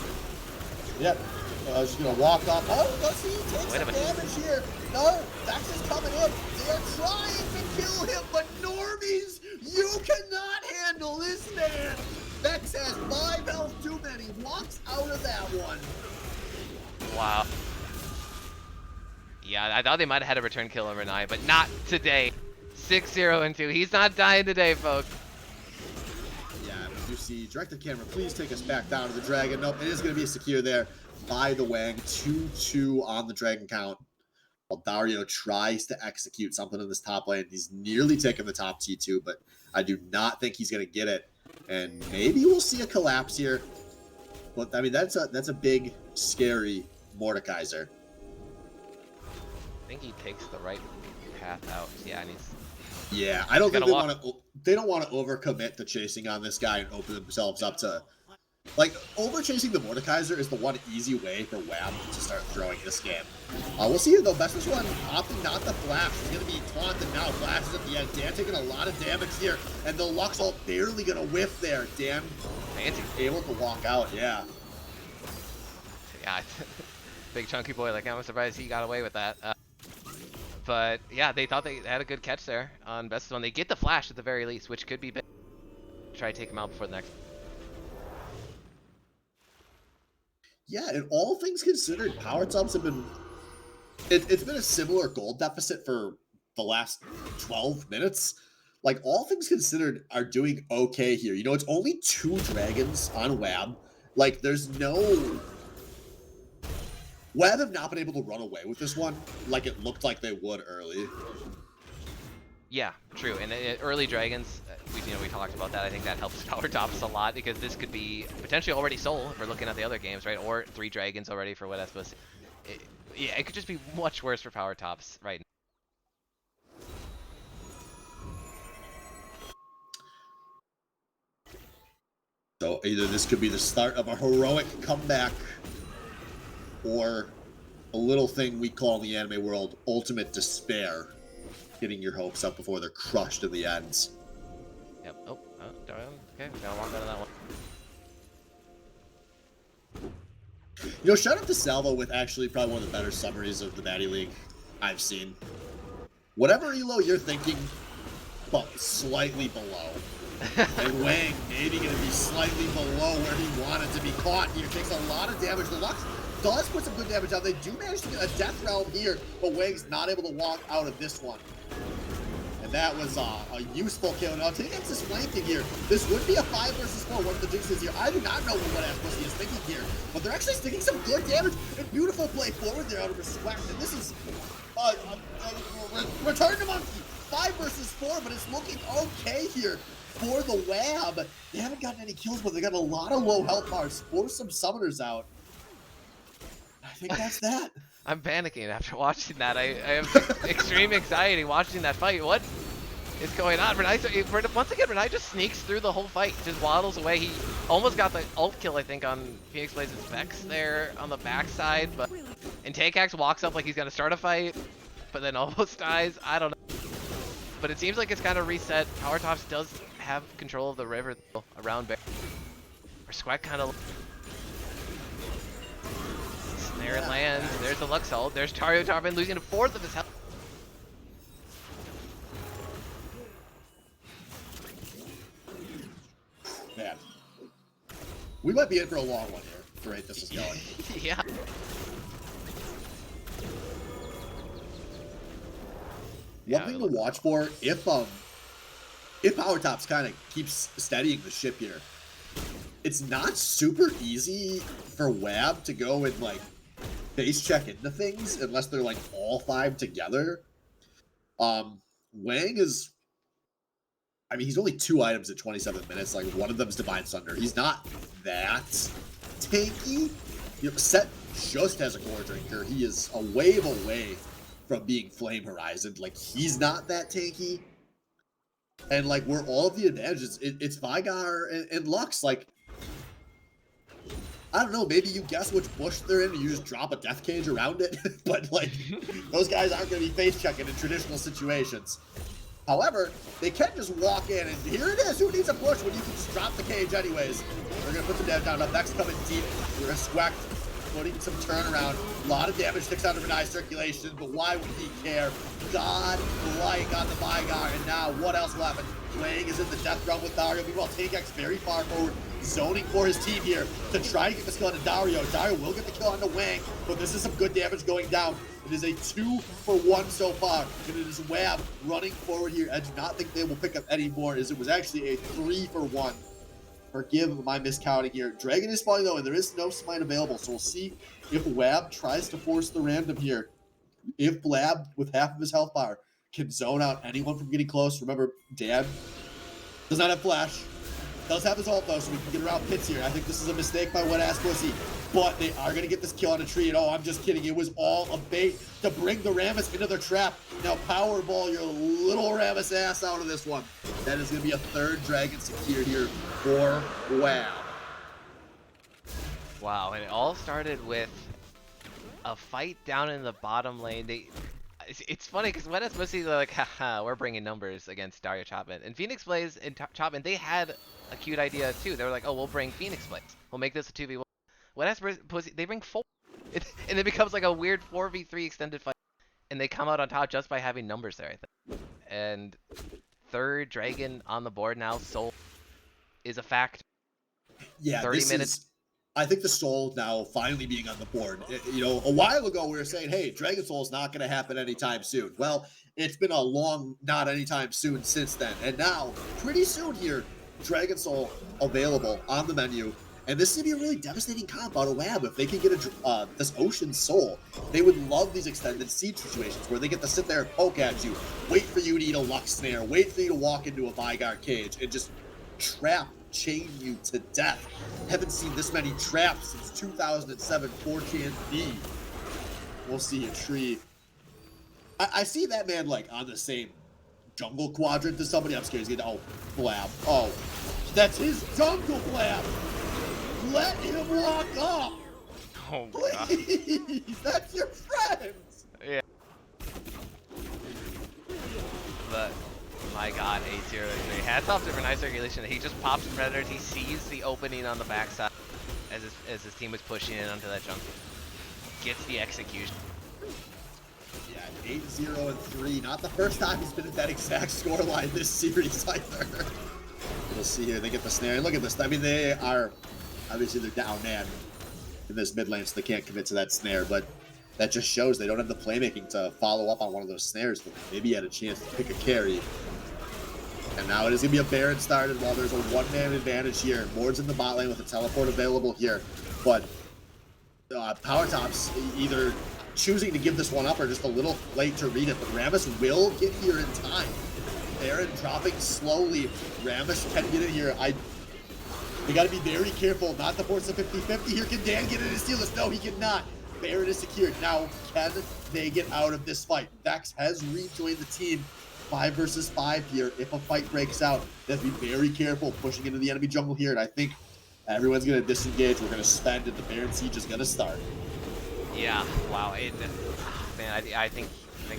Yep. I was just going to walk up. Oh, Bussy takes some damage here. No, Vex is coming in. They're trying to kill him, but normies, you cannot handle this man. Vex has 5 health too many. Walks out of that one. Wow. Yeah, I thought they might have had a return kill on Renai, but not today. 6-0-2. He's not dying today, folks. Yeah, you see, directed camera, please take us back down to the dragon. Nope, it is going to be secure there by the Wang. 2-2 on the dragon count. While Dario tries to execute something in this top lane. He's nearly taken the top T2, but I do not think he's going to get it. And maybe we'll see a collapse here. But, I mean, that's a big, scary Mordekaiser. I think he takes the right path out. Yeah, and he's... Yeah, I don't think they don't want to overcommit to chasing on this guy and open themselves up to... Like, over-chasing the Mordekaiser is the one easy way for WAM to start throwing this game. We'll see here, though. Bestest one opting not to flash. He's going to be taunted now. Flashes at the end. Dan taking a lot of damage here. And the Lux ult barely going to whiff there. Dan able to walk out, yeah. Yeah, big chunky boy. Like, I'm surprised he got away with that. But yeah, they thought they had a good catch there on best one. They get the flash at the very least, which could be big. Try to take him out before the next. Yeah, and all things considered, power tops have been. It's been a similar gold deficit for the last 12 minutes. Like, all things considered are doing okay here. You know, it's only 2 dragons on WAB. Like, there's no. WAB have not been able to run away with this one like it looked like they would early. Yeah, true. And early dragons, we talked about that. I think that helps power tops a lot because this could be potentially already sold if we're looking at the other games, right? Or 3 dragons already for what that's supposed to. Yeah, it could just be much worse for power tops right now. So either this could be the start of a heroic comeback, or a little thing we call in the anime world ultimate despair, getting your hopes up before they're crushed in the ends. Yep. Oh, okay. We gotta walk out of that one. You know, shout out to Salvo with actually probably one of the better summaries of the Baddy League I've seen. Whatever elo you're thinking, but slightly below. And Wang maybe going to be slightly below where he wanted to be caught here. Takes a lot of damage. The Lux does put some good damage out. They do manage to get a death realm here, but Wang's not able to walk out of this one. And that was a useful kill. Now, taking this flanking here, this would be a 5 versus 4. One of the jinxes here. I do not know what Bussy is thinking here, but they're actually sticking some good damage and beautiful play forward there out of respect. And this is return to monkey. 5 versus 4, but it's looking okay here for the WAB. They haven't gotten any kills, but they got a lot of low health bars. Force some summoners out. I think that's that. I'm panicking after watching that. I have extreme anxiety watching that fight. What is going on? Renai, once again, Renai just sneaks through the whole fight, just waddles away. He almost got the ult kill, I think, on Phoenix Blaze's Vex there on the backside, but and Tankax walks up like he's gonna start a fight, but then almost dies. I don't know. But it seems like it's kind of reset. Power Tops does have control of the river around Bear. Or Squat kind of. There it lands. There's the Lux ult. There's Tario Tarvin losing a 4th of his health. Man, we might be in for a long one here. The rate this is going. Yeah. One thing to watch for, if Power Tops kind of keeps steadying the ship here, it's not super easy for WAB to go and like base check into things unless they're like all 5 together. Wang is, I mean, he's only 2 items at 27 minutes. Like, one of them's Divine Sunder. He's not that tanky. You know, Set just has a core drinker. He is a wave away from being Flame Horizon. Like, he's not that tanky. And like, where all of the advantages, it's Vigar and Lux. Like, I don't know, maybe you guess which bush they're in and you just drop a death cage around it. But like, those guys aren't going to be face checking in traditional situations. However, they can just walk in and here it is. Who needs a push when you can just drop the cage anyways? They're going to put some damage down. Now Vex coming deep. We're going to Squack putting some turnaround. A lot of damage sticks out of Renai's circulation, but why would he care? God like on the Vigar, and now what else will happen? Wang is in the death realm with Dario. Meanwhile, Tankax very far forward, zoning for his team here to try and get this kill onto Dario. Dario will get the kill onto Wang, but this is some good damage going down. It is a 2 for 1 so far, and it is WAB running forward here. I do not think they will pick up any more, as it was actually a 3 for 1. Forgive my miscounting here. Dragon is falling though, and there is no smite available, so we'll see if WAB tries to force the random here. If Blab, with half of his health bar, can zone out anyone from getting close. Remember, Dan does not have flash. Does have his ult though, so we can get around pits here. I think this is a mistake by Wet-Ass Bussy, but they are going to get this kill on a tree. And oh, I'm just kidding. It was all a bait to bring the Rammus into their trap. Now Powerball your little Rammus ass out of this one. That is going to be a 3rd dragon secured here for WAB. Wow, and it all started with a fight down in the bottom lane. It's funny because when it's mostly like, haha, we're bringing numbers against Dario Chapman. And Phoenix Blaze and Chapman, they had a cute idea too. They were like, oh, we'll bring Phoenix Blaze. We'll make this a 2v1. When that's Pussy, they bring 4. And it becomes like a weird 4v3 extended fight, and they come out on top just by having numbers there, I think. And third dragon on the board now, Soul is a fact. Yeah, 30 this minutes. is. I think the Soul now finally being on the board. A while ago we were saying, hey, Dragon Soul is not going to happen anytime soon. Well, it's been a long not anytime soon since then. And now, pretty soon here, Dragon Soul available on the menu. And this is going to be a really devastating comp out of Lab. If they can get this Ocean Soul, they would love these extended siege situations where they get to sit there and poke at you, wait for you to eat a Lux Snare, wait for you to walk into a Vygar cage, and just trap, chain you to death. Haven't seen this many traps since 2007 4chan B. We'll see a tree. I see that man like on the same jungle quadrant to somebody. I'm scared he's gonna. Oh, Blab. Oh, that's his jungle, Blab. Let him walk up. Oh, please. That's your friend. Yeah. But my God, 8-0. Hats off to for nice circulation. He just pops predators. He sees the opening on the backside as his team was pushing in onto that jungle. Gets the execution. Yeah, 8-0-3. Not the first time he's been at that exact scoreline this series either. We'll see here. They get the snare. And look at this. I mean, they are obviously they're down man in this mid lane, so they can't commit to that snare. But that just shows they don't have the playmaking to follow up on one of those snares. But maybe he had a chance to pick a carry. And now it is going to be a Baron started while there's a one-man advantage here. Ward's in the bot lane with a teleport available here. But Power Top's either choosing to give this one up or just a little late to read it. But Rammus will get here in time. Baron dropping slowly. Rammus can get in here. They got to be very careful not to force a 50-50 here. Can Dan get in and steal this? No, he cannot. Baron is secured. Now, can they get out of this fight? Vex has rejoined the team. 5 versus 5 here. If a fight breaks out, they have to be very careful pushing into the enemy jungle here. And I think everyone's going to disengage. We're going to spend and the Baron siege is going to start. Yeah, wow. Man, I think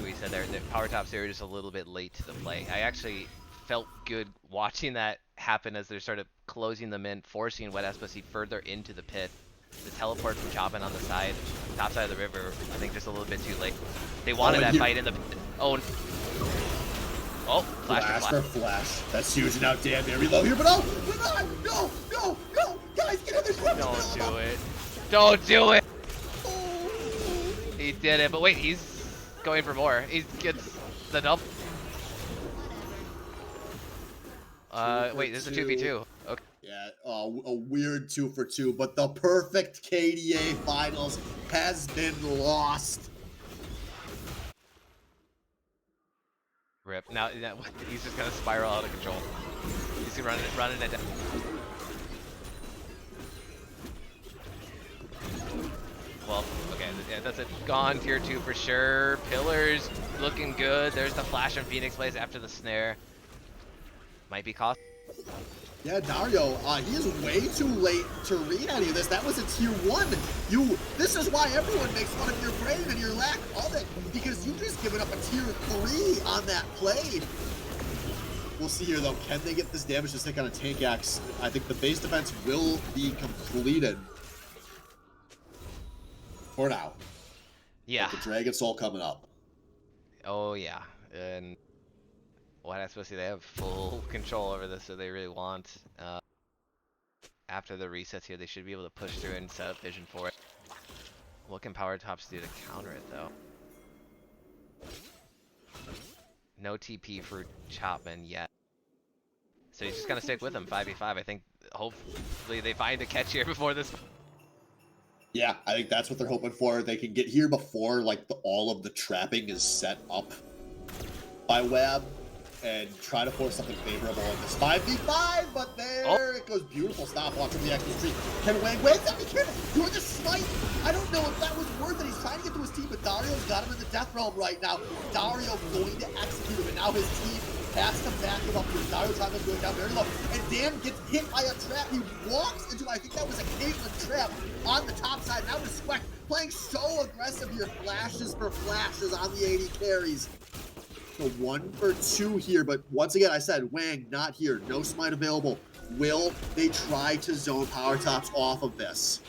we said there that Power Tops are just a little bit late to the play. I actually felt good watching that happen as they're sort of closing them in, forcing Wet Ass Bussy further into the pit. The teleport from Jobbin on the side, top side of the river, I think just a little bit too late. They wanted that fight in the pit. Oh, flash for flash. That's huge. Now Dan very low here, but oh, no, guys, get in this. Don't do it. Don't do it. He did it, but wait, he's going for more. He gets the double. Wait, this is a 2v2. Okay. Yeah, a weird 2-for-2, but the perfect KDA finals has been lost. Rip. Now he's just gonna spiral out of control. He's running it down. Well, okay, yeah, that's it. Gone tier 2 for sure. Pillars looking good. There's the flash and Phoenix plays after the snare. Might be cost. Yeah, Dario, he is way too late to read any of this. That was a tier 1. This is why everyone makes fun of your brain and your lack of it, because you just given up a tier 3 on that play. We'll see here, though. Can they get this damage to stick on a tank axe? I think the base defense will be completed for now. Yeah. With the Dragon Soul coming up. Oh, yeah. And what I'm supposed to say, they have full control over this, so they really want. After the resets here, they should be able to push through and set up vision for it. What can Power Tops do to counter it, though? No TP for Chopman yet. So he's just gonna stick with him, 5v5. I think hopefully they find a catch here before this. Yeah, I think that's what they're hoping for. They can get here before like all of the trapping is set up by Web and try to force something favorable in this 5v5, but there it goes. Beautiful stopwatch from the extra tree. Can Wang wait? Be careful! Doing the smite! I don't know if that was worth it. He's trying to get to his team, but Dario's got him in the death realm right now. Dario going to execute him, and now his team has to back him up here. Dario time is going down very low, and Dan gets hit by a trap. He walks into, I think that was a Caitlyn trap on the top side. Now is Sweck playing so aggressive here. Flashes for flashes on the 80 carries. So 1 for 2 here, but once again, I said Wang not here. No smite available. Will they try to zone Power Tops off of this?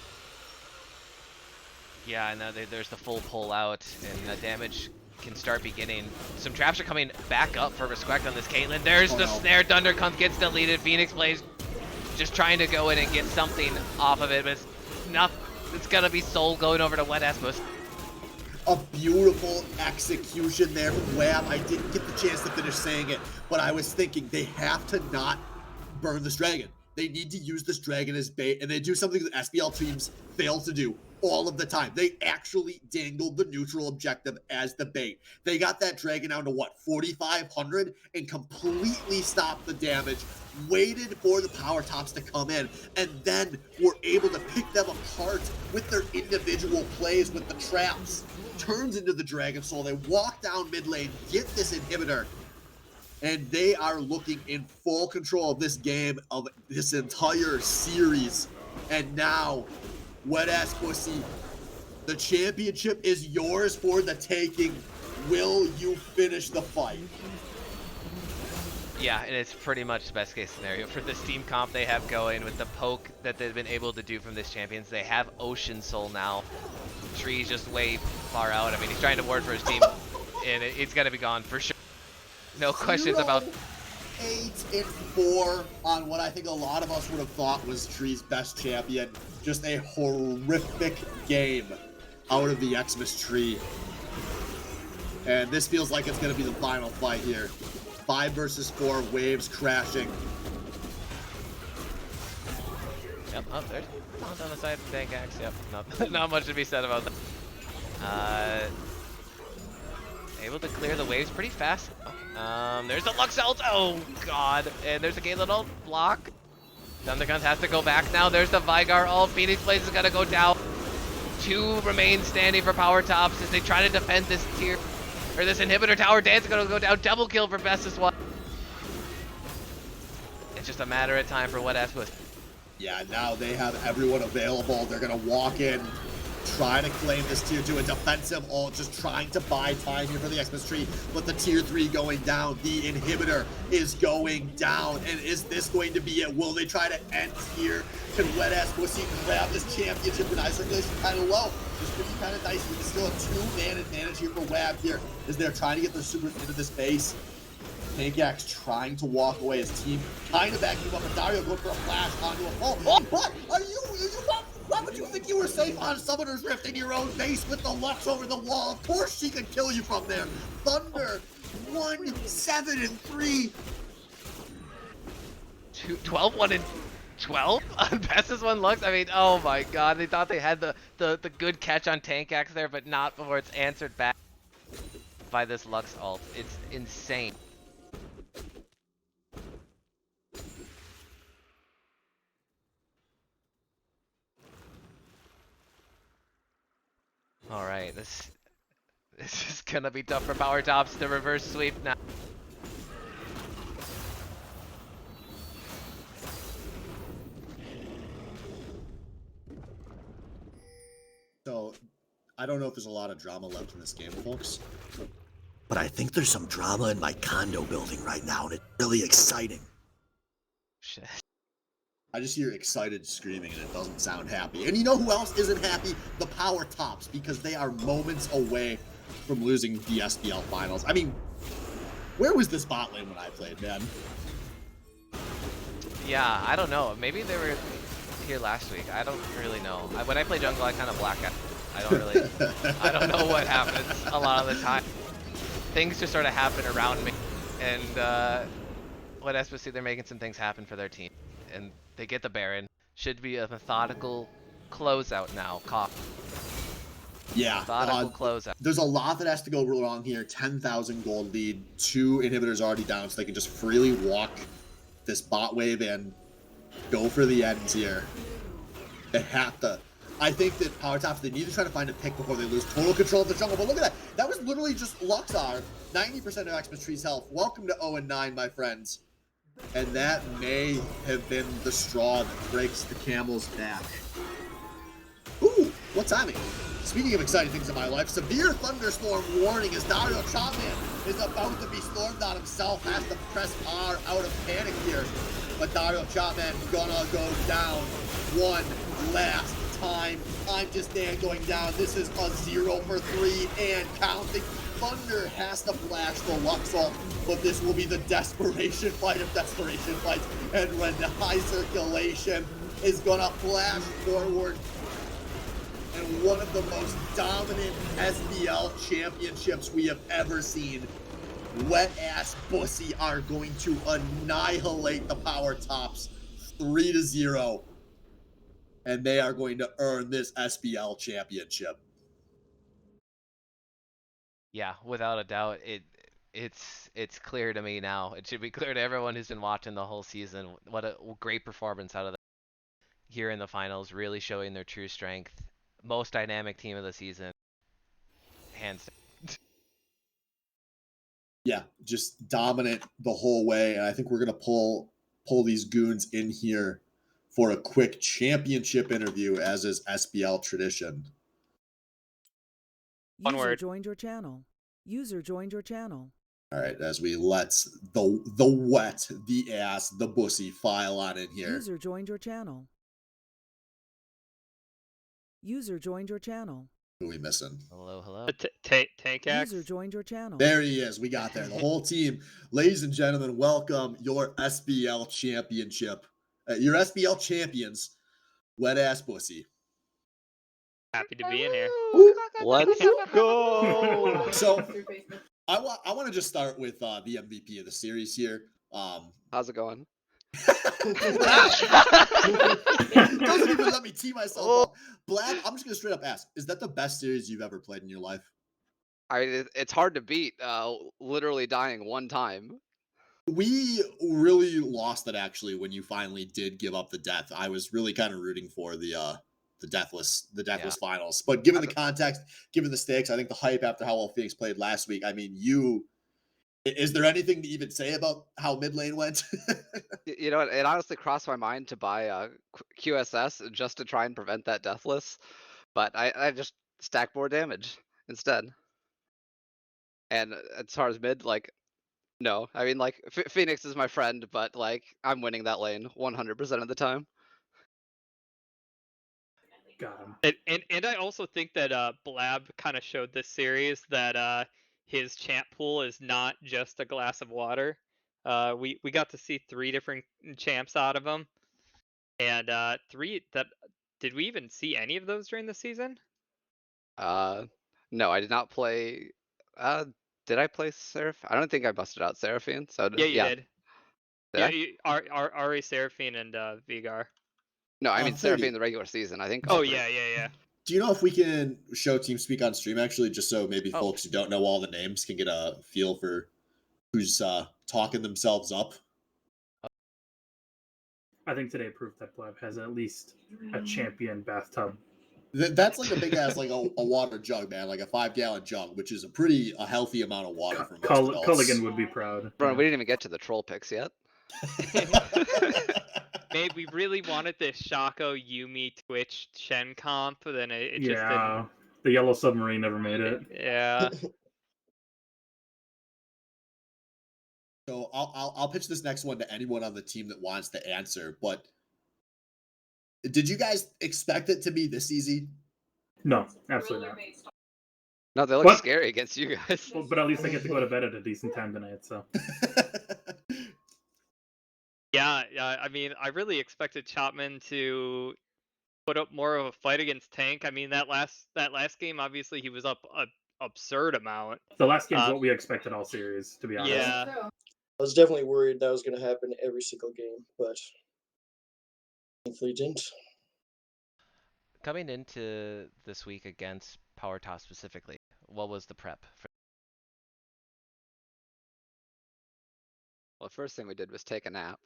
Yeah, and now there's the full pull out, and the damage can start beginning. Some traps are coming back up for Respect on this Caitlyn. There's the snare. Thunder gets deleted. Phoenix plays just trying to go in and get something off of it, but it's not. It's gonna be Soul going over to Wet Espos. A beautiful execution there from Wab. I didn't get the chance to finish saying it, but I was thinking they have to not burn this dragon. They need to use this dragon as bait, and they do something that SBL teams fail to do all of the time. They actually dangled the neutral objective as the bait. They got that dragon down to what, 4,500, and completely stopped the damage, waited for the power tops to come in, and then were able to pick them apart with their individual plays with the traps. Turns into the Dragon Soul. They walk down mid lane, get this inhibitor, and they are looking in full control of this game, of this entire series. And now, Wet Ass Bussy, the championship is yours for the taking. Will you finish the fight? Yeah, and it's pretty much the best case scenario for this team comp they have going with the poke that they've been able to do from this champions. They have Ocean Soul now. Tree's just way far out. I mean, he's trying to ward for his team, and it's got to be gone for sure. No questions about 8-4 on what I think a lot of us would have thought was Tree's best champion. Just a horrific game out of the Xmas Tree. And this feels like it's going to be the final fight here. 5 versus 4, waves crashing. Yep, oh, there's Taunt on the side from Tank Axe. Yep, not much to be said about that. Able to clear the waves pretty fast. There's the Lux ult. Oh god, and there's a Galen ult block. Thunderguns has to go back now. There's the Vigar ult. Phoenix Blaze is gonna go down. 2 remain standing for power tops as they try to defend this tier. Or this inhibitor tower. Dance is gonna go down. Double kill for Bestis one. It's just a matter of time for Wet Espos. Yeah, now they have everyone available. They're gonna walk in, try to claim this tier 2, a defensive ult, just trying to buy time here for the Xmas Tree. But the tier 3 going down. The inhibitor is going down. And is this going to be it? Will they try to end here? Can Wet Ass Bussy grab this championship? And ice circulation kind of low. This could be kind of dicey. There's still a 2-man advantage here for Wab here as they're trying to get their super into this base. Tankax trying to walk away. His team kind of backing him up, and Dario going for a flash onto a pole. Oh, what? Why would you think you were safe on Summoner's Rift in your own base with the Lux over the wall? Of course she could kill you from there. Thunder, 1-7-3. 12, 1 and 12 on Bestis one Lux. I mean, oh my god, they thought they had the good catch on Tankax there, but not before it's answered back by this Lux ult. It's insane. All right, this is gonna be tough for power tops to reverse sweep now. So, I don't know if there's a lot of drama left in this game, folks, but I think there's some drama in my condo building right now, and it's really exciting. Shit. I just hear excited screaming, and it doesn't sound happy. And you know who else isn't happy? The power tops, because they are moments away from losing the SBL finals. I mean, where was this bot lane when I played, man? Yeah, I don't know. Maybe they were here last week. I don't really know. When I play jungle, I kind of black out. I don't know what happens a lot of the time. Things just sort of happen around me, and what SBC, they're making some things happen for their team, and they get the Baron. Should be a methodical closeout now. Yeah, methodical closeout. There's a lot that has to go wrong here. 10,000 gold lead, 2 inhibitors already down, so they can just freely walk this bot wave and go for the ends here. They have to. I think that power tops, they need to try to find a pick before they lose total control of the jungle. But look at that. That was literally just Luxar. 90% of Xmas Tree's health. Welcome to 0-9, my friends. And that may have been the straw that breaks the camel's back. Ooh, what timing? Speaking of exciting things in my life, severe thunderstorm warning as Dario Chapman is about to be stormed on himself. Has to press R out of panic here. But Dario Chapman gonna go down one last time to stand going down. This is a 0 for 3 and counting. Thunder has to flash the Luxol, but this will be the desperation fight of desperation fights. And when the high circulation is gonna flash forward, and one of the most dominant SBL championships we have ever seen, Wet Ass Bussy are going to annihilate the Power Tops 3-0, and they are going to earn this SBL championship. Yeah, without a doubt, it's clear to me now. It should be clear to everyone who's been watching the whole season. What a great performance out of them here in the finals, really showing their true strength. Most dynamic team of the season, hands down. Yeah, just dominant the whole way, and I think we're gonna pull these goons in here for a quick championship interview, as is SBL tradition. One User word. joined your channel. User joined your channel. All right, as we let the Bussy file on in here. User joined your channel. User joined your channel. Who are we missing? Hello, hello. Tank Axe. User joined your channel. There he is. We got there. The whole team. Ladies and gentlemen, welcome your SBL championship. Your SBL champions, Wet Ass Bussy. Happy to be in here. Let's go. So I want to just start with the MVP of the series here. How's it going? Doesn't even let me tee myself up. Blab, I'm just gonna straight up ask: is that the best series you've ever played in your life? It's hard to beat. Literally dying one time. We really lost it actually when you finally did give up the death. I was really kind of rooting for the deathless finals. But given the context, given the stakes, I think the hype after how well Phoenix played last week. I mean, is there anything to even say about how mid lane went? You know, it honestly crossed my mind to buy QSS just to try and prevent that deathless, but I just stacked more damage instead. And as far as mid, like, no, I mean, like, Phoenix is my friend, but like, I'm winning that lane 100% of the time. Got him. And I also think that Blab kind of showed this series that his champ pool is not just a glass of water. We got to see 3 different champs out of him, and did we even see any of those during the season? No, I did not play. Did I play Seraph? I don't think I busted out Seraphine. So Yeah, you did. Did I? Ari, Seraphine, and Vigar. No, I mean Seraphine 30. in the regular season. I think. Oh yeah. Do you know if we can show TeamSpeak on stream actually, just so maybe Oh. folks who don't know all the names can get a feel for who's talking themselves up? I think today proved that Blab has at least a champion bathtub. That's like a big ass like a water jug, man, like a 5-gallon jug, which is a healthy amount of water for most adults. Culligan would be proud. Bro, we didn't even get to the troll picks yet. Maybe we really wanted this Shaco Yumi Twitch Shen comp, then it just Yeah, the yellow submarine never made it. didn't. Yeah. So I'll pitch this next one to anyone on the team that wants to answer. But did you guys expect it to be this easy? No, absolutely not. No, they look What? scary against you guys. Well, but at least I get to go to bed at a decent time tonight. So Yeah, I mean, I really expected Chapman to put up more of a fight against Tank. I mean, that last game, obviously, he was up an absurd amount. the last game's what we expected all series, to be honest. Yeah. I was definitely worried that was going to happen every single game, but thankfully it didn't. Coming into this week against Power Toss specifically, what was the prep for? Well, the first thing we did was take a nap.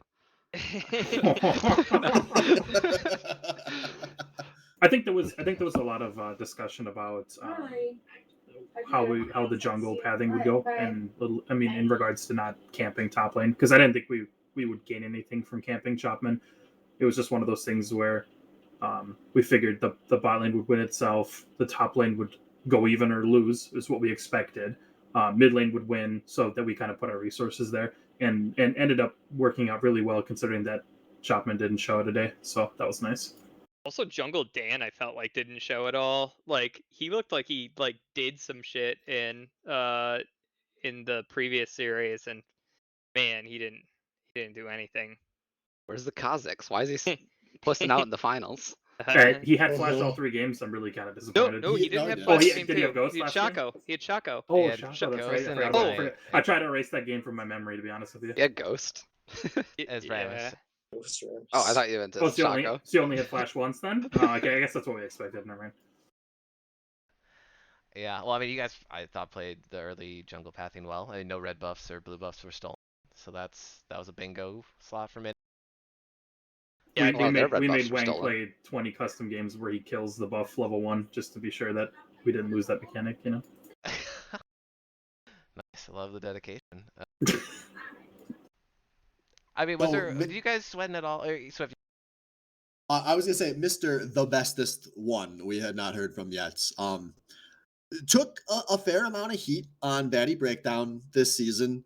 I think there was a lot of discussion about how the jungle pathing would go, and I mean in regards to not camping top lane, because I didn't think we would gain anything from camping Chapman. It was just one of those things where we figured the bot lane would win itself, the top lane would go even or lose is what we expected. Mid lane would win, so that we kind of put our resources there, and ended up working out really well considering that Chapman didn't show today, so that was nice. Also, Jungle Dan, I felt like didn't show at all. Like he looked like he like did some shit in the previous series, and man, he didn't do anything. Where's the Kazakhs? Why is he pussing out in the finals? He had Flash all Mhm. 3 games. I'm really kind of No, disappointed. no, he No, didn't have did. Oh, Flash he game did. He have too. Ghost He had last game? Shaco. He had Shaco. Oh, had Shaco, that's Ghost right. I and forgot then about Oh. it. I tried to erase that game from my memory, to be honest with you. Yeah, Ghost. as Yeah. Rammus. Oh, I thought you meant Oh, so Shaco. you only had Flash once then? Okay, I guess that's what we expected. Never mind. Yeah, well, I mean, you guys, I thought played the early jungle pathing well. I mean, no red buffs or blue buffs were stolen, so that was a bingo slot for me. Yeah, we their red made buffs were Wang stolen. play 20 custom games where he kills the buff level 1 just to be sure that we didn't lose that mechanic, you know? Nice, I love the dedication. I mean, was there? Did you guys sweating at all? Or Swift? I was gonna say, Mr. The Bestest One, we had not heard from yet. Took a fair amount of heat on Baddy Breakdown this season.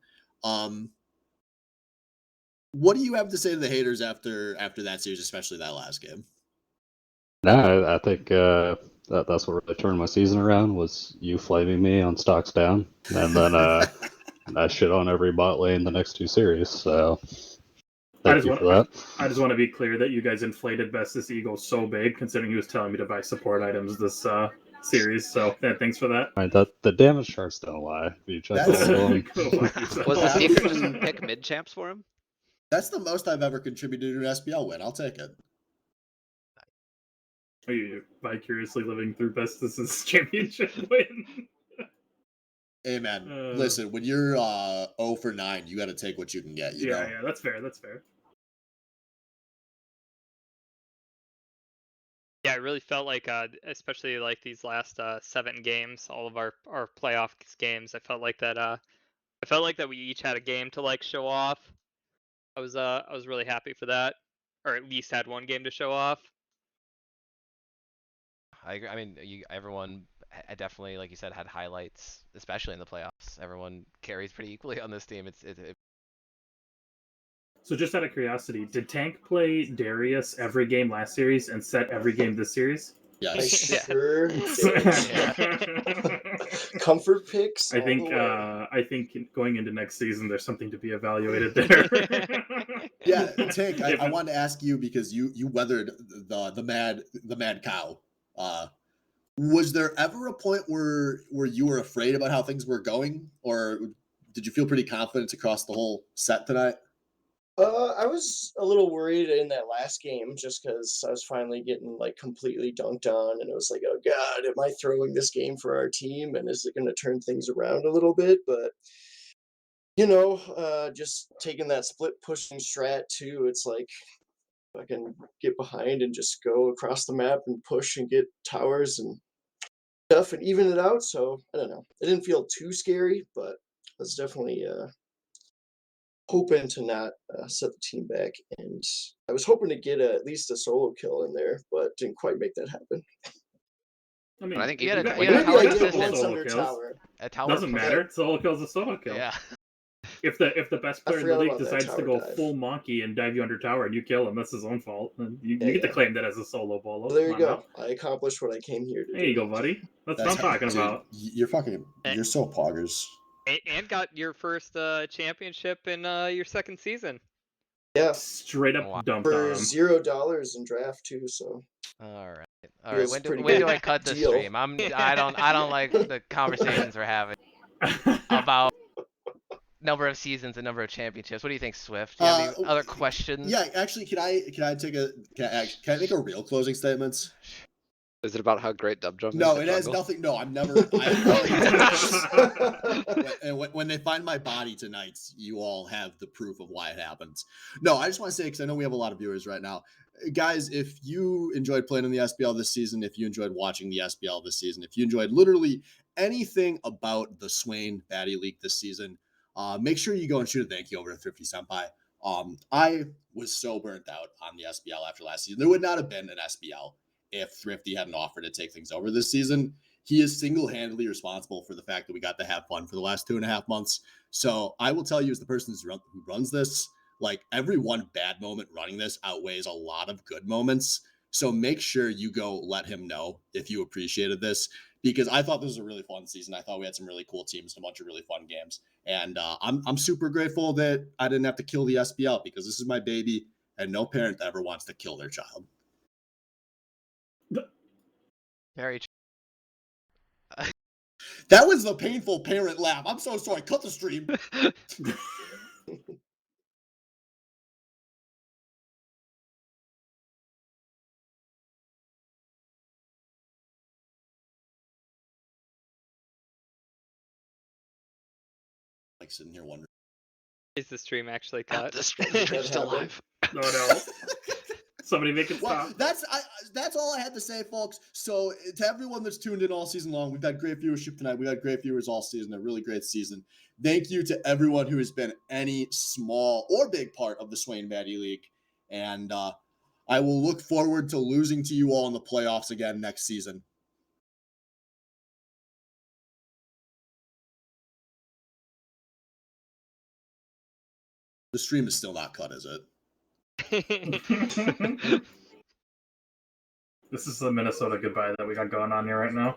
What do you have to say to the haters after that series, especially that last game? No, I think that's what really turned my season around was you flaming me on stocks down, and then I shit on every bot lane the next 2 series. So thank you for that. I just want to be clear that you guys inflated Bestest Eagle so big, considering he was telling me to buy support items this series. So yeah, thanks for that. Right, the damage charts don't lie. If you check all of them. Go fuck yourself. Was the secret just pick mid champs for him? That's the most I've ever contributed to an SBL win. I'll take it. Are you vicariously living through Bestest's championship win? Hey man, listen, when you're 0 for 9, you got to take what you can get. You know? Yeah, that's fair. That's fair. Yeah, I really felt like, especially like these last 7 games, all of our playoff games, I felt like that we each had a game to like show off. I was really happy for that, or at least had one game to show off. I agree. I mean, everyone definitely, like you said, had highlights, especially in the playoffs. Everyone carries pretty equally on this team. So just out of curiosity, did Tank play Darius every game last series and set every game this series? I Yes. sure did. Comfort picks. I think going into next season, there's something to be evaluated there. Yeah, Tank, I wanted to ask you because you weathered the mad cow. Was there ever a point where you were afraid about how things were going, or did you feel pretty confident across the whole set tonight? I was a little worried in that last game just because I was finally getting like completely dunked on, and it was like, oh god, am I throwing this game for our team, and is it going to turn things around a little bit? But just taking that split pushing strat too, it's like I can get behind and just go across the map and push and get towers and stuff and even it out. So I don't know. It didn't feel too scary, but I was definitely hoping to not set the team back, and I was hoping to get at least a solo kill in there, but didn't quite make that happen. I mean, I think You had got- a when tower you Maybe I got did assistant. once solo under kills, tower. A tower doesn't push. matter. Solo kill's a solo kill. Yeah. If the best I player in the forgot league about that decides to tower go dive. full monkey and dive you under tower and you kill him, that's his own fault. And you Yeah, get to yeah. claim that as a solo bolo. Well, there you Come on go. I accomplished what I came here to now. do. There you go, buddy. That's what I'm talking dude, about. You're so poggers. And got your first championship in your second season. Yeah, Straight up Wow. dumped on for him. $0 in draft too. So All right. Feels When pretty do good I cut this deal. stream? I don't like the conversations we're having about number of seasons and number of championships. What do you think, Swift? Do you have any other questions? Yeah, actually, can I make a real closing statement? Is it about how great Dub Drum is? No, at it has jungle? nothing. No, I'm never. When they find my body tonight, you all have the proof of why it happens. No, I just want to say, because I know we have a lot of viewers right now, guys. If you enjoyed playing in the SBL this season, if you enjoyed watching the SBL this season, if you enjoyed literally anything about the Swain Baddy League this season, make sure you go and shoot a thank you over to Thrifty Senpai. I was so burnt out on the SBL after last season. There would not have been an SBL if Thrifty had an offer to take things over this season. He is single-handedly responsible for the fact that we got to have fun for the last 2.5 months. So I will tell you, as the person who runs this, like every one bad moment running this outweighs a lot of good moments. So make sure you go let him know if you appreciated this, because I thought this was a really fun season. I thought we had some really cool teams and a bunch of really fun games. And I'm super grateful that I didn't have to kill the SBL, because this is my baby, and no parent ever wants to kill their child. Very true. That was the painful parent laugh. I'm so sorry. Cut the stream. Like sitting here wondering. Is the stream actually Ah, cut? the stream's still live. No, no. Somebody make it Well, stop. that's all I had to say, folks. So to everyone that's tuned in all season long, we've had great viewership tonight. We've had great viewers all season. A really great season. Thank you to everyone who has been any small or big part of the Swain Baddy League. And I will look forward to losing to you all in the playoffs again next season. The stream is still not cut, is it? This is the Minnesota goodbye that we got going on here right now.